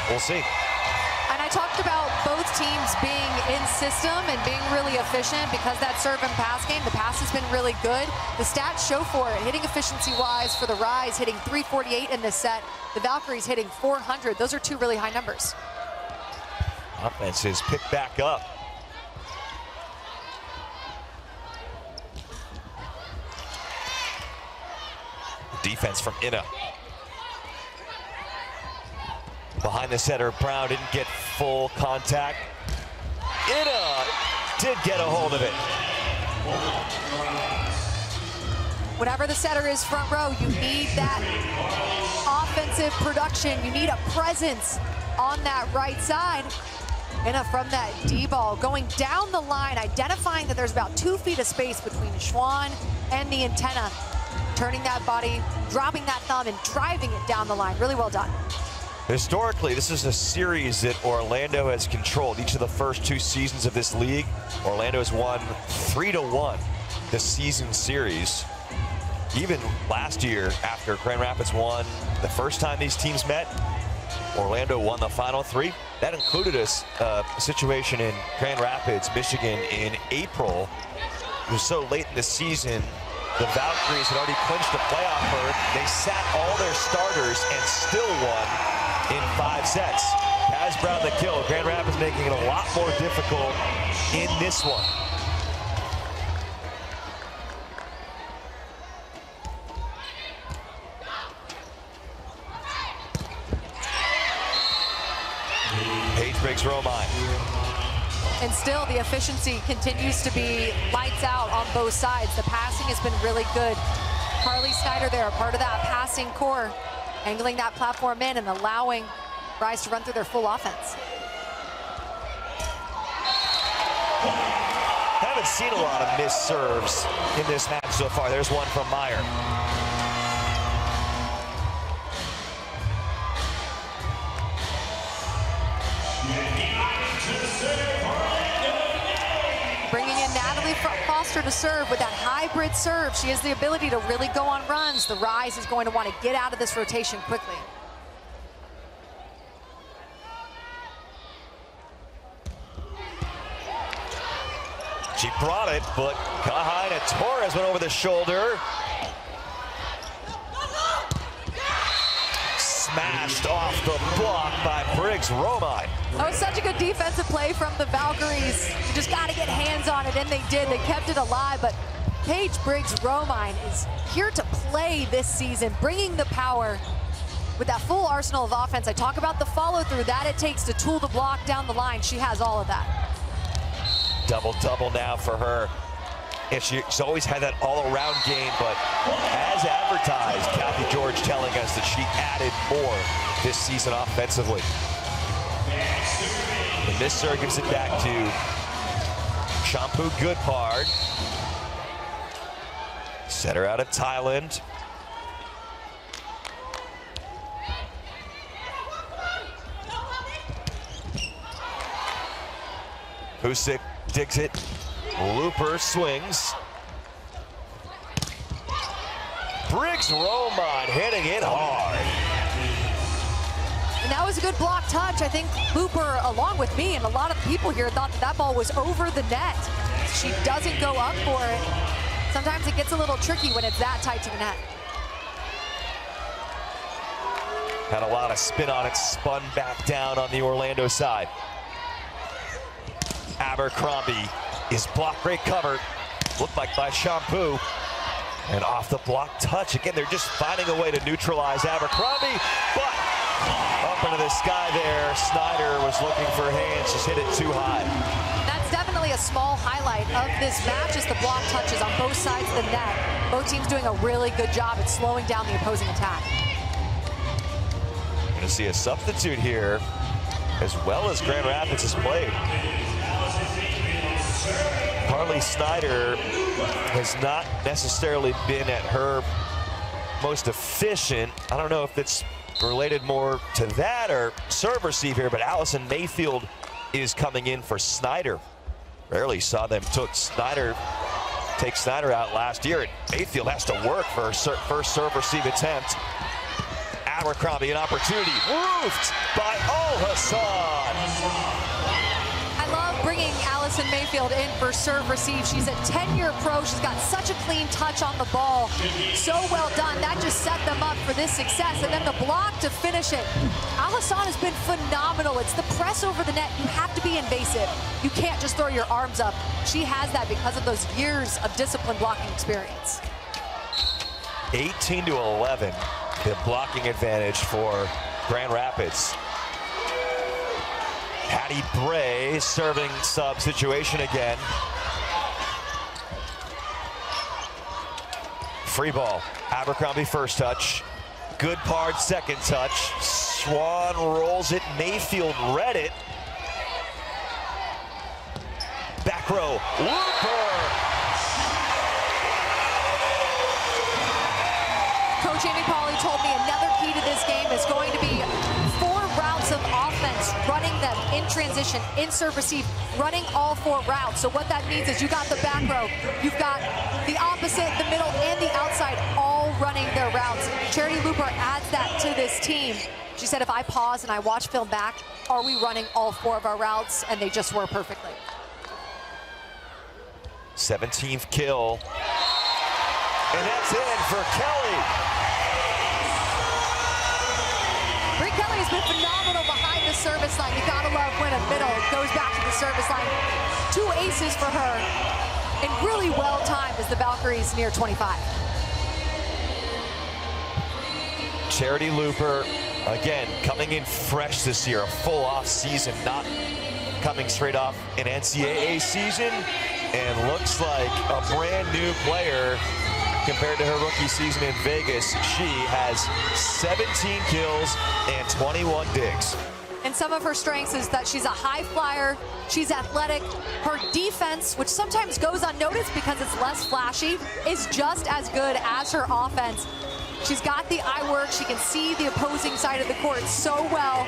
We'll see. And I talked about both teams being in system and being really efficient because that serve and pass game, the pass has been really good. The stats show for it. Hitting efficiency-wise for the Rise, hitting 348 in this set. The Valkyries hitting 400. Those are two really high numbers. Offense is picked back up. Defense from Inna. Behind the setter, Brown didn't get full contact. Inna did get a hold of it. Whenever the setter is front row, you need that offensive production. You need a presence on that right side. Inna from that D-ball, going down the line, identifying that there's about 2 feet of space between Schwann and the antenna. Turning that body, dropping that thumb, and driving it down the line. Really well done. Historically, this is a series that Orlando has controlled. Each of the first 2 seasons of this league, Orlando has won 3-1 the season series. Even last year, after Grand Rapids won the first time these teams met, Orlando won the final 3. That included a situation in Grand Rapids, Michigan in April. It was so late in the season, the Valkyries had already clinched a playoff berth. They sat all their starters and still won in 5 sets. Kaz Brown the kill. Grand Rapids making it a lot more difficult in this one. Page breaks Romine. And still, the efficiency continues to be lights out on both sides. The passing has been really good. Carly Snyder there, a part of that passing core, angling that platform in and allowing Rise to run through their full offense. Haven't seen a lot of missed serves in this match so far. There's one from Meyer. Bringing in Natalie Foster to serve with that hybrid serve. She has the ability to really go on runs. The Rise is going to want to get out of this rotation quickly. She brought it, but Kahaina Torres went over the shoulder. Smashed off the block by Briggs Romine. That was such a good defensive play from the Valkyries. You just got to get hands on it, and they did. They kept it alive, but Paige Briggs Romine is here to play this season, bringing the power with that full arsenal of offense. I talk about the follow-through that it takes to tool the block down the line. She has all of that. Double-double now for her. And she's always had that all-around game, but as advertised, Kathy George telling us that she added more this season offensively. And this serve gives it back to Champu Goodpard. Setter out of Thailand. Pusick digs it. Looper swings. Briggs Romine hitting it hard. And that was a good block touch. I think Looper, along with me and a lot of people here, thought that ball was over the net. She doesn't go up for it. Sometimes it gets a little tricky when it's that tight to the net. Had a lot of spin on it, spun back down on the Orlando side. Abercrombie is block break covered, looked like by Champu. And off the block touch. Again, they're just finding a way to neutralize Abercrombie, but up into the sky there, Snyder was looking for hands, just hit it too high. That's definitely a small highlight of this match is the block touches on both sides of the net. Both teams doing a really good job at slowing down the opposing attack. Going to see a substitute here, as well as Grand Rapids has played. Carly Snyder has not necessarily been at her most efficient. I don't know if it's related more to that or serve receive here, but Allison Mayfield is coming in for Snyder. Rarely saw them take Snyder out last year, and Mayfield has to work for her first serve receive attempt. Abercrombie, an opportunity, roofed by Al-Hassan. I love bringing Allison Mayfield in for serve receive. She's a 10-year pro. She's got such a clean touch on the ball. So well done. That just set them up for this success. And then the block to finish it. Al-Hassan has been phenomenal. It's the press over the net. You have to be invasive. You can't just throw your arms up. She has that because of those years of disciplined blocking experience. 18-11, the blocking advantage for Grand Rapids. Hattie Bray serving sub situation again. Free ball. Abercrombie first touch. Goodpard second touch. Swan rolls it. Mayfield read it. Back row. Looper. Coach Amy Pauley told me another key to this game is going to be 4 routes of offense, running them in transition, in serve receive, running all 4 routes. So what that means is you got the back row, you've got the opposite, the middle, and the outside all running their routes. Charity Looper adds that to this team. She said, if I pause and I watch film back, are we running all 4 of our routes? And they just were perfectly. 17th kill. And that's in for Kelly. Brie Kelly has been phenomenal behind the service line. You gotta love when a middle goes back to the service line. 2 aces for her, and really well timed as the Valkyries near 25. Charity Looper, again, coming in fresh this year, a full off season, not coming straight off an NCAA season, and looks like a brand new player compared to her rookie season in Vegas. She has 17 kills and 21 digs. And some of her strengths is that she's a high flyer, she's athletic. Her defense, which sometimes goes unnoticed because it's less flashy, is just as good as her offense. She's got the eye work. She can see the opposing side of the court so well.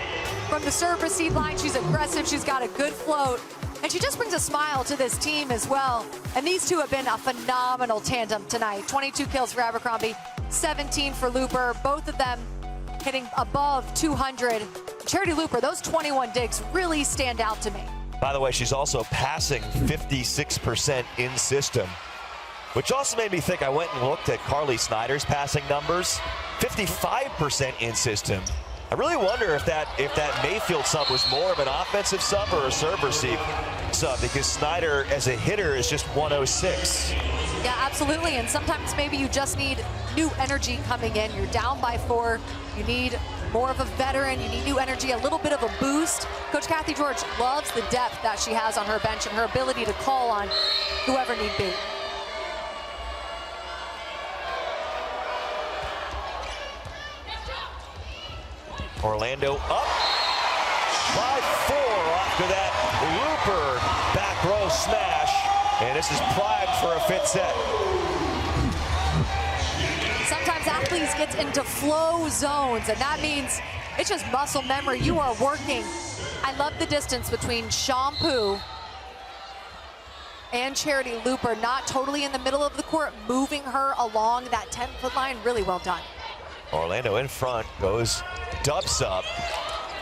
From the serve receive line, she's aggressive. She's got a good float. And she just brings a smile to this team as well. And these two have been a phenomenal tandem tonight. 22 kills for Abercrombie, 17 for Looper. Both of them hitting above 200. Charity Looper, those 21 digs really stand out to me. By the way, she's also passing 56% in system, which also made me think. I went and looked at Carly Snyder's passing numbers, 55% in system. I really wonder if that Mayfield sub was more of an offensive sub or a serve receive sub, because Snyder as a hitter is just 106. Yeah, absolutely. And sometimes maybe you just need new energy coming in. You're down by 4. You need more of a veteran. You need new energy, a little bit of a boost. Coach Kathy George loves the depth that she has on her bench and her ability to call on whoever need be. Orlando up by 4 after that Looper back row smash, and this is primed for a 5th set. Sometimes athletes get into flow zones, and that means it's just muscle memory. You are working. I love the distance between Shampoo and Charity Looper, not totally in the middle of the court, moving her along that 10-foot line. Really well done. Orlando in front, goes dub sub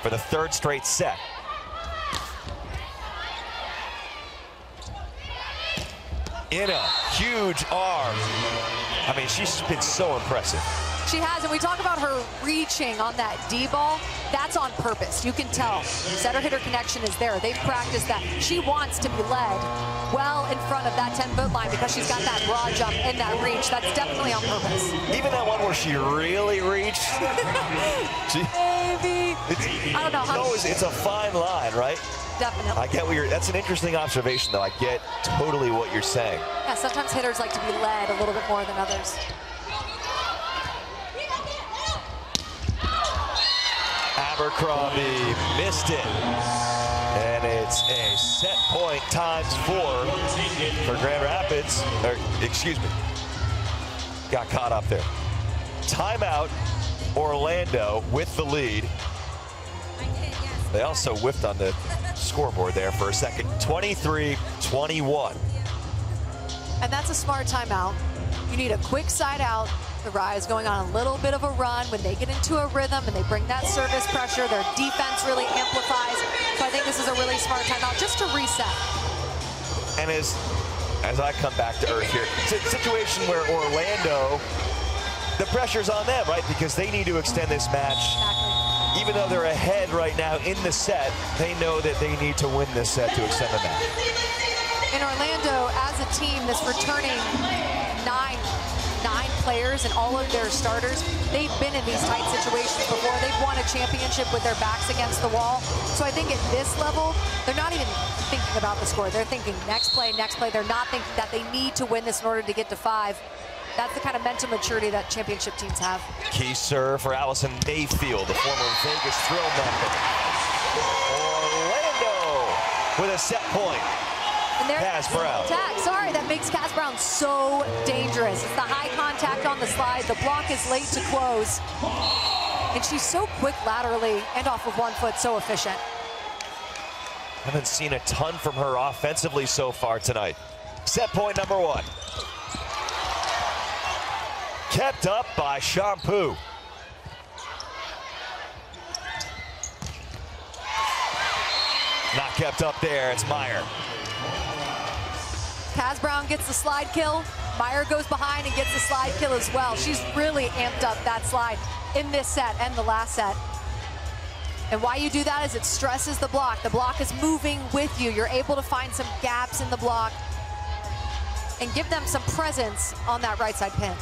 for the 3rd straight set. In a huge arm. I mean, she's been so impressive. She has, and we talk about her reaching on that D-ball. That's on purpose. You can tell. Setter-hitter connection is there. They've practiced that. She wants to be led well in front of that 10-foot line because she's got that broad jump and that reach. That's definitely on purpose. Even that one where she really reached. Maybe. I don't know. No, it's a fine line, right? Definitely. I get what you're, that's an interesting observation, though. I get totally what you're saying. Yeah, sometimes hitters like to be led a little bit more than others. Abercrombie missed it. And it's a set point times 4 for Grand Rapids. Or, excuse me. Got caught up there. Timeout, Orlando with the lead. They also whiffed on the scoreboard there for a second. 23-21. And that's a smart timeout. You need a quick side out. The Rise going on a little bit of a run. When they get into a rhythm and they bring that service pressure, their defense really amplifies. So I think this is a really smart timeout just to reset. And as I come back to earth here, it's a situation where Orlando, the pressure's on them, right? Because they need to extend this match. Exactly. Even though they're ahead right now in the set, they know that they need to win this set to extend the match. In Orlando, as a team that's returning nine players and all of their starters, they've been in these tight situations before. They've won a championship with their backs against the wall. So I think at this level, they're not even thinking about the score. They're thinking next play, next play. They're not thinking that they need to win this in order to get to 5. That's the kind of mental maturity that championship teams have. Key serve for Allison Mayfield, the former Vegas Thrill member. Orlando with a set point. Kaz Brown. Sorry, that makes Kaz Brown so dangerous. It's the high contact on the slide. The block is late to close. And she's so quick laterally and off of 1 foot, so efficient. Haven't seen a ton from her offensively so far tonight. Set point number 1. Kept up by Shampoo. Not kept up there, it's Meyer. Kaz Brown gets the slide kill. Meyer goes behind and gets the slide kill as well. She's really amped up that slide in this set and the last set. And why you do that is it stresses the block. The block is moving with you. You're able to find some gaps in the block and give them some presence on that right side pin.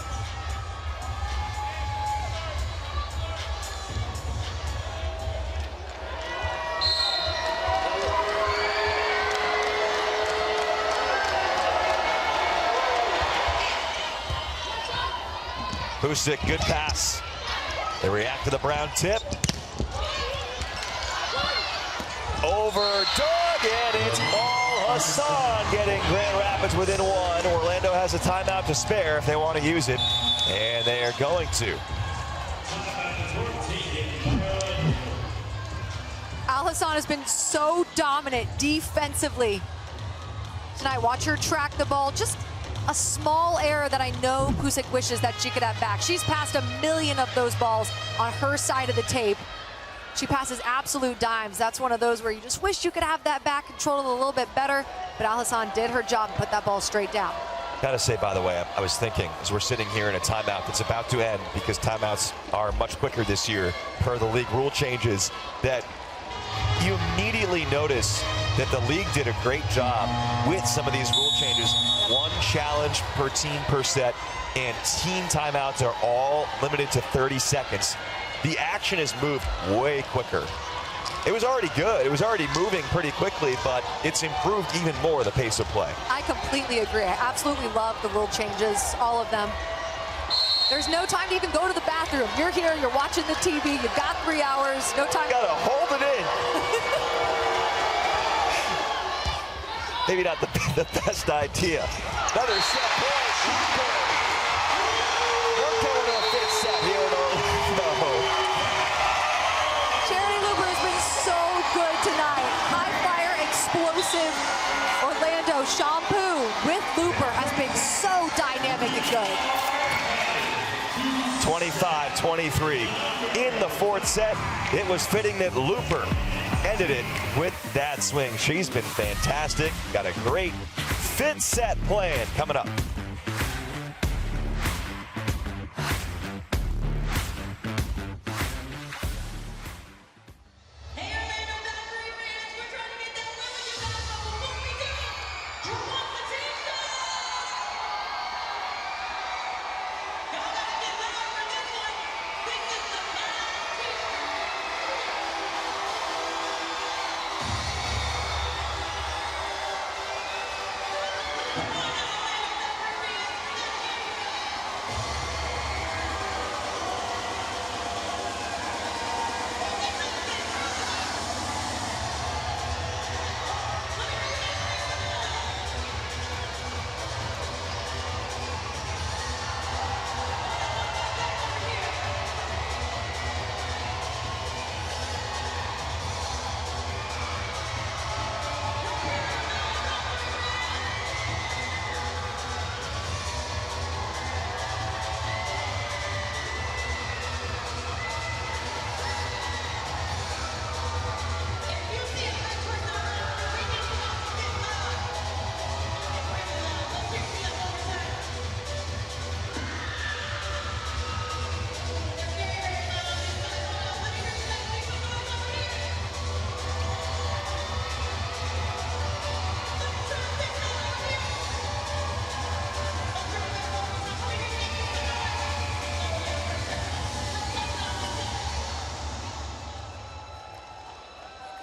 Pusick, good pass. They react to the Brown tip. Over Doug, and it's all Hassan getting Grand Rapids within one. Orlando has a timeout to spare if they want to use it, and they are going to. Al Hassan has been so dominant defensively tonight. Watch her track the ball. Just a small error that I know Pusick wishes that she could have back. She's passed 1,000,000 of those balls on her side of the tape. She passes absolute dimes. That's one of those where you just wish you could have that back control a little bit better, but Al Hassan did her job and put that ball straight down. Gotta say, by the way, I was thinking as we're sitting here in a timeout that's about to end, because timeouts are much quicker this year per the league rule changes, that you immediately notice that the league did a great job with some of these rule changes. One challenge per team per set, and team timeouts are all limited to 30 seconds. The action has moved way quicker. It was already good. It was already moving pretty quickly, but it's improved even more, the pace of play. I completely agree. I absolutely love the rule changes, all of them. There's no time to even go to the bathroom. You're here, you're watching the TV, you've got 3 hours, no time. Gotta hold it in. Maybe not the best idea. Another set point. We're going to a fifth set here in Orlando. Charity Luber has been so good tonight. High flyer, explosive. Orlando shampoo with Luber has been so dynamic and good. 25-23 in the fourth set. It was fitting that Luper ended it with that swing. She's been fantastic. Got a great fifth set plan coming up. Hey, Orlando Valkyrie fans, we're trying to get that win with you guys, but before we do, drum up the team song! Y'all gotta get loud for this one. This is the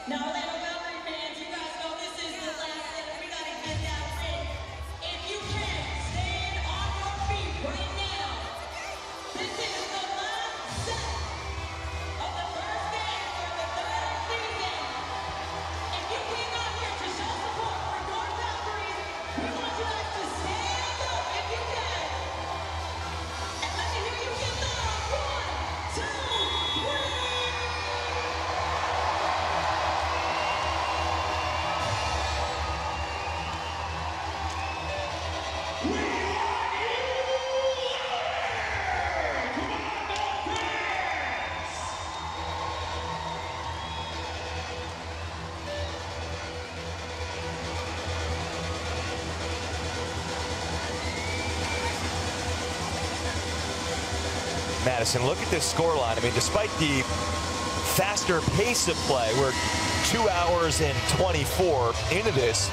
Now, Orlando Valkyrie fans, you guys know this is the last set. Everybody get down ready. If you can, stand on your feet right now. This is the last set of the first game for the third season. If you came out here to show support for your Valkyries, we want you guys to stand up if you can. And let me hear you get loud. 1, 2, 3. Madison, look at this scoreline. I mean, despite the faster pace of play, we're 2 hours and 24 into this,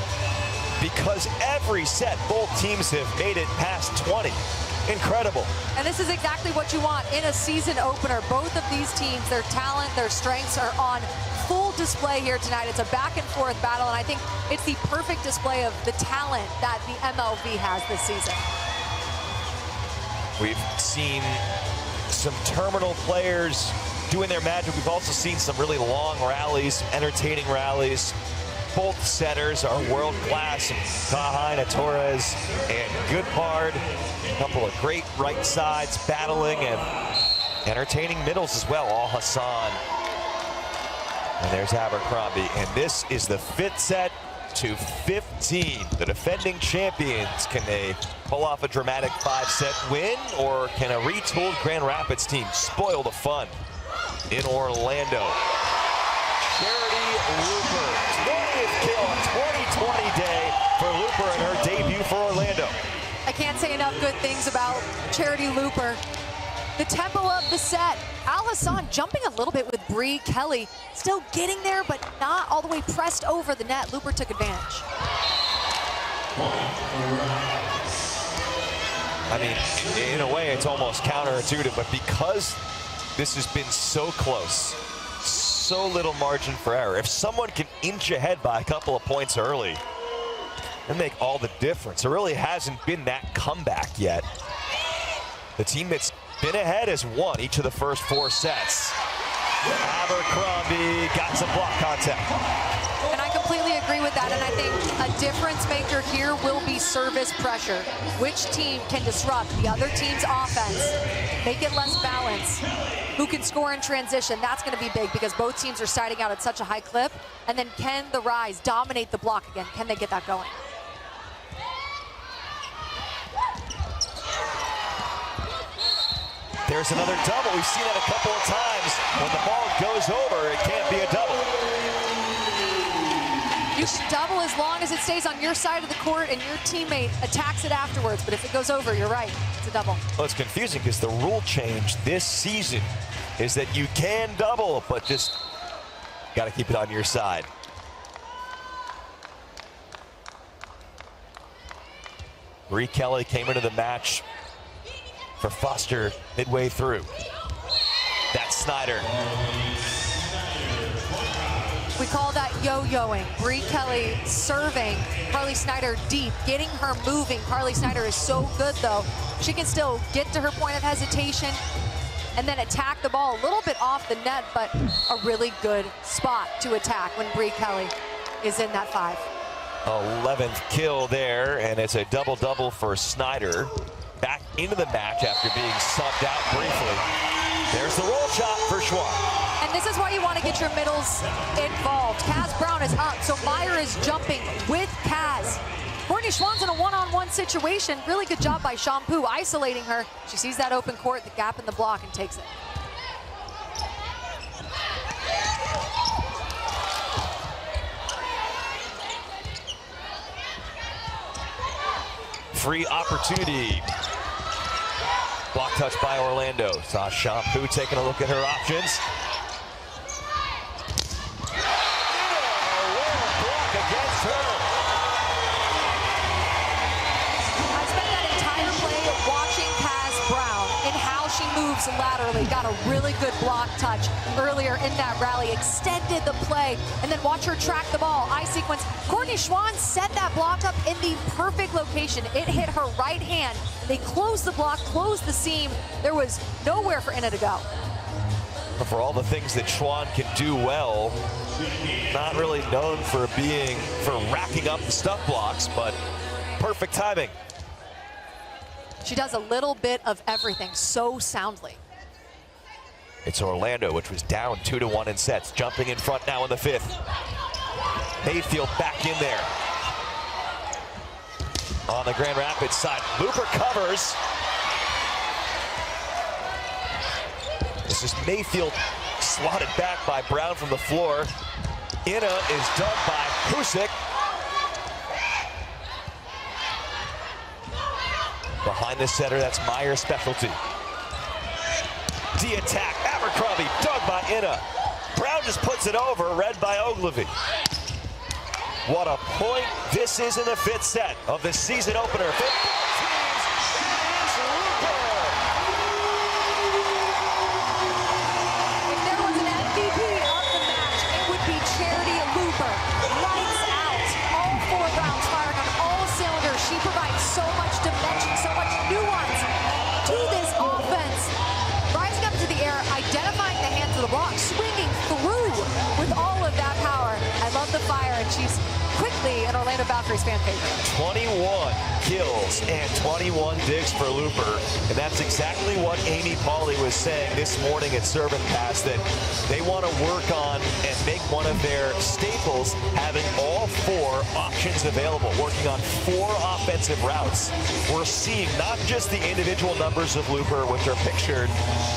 because every set, both teams have made it past 20. Incredible. And this is exactly what you want in a season opener. Both of these teams, their talent, their strengths are on full display here tonight. It's a back and forth battle, and I think it's the perfect display of the talent that the MLV has this season. We've seen some terminal players doing their magic. We've also seen some really long rallies, entertaining rallies. Both setters are world class. Kahina, Torres, and Goodpard. A couple of great right sides battling and entertaining middles as well. All Hassan. And there's Abercrombie. And this is the 5th set to 15. The defending champions, can they pull off a dramatic 5-set win, or can a retooled Grand Rapids team spoil the fun in Orlando? Charity Luper, 20th kill, 2020 day for Luper in her debut for Orlando. I can't say enough good things about Charity Luper. The tempo of the set. Al Hassan jumping a little bit with Bree Kelly, still getting there, but not all the way pressed over the net. Luper took advantage. I mean, in a way, it's almost counterintuitive, but because this has been so close, so little margin for error, if someone can inch ahead by a couple of points early, it'll make all the difference. There really hasn't been that comeback yet. The team that's been ahead has won each of the first 4 sets. Abercrombie got some block contact. And I completely agree with that, and I think a difference maker here will be service pressure. Which team can disrupt the other team's offense, make it less balanced? Who can score in transition? That's going to be big because both teams are siding out at such a high clip. And then can the Rise dominate the block again? Can they get that going? There's another double. We've seen that a couple of times. When the ball goes over, it can't be a double. You should double as long as it stays on your side of the court and your teammate attacks it afterwards. But if it goes over, you're right. It's a double. Well, it's confusing because the rule change this season is that you can double, but just got to keep it on your side. Bree Kelly came into the match for Foster midway through. That's Snyder. We call that yo-yoing. Bree Kelly serving Carly Snyder deep, getting her moving. Carly Snyder is so good, though. She can still get to her point of hesitation and then attack the ball a little bit off the net, but a really good spot to attack when Bree Kelly is in that 5. 11th kill there, and it's a double-double for Snyder. Back into the match after being subbed out briefly. There's the roll shot for Schwann. And this is why you want to get your middles involved. Kaz Brown is up, so Meyer is jumping with Kaz. Courtney Schwann's in a one-on-one situation. Really good job by Shampoo isolating her. She sees that open court, the gap in the block, and takes it. Free opportunity. Block touch by Orlando. Saw Shampoo taking a look at her options. Block against her. I spent that entire play watching Kaz Brown and how she moves laterally. Got a really good block touch earlier in that rally. Extended the play, and then watch her track the ball. Eye sequence. Courtney Schwann set that block up in the perfect location. It hit her right hand. They closed the block, closed the seam. There was nowhere for Inna to go. But for all the things that Schwann can do well, not really known for racking up the stuff blocks, but perfect timing. She does a little bit of everything so soundly. It's Orlando, which was down 2-1 in sets, jumping in front now in the 5th. Mayfield back in there. On the Grand Rapids side, Luper covers. This is Mayfield swatted back by Brown from the floor. Inna is dug by Kusik. Behind the center, that's Meyer's specialty. D-attack, Abercrombie, dug by Inna. Brown just puts it over, read by Ogilvy. What a point this is in the 5th set of the season opener. If there was an MVP of the match, it would be Charity Luper. Lights out, all 4 rounds firing on all cylinders. She provides so much dimension, so much nuance to and she's quickly an Orlando Valkyries fan favorite. 21 kills and 21 digs for Looper, and that's exactly what Amy Pauley was saying this morning at Serve and Pass, that they want to work on and make one of their staples having all 4 options available, working on 4 offensive routes. We're seeing not just the individual numbers of Looper, which are pictured,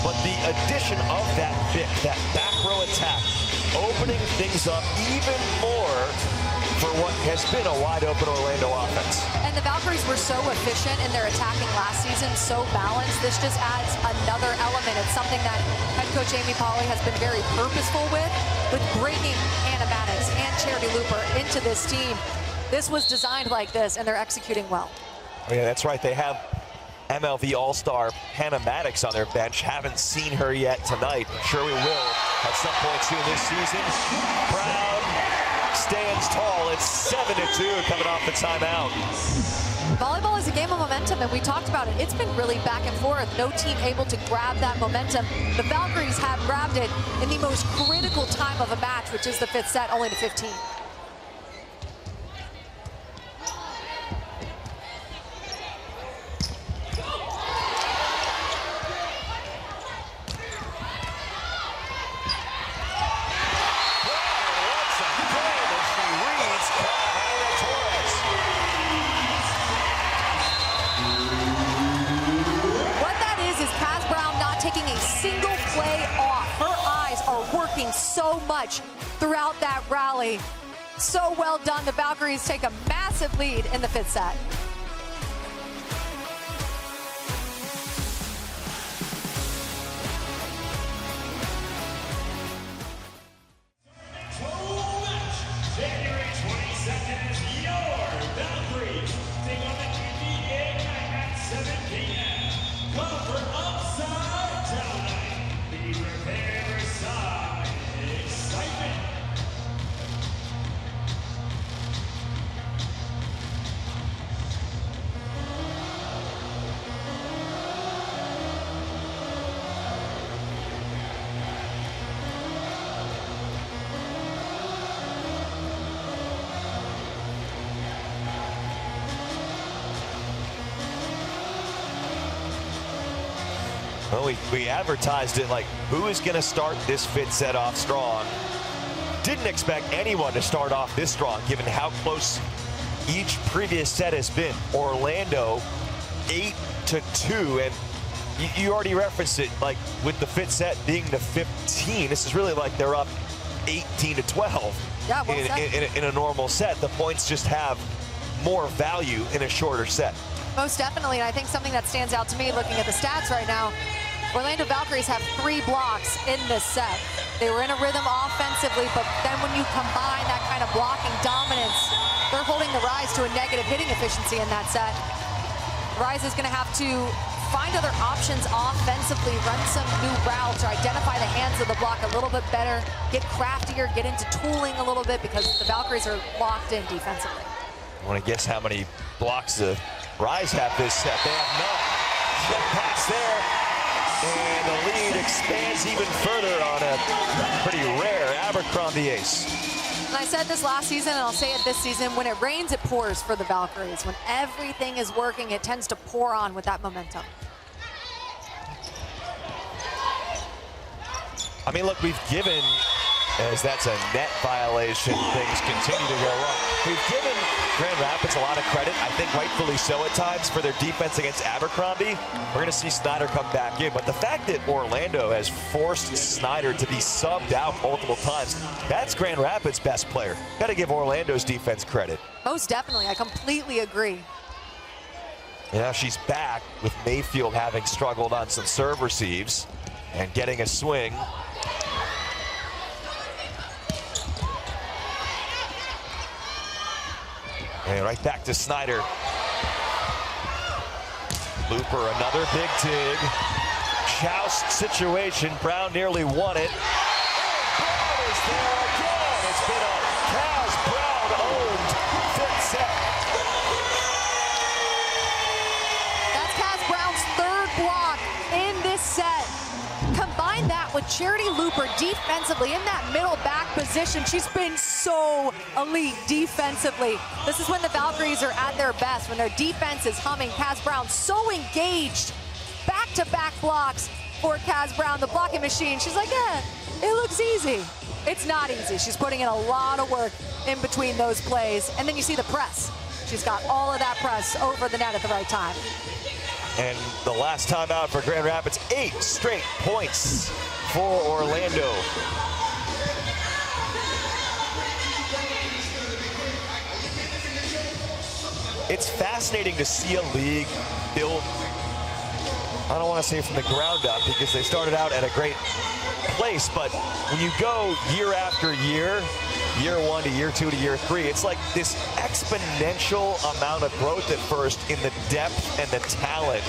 but the addition of that Vic, that back row attack, opening things up even more for what has been a wide-open Orlando offense. And the Valkyries were so efficient in their attacking last season, so balanced. This just adds another element. It's something that head coach Amy Pauley has been very purposeful with bringing Hannah Maddox and Charity Looper into this team. This was designed like this, and they're executing well. Oh, yeah, that's right. They have MLV All-Star Hannah Maddox on their bench. Haven't seen her yet tonight. I'm sure we will at some point soon this season. Brown stands tall. It's 7-2 coming off the timeout. Volleyball is a game of momentum, and we talked about it. It's been really back and forth. No team able to grab that momentum. The Valkyries have grabbed it in the most critical time of a match, which is the 5th set, only to 15. So much throughout that rally. So well done. The Valkyries take a massive lead in the 5th set. January 22nd is your Valkyries. Take on the GPA at 7 p.m. Come for Upside Down Night. Be prepared for side excitement. Well, we advertised it like, who is going to start this 5th set off strong? Didn't expect anyone to start off this strong, given how close each previous set has been. Orlando 8-2, and you already referenced it, like with the 5th set being the 15. This is really like they're up 18-12 in a normal set. The points just have more value in a shorter set. Most definitely, and I think something that stands out to me looking at the stats right now, Orlando Valkyries have 3 blocks in this set. They were in a rhythm offensively, but then when you combine that kind of blocking dominance, they're holding the Rise to a negative hitting efficiency in that set. Rise is going to have to find other options offensively, run some new routes, or identify the hands of the block a little bit better, get craftier, get into tooling a little bit, because the Valkyries are locked in defensively. I want to guess how many blocks the Rise have this set. They have none. Check pass there. And the lead expands even further on a pretty rare Abercrombie ace. And I said this last season, and I'll say it this season, when it rains, it pours for the Valkyries. When everything is working, it tends to pour on with that momentum. I mean, look, we've given, as that's a net violation, things continue to go wrong. We've given Grand Rapids a lot of credit, I think rightfully so at times, for their defense against Abercrombie. We're going to see Snyder come back in, but the fact that Orlando has forced Snyder to be subbed out multiple times, that's Grand Rapids' best player. Got to give Orlando's defense credit. Most definitely, I completely agree. And now she's back with Mayfield having struggled on some serve receives and getting a swing. And right back to Snyder. Looper, another big dig. Joust situation. Brown nearly won it. Brown is there again. It's been a Kaz Brown-owned 5th set. That's Kaz Brown's 3rd block in this set. Combine that with Charity Looper defensively in that middle back position. She's been so elite defensively. This is when the Valkyries are at their best, when their defense is humming. Kaz Brown so engaged. Back-to-back blocks for Kaz Brown, the blocking machine. She's like, yeah, it looks easy. It's not easy. She's putting in a lot of work in between those plays. And then you see the press. She's got all of that press over the net at the right time. And the last time out for Grand Rapids, 8 straight points for Orlando. It's fascinating to see a league built, I don't want to say from the ground up because they started out at a great place, but when you go year after year, year 1 to year 2 to year 3, it's like this exponential amount of growth at first in the depth and the talent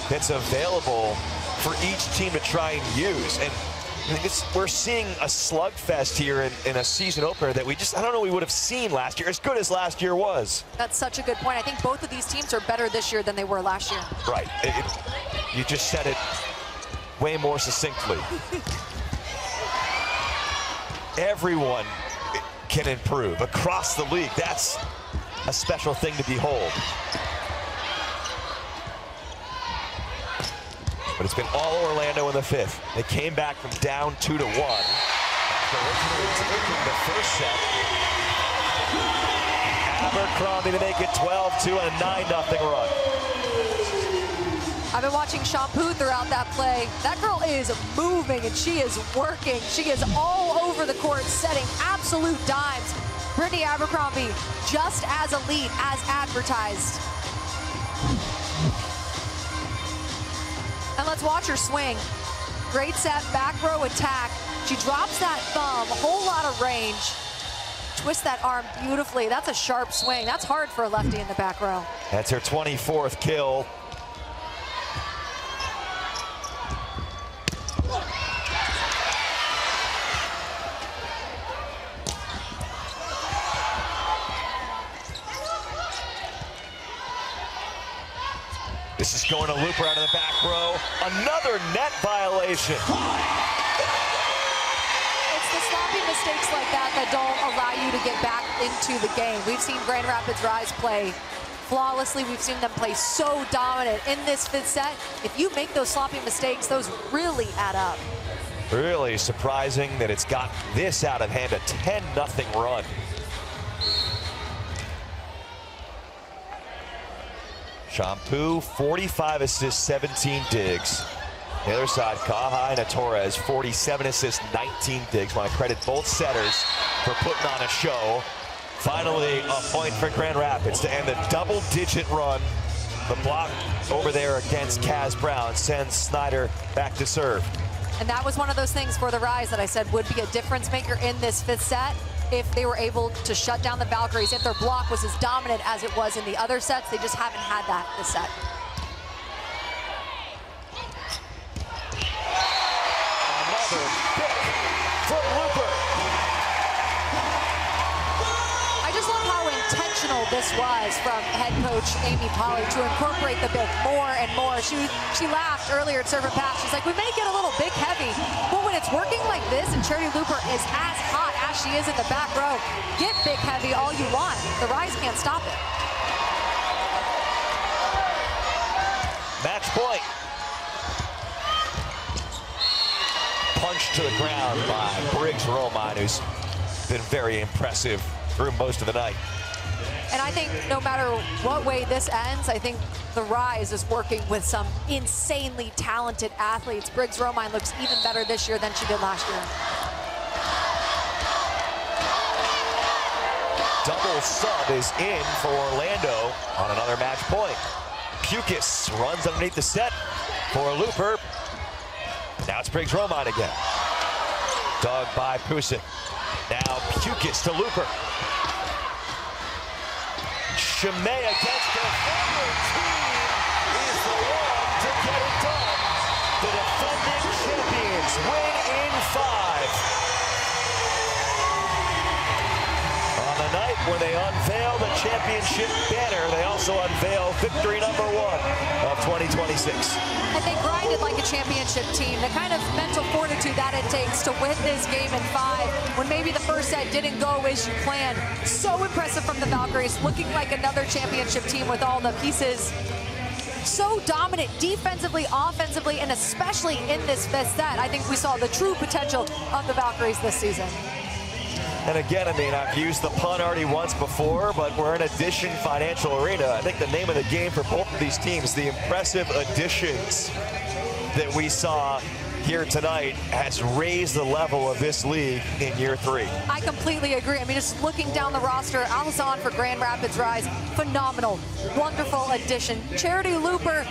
that's available for each team to try and use. And we're seeing a slugfest here in a season opener that I don't know we would have seen last year, as good as last year was. That's such a good point. I think both of these teams are better this year than they were last year. Right. You just said it way more succinctly. Everyone can improve across the league. That's a special thing to behold. But it's been all Orlando in the 5th. They came back from down 2-1 after originally taking the first set. Abercrombie to make it 12-2 and a 9-0 run. I've been watching Shampoo throughout that play. That girl is moving and she is working. She is all over the court, setting absolute dimes. Brittany Abercrombie, just as elite as advertised. And let's watch her swing. Great set, back row attack. She drops that thumb, a whole lot of range. Twists that arm beautifully. That's a sharp swing. That's hard for a lefty in the back row. That's her 24th kill. This is going to Looper out of the back row. Another net violation. It's the sloppy mistakes like that don't allow you to get back into the game. We've seen Grand Rapids Rise play flawlessly. We've seen them play so dominant in this 5th set. If you make those sloppy mistakes, those really add up. Really surprising that it's got this out of hand, a 10-0 run. Shampoo, 45 assists, 17 digs. The other side, Kahaina Torres, 47 assists, 19 digs. Want to credit both setters for putting on a show. Finally, a point for Grand Rapids to end the double-digit run. The block over there against Kaz Brown sends Snyder back to serve. And that was one of those things for the Rise that I said would be a difference maker in this 5th set. If they were able to shut down the Valkyries, if their block was as dominant as it was in the other sets, they just haven't had that this set. Another pick from Looper. I just love how intentional this was from head coach Amy Polly to incorporate the big more and more. She laughed earlier at serve and pass. She's like, we may get a little big heavy, but when it's working like this and Charity Looper is as hot as she is in the back row, get big heavy all you want. The Rise can't stop it. Match point. Punched to the ground by Briggs Romine, who's been very impressive through most of the night. And I think no matter what way this ends, I think the Rise is working with some insanely talented athletes. Briggs Romine looks even better this year than she did last year. Double sub is in for Orlando on another match point. Pukis runs underneath the set for Looper. Now it's Briggs Romine again. Dug by Pusick. Now Pukis to Looper. Chimay against the defender team is the one to get it done. The defending champions win in 5. On the night, when they unveil the championship banner. They also unveil victory number 1 of 2026. And they grinded like a championship team. The kind of mental fortitude that it takes to win this game in 5 when maybe the first set didn't go as you planned. So impressive from the Valkyries, looking like another championship team with all the pieces. So dominant defensively, offensively, and especially in this fifth set. I think we saw the true potential of the Valkyries this season. And again, I mean, I've used the pun already once before, but we're in Addition Financial Arena. I think the name of the game for both of these teams, the impressive additions that we saw here tonight, has raised the level of this league in year 3. I completely agree. I mean, just looking down the roster, Allison for Grand Rapids Rise, phenomenal, wonderful addition. Charity Looper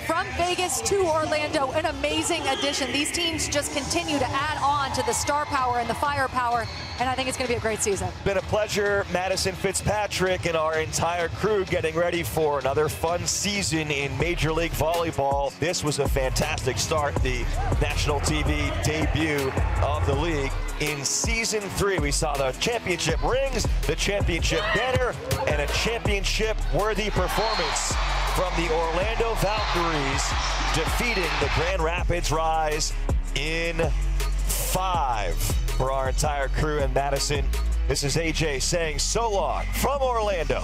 from Vegas to Orlando, an amazing addition. These teams just continue to add on to the star power and the firepower, and I think it's going to be a great season. Been a pleasure, Madison Fitzpatrick and our entire crew getting ready for another fun season in Major League Volleyball. This was a fantastic start, the national TV debut of the league. In season 3, we saw the championship rings, the championship banner, and a championship-worthy performance from the Orlando Valkyries, defeating the Grand Rapids Rise in 5. For our entire crew in Madison, this is AJ saying so long from Orlando.